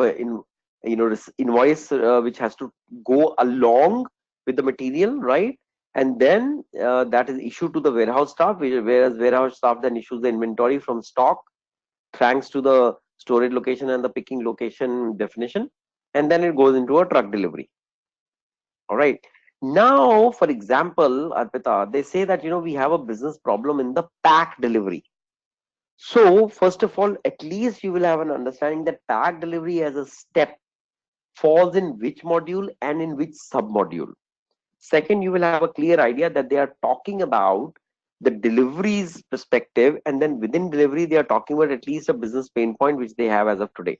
invoice which has to go along with the material, right? And then that is issued to the warehouse staff, whereas warehouse staff then issues the inventory from stock, thanks to the storage location and the picking location definition, and then it goes into a truck delivery. All right. Now, for example, Arpita, they say that we have a business problem in the pack delivery. So, first of all, at least you will have an understanding that pack delivery as a step falls in which module and in which sub module. Second, you will have a clear idea that they are talking about the deliveries perspective, and then within delivery, they are talking about at least a business pain point which they have as of today.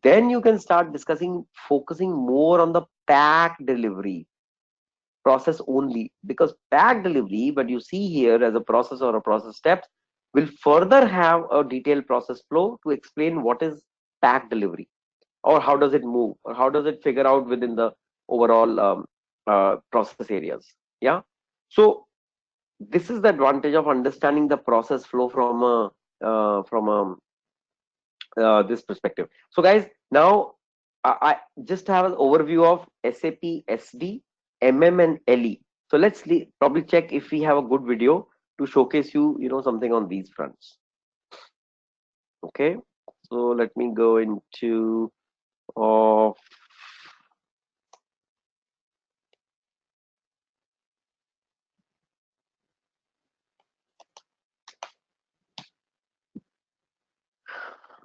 Then you can start discussing, focusing more on the pack delivery process only, because pack delivery, but you see here as a process or a process steps, will further have a detailed process flow to explain what is pack delivery, or how does it move, or how does it figure out within the overall process areas. Yeah, so this is the advantage of understanding the process flow from this perspective. So guys, now I just have an overview of SAP SD, MM, and LE. So let's probably check if we have a good video to showcase something on these fronts. Okay, so let me go into of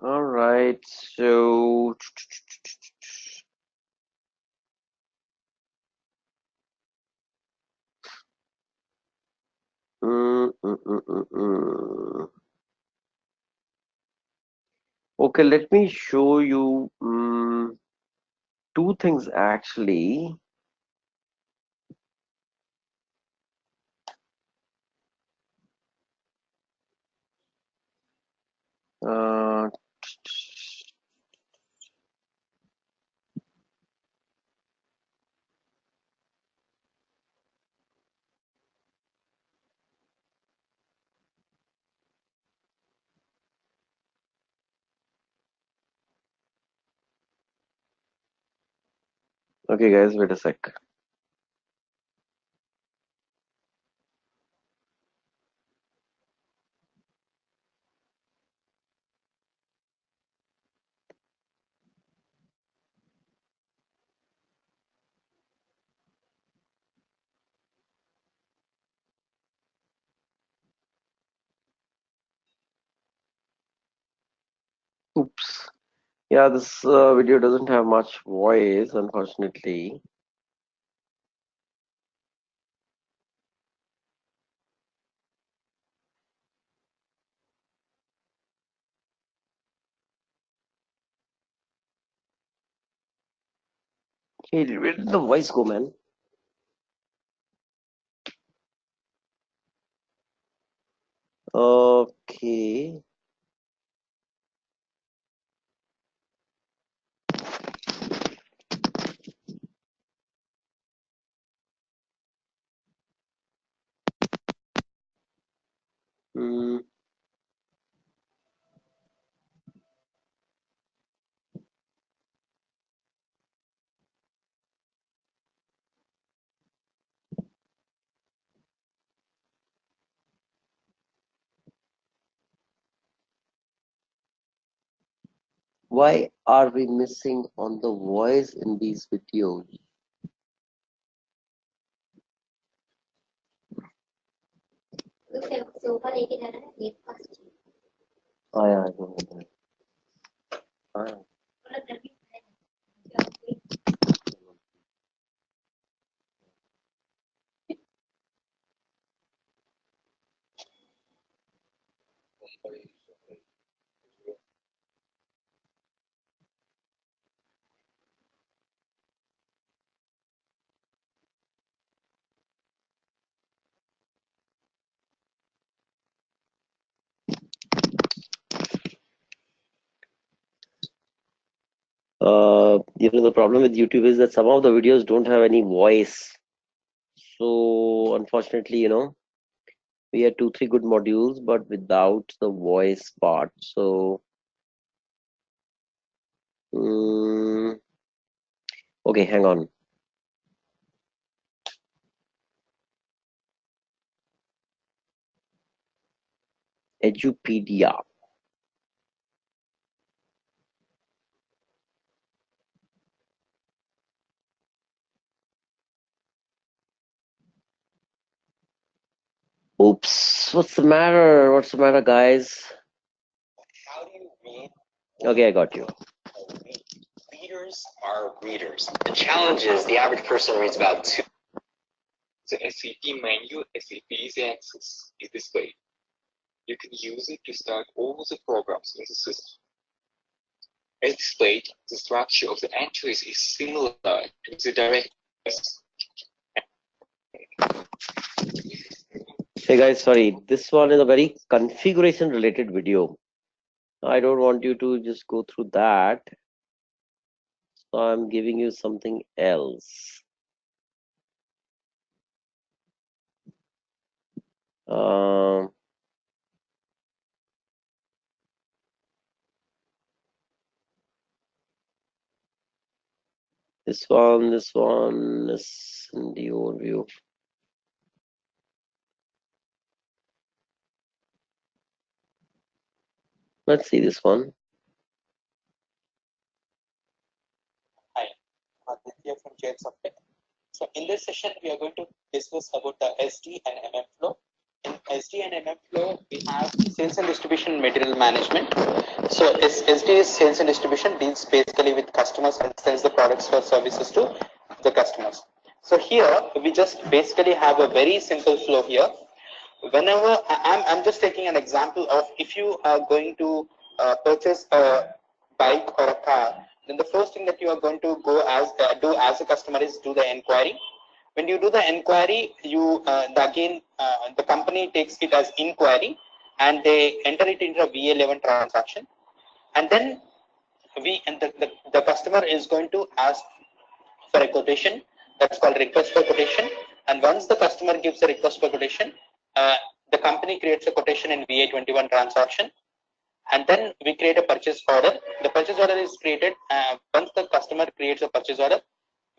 all right, so okay, let me show you two things actually. Uh, Okay, guys, wait a sec. Oops. Yeah, this video doesn't have much voice, unfortunately. Hey, where did the voice go, man? Okay. Hmm. Why are we missing on the voice in these videos? Oh, yeah, I know that. Ah. The problem with YouTube is that some of the videos don't have any voice. So unfortunately, we had 2, 3 good modules, but without the voice part. So, okay, hang on. Edupedia. Oops, what's the matter? What's the matter, guys? How do you read? Okay, I got you. Readers are readers. The challenge is the average person reads about 2. The SCP menu, SCP Easy Access, is displayed. You can use it to start all the programs in the system. As displayed, the structure of the entries is similar to the directives. Hey guys, sorry, this one is a very configuration related video. I don't want you to just go through that. So I'm giving you something else. This one is in the overview. Let's see this one. Hi, Aditya from Chair Software. So in this session, we are going to discuss about the SD and MM flow. In SD and MM flow, we have sales and distribution material management. So SD is sales and distribution, deals basically with customers and sells the products or services to the customers. So here, we just basically have a very simple flow here. Whenever I'm just taking an example of if you are going to purchase a bike or a car, then the first thing that you are going to go as do as a customer is do the inquiry. When you do the inquiry, you the company takes it as inquiry and they enter it into a VA11 transaction, and then the customer is going to ask for a quotation. That's called request for quotation. And once the customer gives a request for quotation, the company creates a quotation in VA21 transaction, and then we create a purchase order. The purchase order is created once the customer creates a purchase order.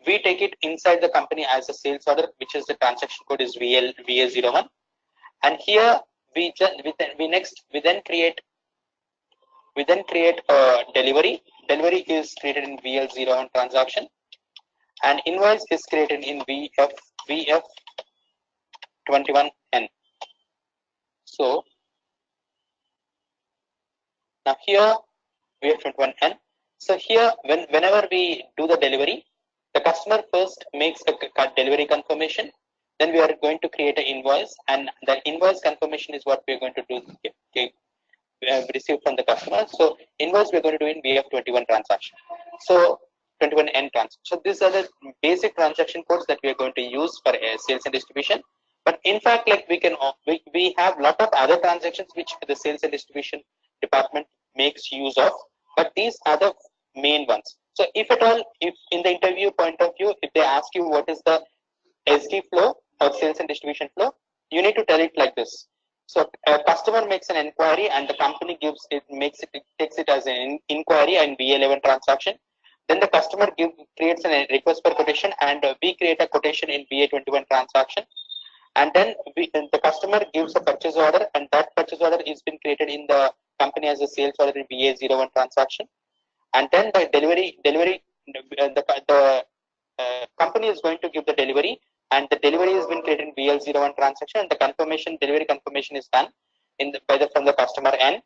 we take it inside the company as a sales order, which is the transaction code is VA01. And here we then create a delivery. Delivery is created in VL01 transaction, and invoice is created in VF21N. So now here VF21N. So here whenever we do the delivery, the customer first makes a delivery confirmation. Then we are going to create an invoice, and the invoice confirmation is what we are going to do. Received from the customer. So invoice we're going to do in VF21 transaction. So 21N transaction. So these are the basic transaction codes that we are going to use for sales and distribution. But in fact, like we have lot of other transactions which the sales and distribution department makes use of. But these are the main ones. So if at all, if in the interview point of view, if they ask you what is the SD flow or sales and distribution flow, you need to tell it like this. So a customer makes an inquiry and the company takes it as an inquiry in VA11 transaction. Then the customer creates a request for quotation, and we create a quotation in VA21 transaction. And then the customer gives a purchase order, and that purchase order is been created in the company as a sales order in VA01 transaction. And then the company is going to give the delivery, and the delivery has been created in VL01 transaction, and the delivery confirmation is done from the customer end.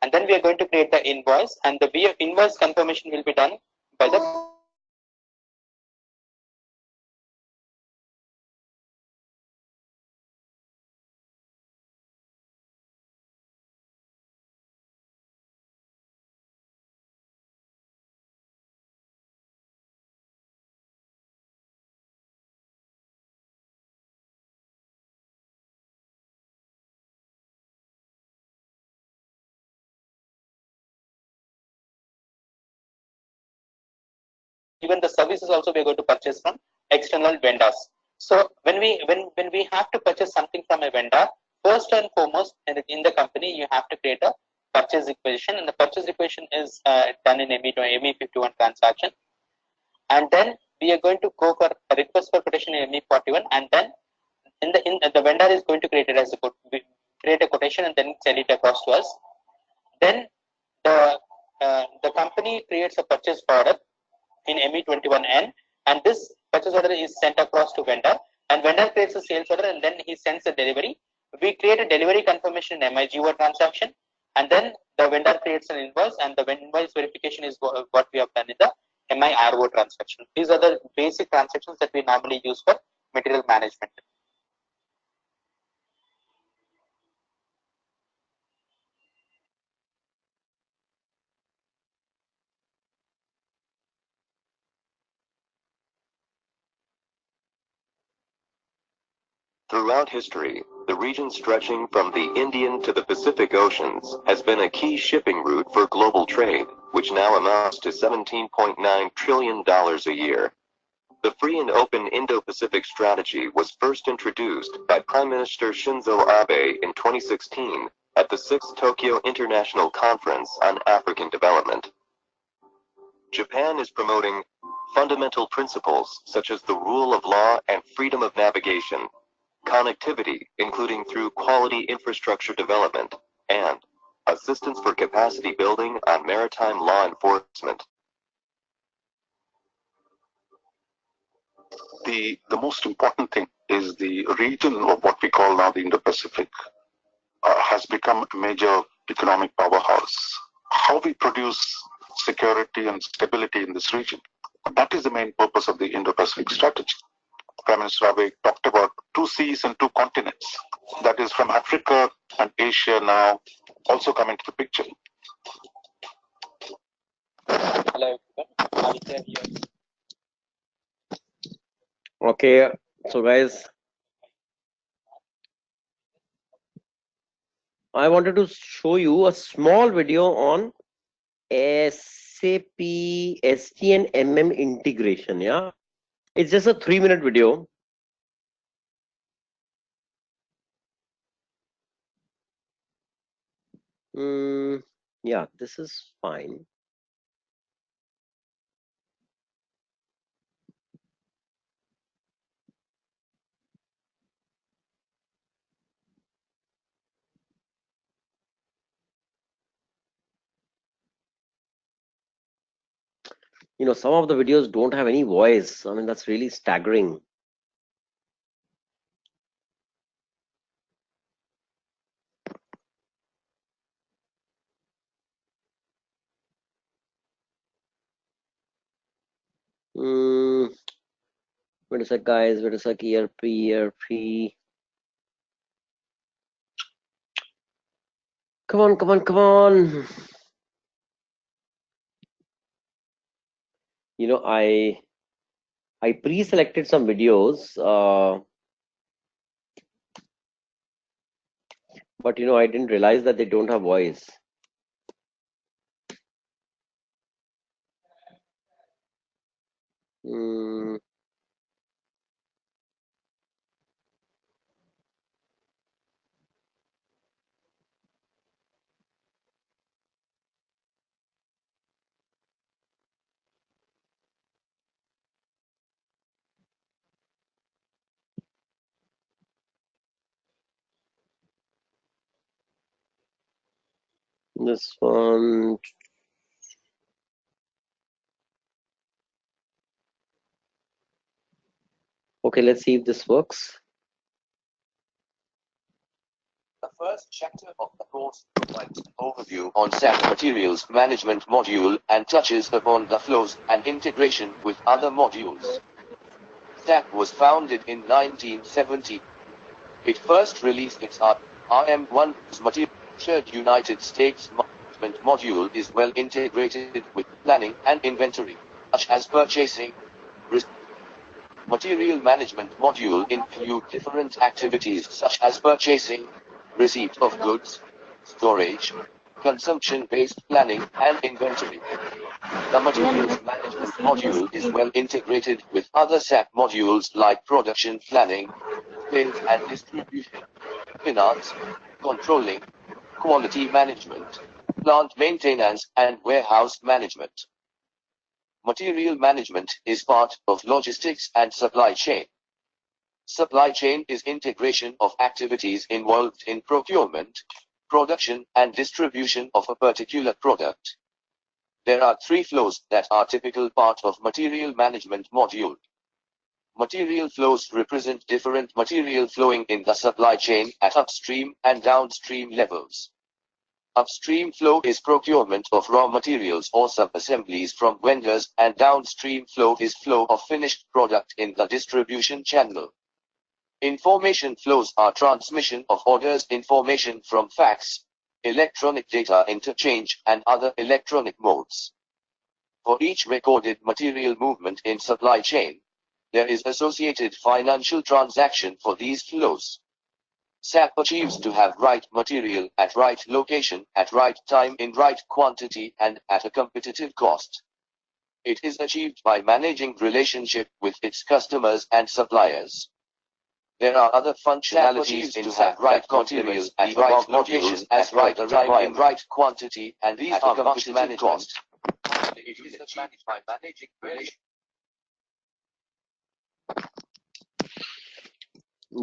And then we are going to create the invoice, and the invoice confirmation will be done by the even the services also we are going to purchase from external vendors. So when we have to purchase something from a vendor, first and foremost in the company you have to create a purchase requisition, and the purchase requisition is done in ME51 transaction. And then we are going to go for a request for quotation in ME41, and then the vendor is going to create it as create a quotation and then send it across to us. Then the company creates a purchase order in ME21N, and this purchase order is sent across to vendor, and vendor creates a sales order, and then he sends a delivery. We create a delivery confirmation in MIGO transaction, and then the vendor creates an invoice, and the invoice verification is what we have done in the MIRO transaction. These are the basic transactions that we normally use for material management. Throughout history, the region stretching from the Indian to the Pacific Oceans has been a key shipping route for global trade, which now amounts to $17.9 trillion a year. The free and open Indo-Pacific strategy was first introduced by Prime Minister Shinzo Abe in 2016 at the 6th Tokyo International Conference on African Development. Japan is promoting fundamental principles such as the rule of law and freedom of navigation, connectivity, including through quality infrastructure development, and assistance for capacity building on maritime law enforcement. The most important thing is the region of what we call now the Indo-Pacific has become a major economic powerhouse. How we produce security and stability in this region, that is the main purpose of the Indo-Pacific strategy. Prime Minister Abe talked about 2 seas and 2 continents. That is from Africa and Asia now also come into the picture. Hello everyone. Okay, so guys, I wanted to show you a small video on SAP SD and MM integration. Yeah, it's just a 3-minute video. Yeah, this is fine. You know, some of the videos don't have any voice. I mean, that's really staggering. Wait a sec, guys. Wait a sec. ERP. Come on, come on, come on. You know, I pre-selected some videos, but you know, I didn't realize that they don't have voice. Mm, this one. Okay, let's see if this works. The first chapter of the course provides an overview on SAP Materials Management module and touches upon the flows and integration with other modules. SAP was founded in 1970. It first released its RM1 material. United States Management module is well integrated with planning and inventory, such as purchasing. Material management module include different activities such as purchasing, receipt of goods, storage, consumption-based planning, and inventory. The materials management module is well integrated with other SAP modules like production planning, sales and distribution, finance, controlling, quality management, plant maintenance, and warehouse management. Material management is part of logistics and supply chain. Supply chain is integration of activities involved in procurement, production, and distribution of a particular product. There are three flows that are typical part of material management module. Material flows represent different material flowing in the supply chain at upstream and downstream levels. Upstream flow is procurement of raw materials or sub-assemblies from vendors, and downstream flow is flow of finished product in the distribution channel. Information flows are transmission of orders, information from fax, electronic data interchange, and other electronic modes. For each recorded material movement in supply chain, there is associated financial transaction for these flows. SAP achieves to have right material at right location, at right time, in right quantity, and at a competitive cost. It is achieved by managing relationship with its customers and suppliers. There are other functionalities in SAP right materials at right location, at right time, in right quantity, and these are competitive cost. It is achieved by managing relationship.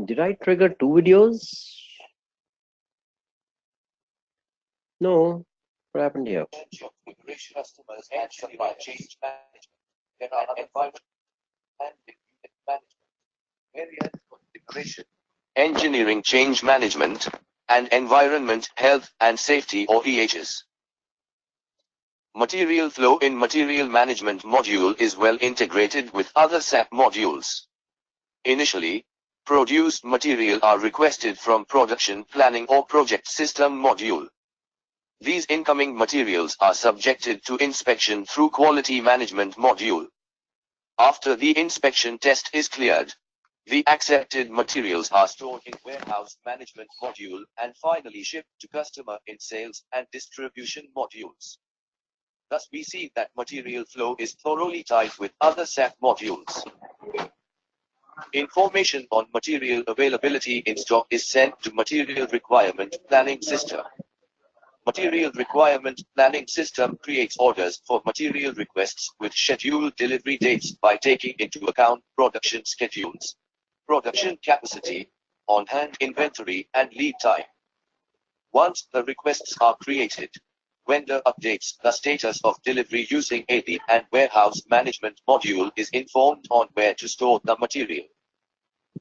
Did I trigger two videos? No. What happened here? Customers and supply chain management. There are environment and management, areas for integration, engineering change management, and environment, health and safety or EHS. Material flow in material management module is well integrated with other SAP modules. Initially, produced material are requested from production planning or project system module. These incoming materials are subjected to inspection through quality management module. After the inspection test is cleared, the accepted materials are stored in warehouse management module and finally shipped to customer in sales and distribution modules. Thus we see that material flow is thoroughly tied with other SAP modules. Information on material availability in stock is sent to Material Requirement Planning System. Material Requirement Planning System creates orders for material requests with scheduled delivery dates by taking into account production schedules, production capacity, on-hand inventory, and lead time. Once the requests are created, Vendor updates the status of delivery using AP and warehouse management module is informed on where to store the material.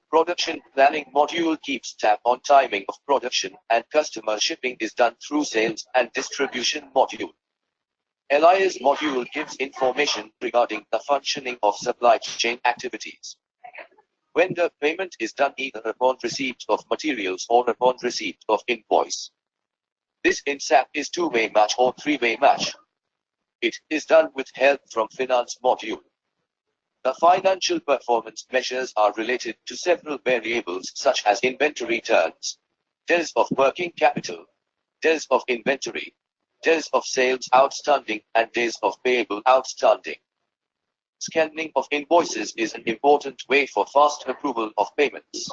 Production planning module keeps tab on timing of production and customer shipping is done through sales and distribution module. LIS module gives information regarding the functioning of supply chain activities. Vendor payment is done either upon receipt of materials or upon receipt of invoice. This in SAP is two-way match or three-way match. It is done with help from finance module. The financial performance measures are related to several variables such as inventory turns, days of working capital, days of inventory, days of sales outstanding, and days of payable outstanding. Scanning of invoices is an important way for fast approval of payments.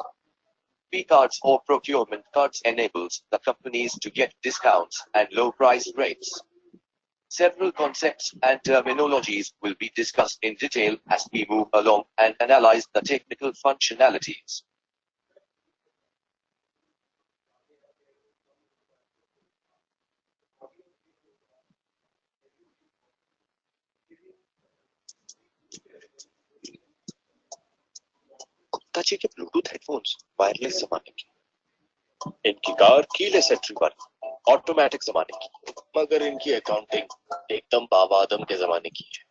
P-cards or procurement cards enables the companies to get discounts and low price rates. Several concepts and terminologies will be discussed in detail as we move along and analyze the technical functionalities. ताकि के Bluetooth headphones wireless जमाने की, इनकी car keyless entry वाली automatic जमाने की, मगर इनकी अकाउंटिंग एकदम बाबा आदम के जमाने की है।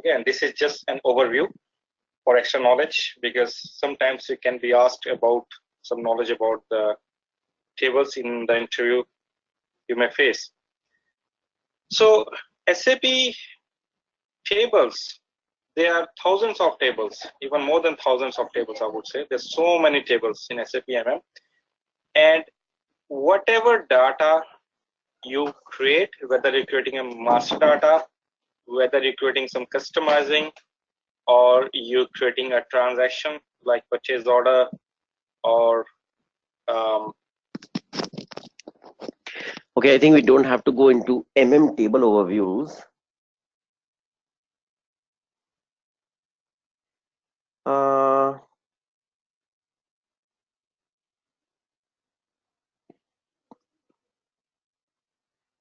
Again, this is just an overview for extra knowledge, because sometimes you can be asked about some knowledge about the tables in the interview you may face. So SAP tables, there are thousands of tables, even more than thousands of tables, I would say. There's so many tables in SAP MM, and whatever data you create, whether you're creating a master data, whether you're creating some customizing, or you're creating a transaction like purchase order, or okay, I think we don't have to go into MM table overviews.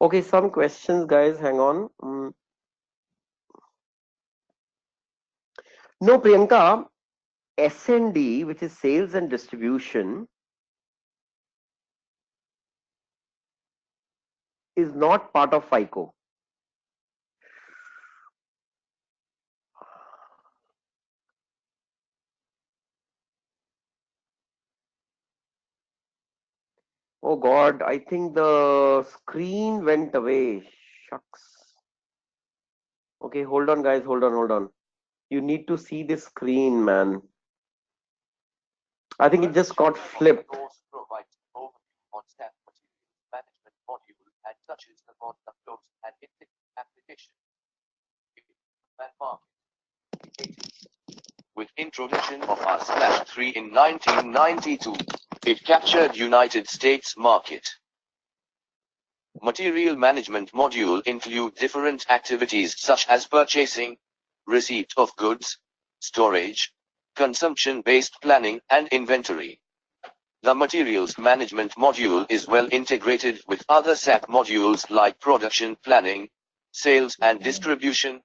Okay, some questions, guys. Hang on. No, Priyanka, S&D, which is sales and distribution, is not part of FICO. Oh God, I think the screen went away. Shucks. Okay, hold on, guys. Hold on. You need to see the screen, man. I think it just got flipped. Provides overview on SAP materials management module and touches upon the flows and its application. With introduction of R/3 in 1992, it captured United States market. Material management module include different activities such as purchasing, receipt of goods, storage, consumption-based planning, and inventory. The materials management module is well integrated with other SAP modules like production planning, sales and distribution,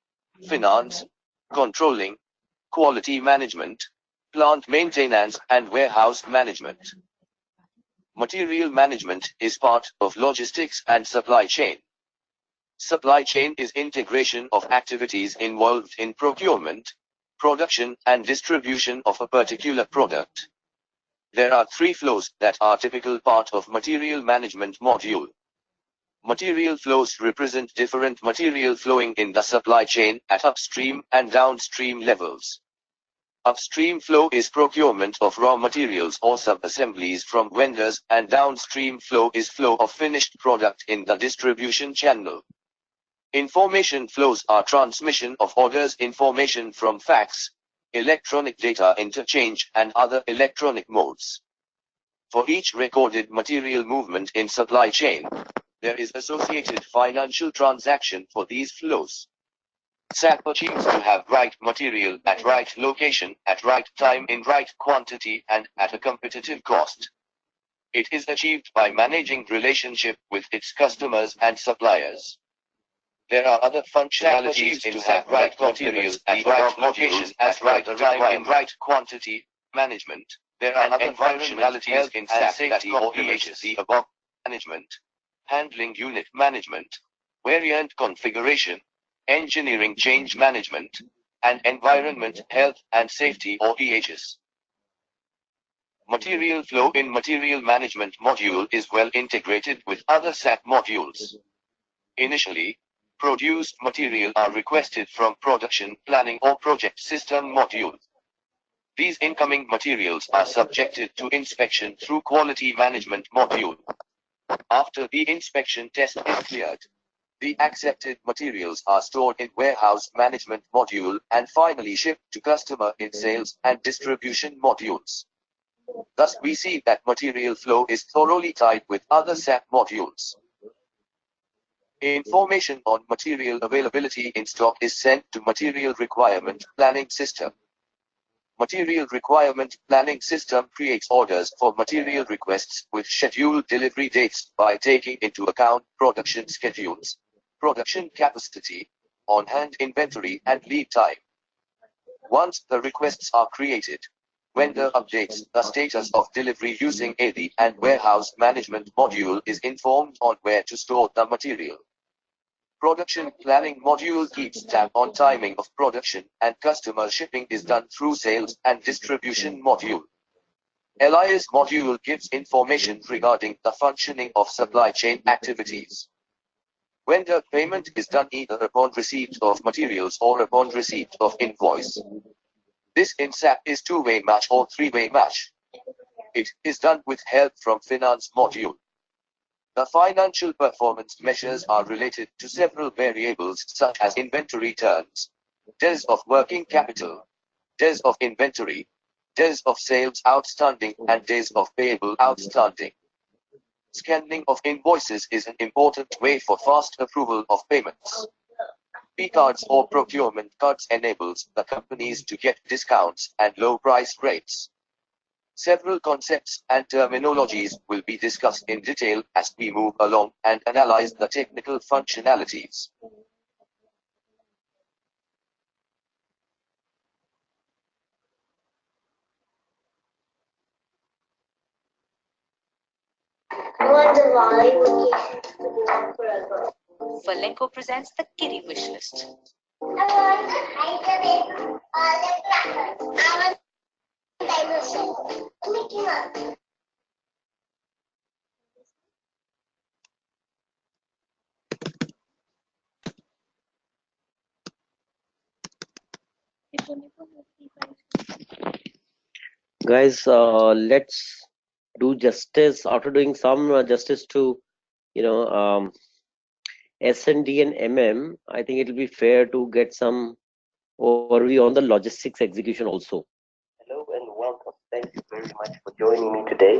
finance, controlling, quality management, plant maintenance, and warehouse management. Material management is part of logistics and supply chain. Supply chain is integration of activities involved in procurement, production, and distribution of a particular product. There are three flows that are typical part of material management module. Material flows represent different material flowing in the supply chain at upstream and downstream levels. Upstream flow is procurement of raw materials or sub-assemblies from vendors, and downstream flow is flow of finished product in the distribution channel. Information flows are transmission of orders, information from fax, electronic data interchange, and other electronic modes. For each recorded material movement in supply chain, there is associated financial transaction for these flows. SAP achieves to have right material at right location, at right time, in right quantity, and at a competitive cost. It is achieved by managing relationship with its customers and suppliers. There are other functionalities to have right materials at right location, at right time, in right quantity, management. There are other functionalities in SAP that complement the above: management, handling unit management, variant configuration, engineering change management, and environment, health and safety or EHS. Material flow in material management module is well integrated with other SAP modules. Initially, produced material are requested from production planning or project system module. These incoming materials are subjected to inspection through quality management module. After the inspection test is cleared, the accepted materials are stored in warehouse management module and finally shipped to customer in sales and distribution modules. Thus we see that material flow is thoroughly tied with other SAP modules. Information on material availability in stock is sent to Material Requirement Planning System. Material Requirement Planning System creates orders for material requests with scheduled delivery dates by taking into account production schedules, production capacity, on-hand inventory, and lead time. Once the requests are created, vendor updates the status of delivery using AD, and warehouse management module is informed on where to store the material. Production planning module keeps tab on timing of production, and customer shipping is done through sales and distribution module. LIS module gives information regarding the functioning of supply chain activities. Vendor payment is done either upon receipt of materials or upon receipt of invoice. This in SAP is two-way match or three-way match. It is done with help from finance module. The financial performance measures are related to several variables such as inventory turns, days of working capital, days of inventory, days of sales outstanding, and days of payable outstanding. Scanning of invoices is an important way for fast approval of payments. P-cards or procurement cards enables the companies to get discounts and low price rates. Several concepts and terminologies will be discussed in detail as we move along and analyze the technical functionalities. Valenco presents the Kitty Wish List. Guys, let's do justice after doing some justice to S&D and MM. I think it will be fair to get some overview on the logistics execution also. Hello and welcome. Thank you very much for joining me today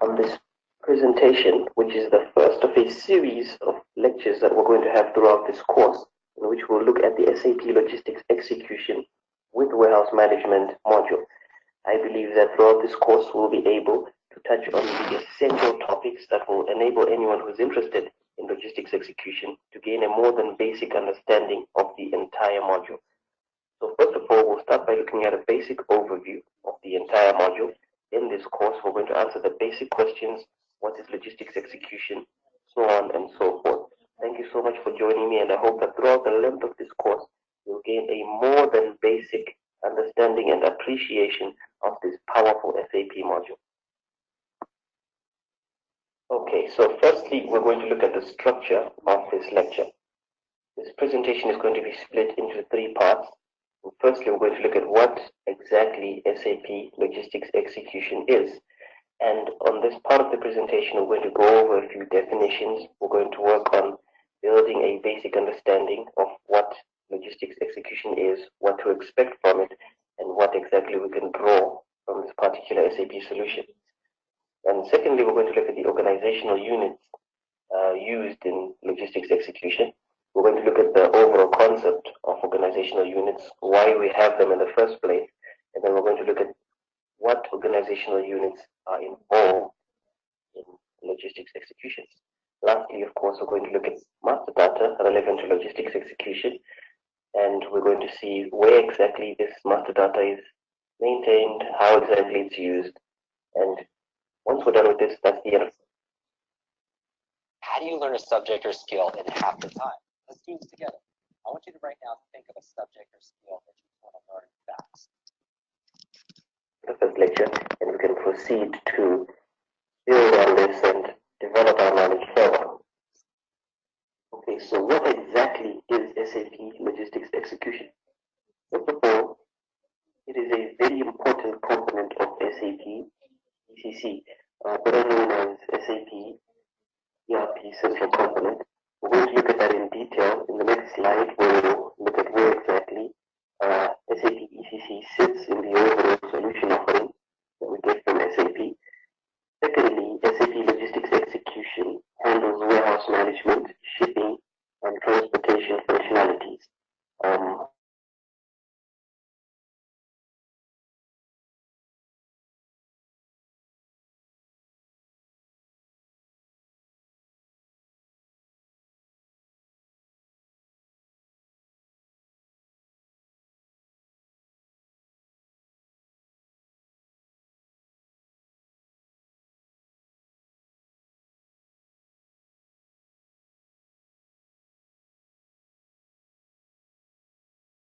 on this presentation, which is the first of a series of lectures that we're going to have throughout this course, in which we'll look at the SAP logistics execution with warehouse management module. I believe that throughout this course we'll be able to touch on the essential topics that will enable anyone who's interested in logistics execution to gain a more than basic understanding of the entire module. So first of all, we'll start by looking at a basic overview of the entire module. In this course, we're going to answer the basic questions: what is logistics execution, so on and so forth. Thank you so much for joining me, and I hope that throughout the length of this course, you'll gain a more than basic understanding and appreciation of this powerful SAP module. Okay, so firstly, we're going to look at the structure of this lecture. This presentation is going to be split into three parts. In firstly, we're going to look at what exactly SAP Logistics Execution is. And on this part of the presentation, we're going to go over a few definitions. We're going to work on building a basic understanding of what logistics execution is, what to expect from it, and what exactly we can draw from this particular SAP solution. And secondly, we're going to look at the organizational units used in logistics execution. We're going to look at the overall concept of organizational units, why we have them in the first place, and then we're going to look at what organizational units are involved in logistics execution. Lastly, of course, we're going to look at master data relevant to logistics execution, and we're going to see where exactly this master data is maintained, how exactly it's used, and once we're done with this, that's the end. How do you learn a subject or skill in half the time? Let's do this together. I want you to right now think of a subject or skill that you want to learn fast. The first lecture, and we can proceed to build on this and develop our knowledge further. Okay, so what exactly is SAP Logistics Execution? First of all, it is a very important component of SAP ECC, better known as SAP ERP Central Component. We're going to look at that in detail in the next slide, where we'll look at where exactly SAP ECC sits in the overall solution offering that we get from SAP. Secondly, SAP Logistics Execution handles warehouse management, shipping, and transportation functionalities.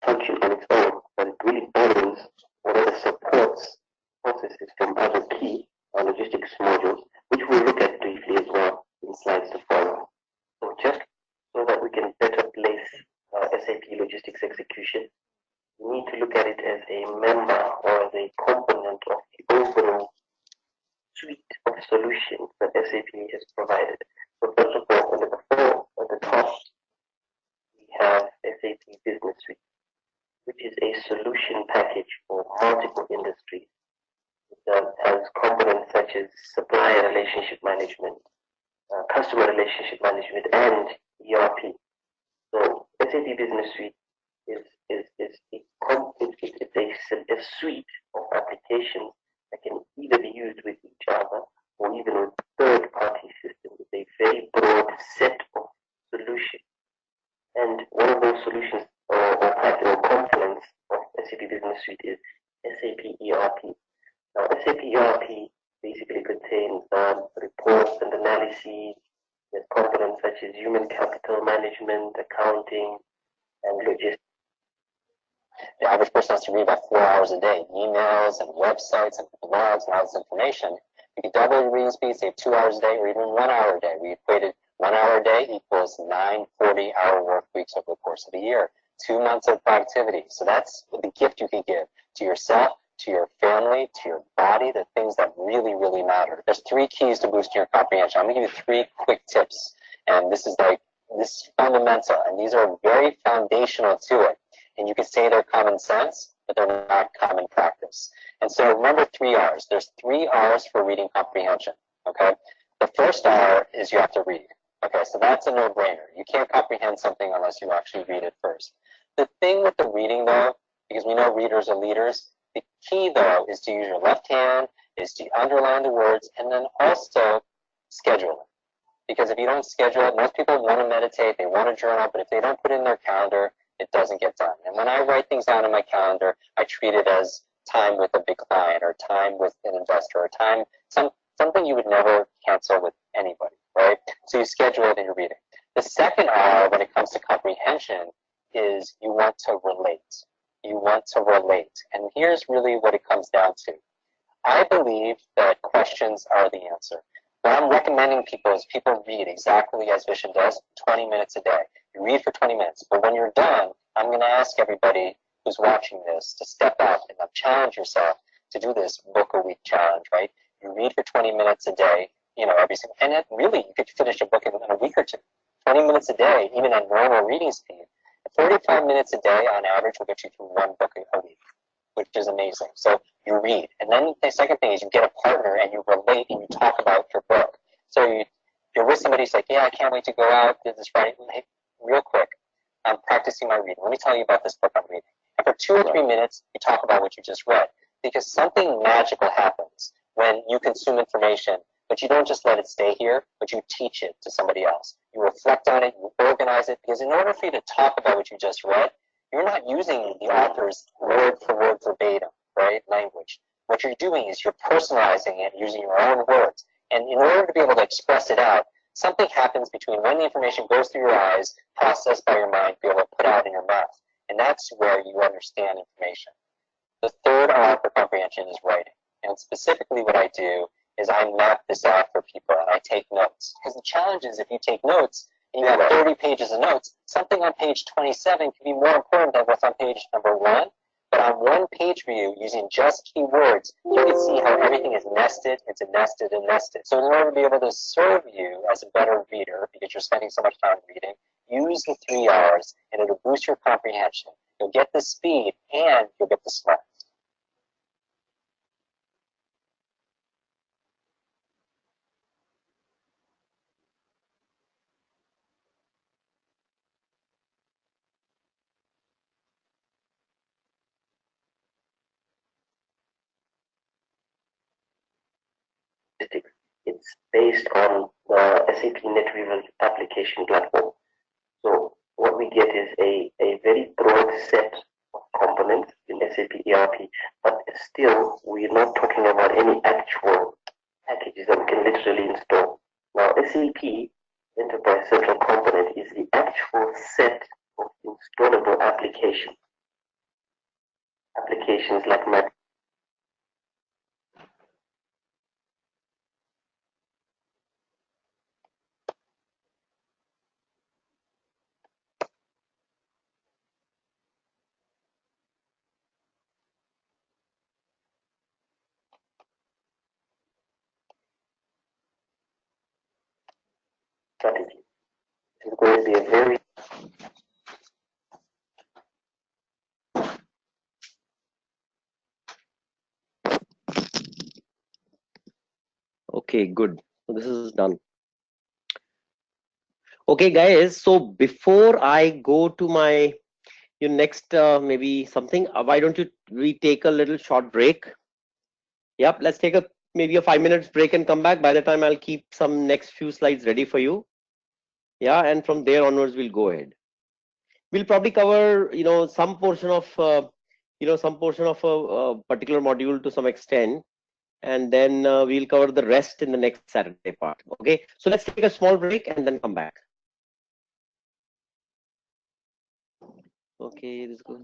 Function on its own, but it really borrows whatever supports processes from other key logistics modules, which we'll look at briefly as well in slides to follow. So just so that we can better place SAP Logistics Execution, we need to look at it as a member or as a component of the overall suite of solutions that SAP has provided. So first of all, at the top, we have SAP Business Suite, which is a solution package for multiple industries. It has components such as supplier relationship management, customer relationship management, and ERP. So SAP Business Suite is a suite of applications that can either be used with each other or even with third-party systems. It's a very broad set of solutions. And one of those solutions or components of SAP Business Suite is SAP ERP. Now, SAP ERP basically contains reports and analyses. There's components such as human capital management, accounting, and logistics. The average person has to read about 4 hours a day, emails and websites and blogs and all this information. You can double your reading speed, save 2 hours a day, or even 1 hour a day. We equated 1 hour a day equals 9 40-hour work weeks over the course of a year. 2 months of productivity. So that's the gift you can give to yourself, to your family, to your body, the things that really, really matter. There's 3 keys to boosting your comprehension. I'm going to give you 3 quick tips. And this is fundamental. And these are very foundational to it. And you can say they're common sense, but they're not common practice. And so remember 3 R's. There's 3 R's for reading comprehension. Okay. The first R is you have to read. Okay, so that's a no-brainer. You can't comprehend something unless you actually read it first. The thing with the reading, though, because we know readers are leaders, the key, though, is to use your left hand, is to underline the words, and then also schedule it. Because if you don't schedule it, most people want to meditate, they want to journal, but if they don't put it in their calendar, it doesn't get done. And when I write things down in my calendar, I treat it as time with a big client, or time with an investor, or time, something you would never cancel with anybody, right? So you schedule it in your reading. The second R, when it comes to comprehension, is you want to relate. You want to relate. And here's really what it comes down to. I believe that questions are the answer. What I'm recommending people is people read exactly as Vishen does, 20 minutes a day. You read for 20 minutes. But when you're done, I'm going to ask everybody who's watching this to step up and challenge yourself to do this book a week challenge, right? You read for 20 minutes a day, every single, and it really, you could finish a book in a week or two. 20 minutes a day, even at normal reading speed. 35 minutes a day on average will get you through one book a week, which is amazing. So you read. And then the second thing is you get a partner and you relate and you talk about your book. So you're with somebody who's like, yeah, I can't wait to go out, do this Friday. Hey, real quick, I'm practicing my reading. Let me tell you about this book I'm reading. And for 2 or 3 minutes, you talk about what you just read. Because something magical happens when you consume information, but you don't just let it stay here, but you teach it to somebody else. You reflect on it, you organize it, because in order for you to talk about what you just read, you're not using the author's word for word verbatim, right, language. What you're doing is you're personalizing it using your own words. And in order to be able to express it out, something happens between when the information goes through your eyes, processed by your mind, be able to put out in your mouth. And that's where you understand information. The third R for comprehension is writing. And specifically what I do is I map this out for people and I take notes. Because the challenge is if you take notes and you have 30 pages of notes, something on page 27 can be more important than what's on page number 1. But on one page view, using just keywords, you can see how everything is nested, it's nested and nested. So in order to be able to serve you as a better reader, because you're spending so much time reading, use the 3 R's and it'll boost your comprehension. You'll get the speed and you'll get the smarts. It's based on the SAP NetWeaver application platform. So what we get is a very broad set of components in SAP ERP, but still we're not talking about any actual packages that we can literally install. Now SAP Enterprise Central Component is the actual set of installable applications. Applications like strategy. It's going to be a very Okay, good. So this is done. Okay, guys. So before I go to my next maybe something, why don't we take a little short break? Yep, let's take maybe a 5 minutes break and come back. By the time I'll keep some next few slides ready for you. Yeah, and from there onwards we'll go ahead. We'll probably cover some portion of a particular module to some extent, and then we'll cover the rest in the next Saturday part. Okay, so let's take a small break and then come back. Okay, this goes.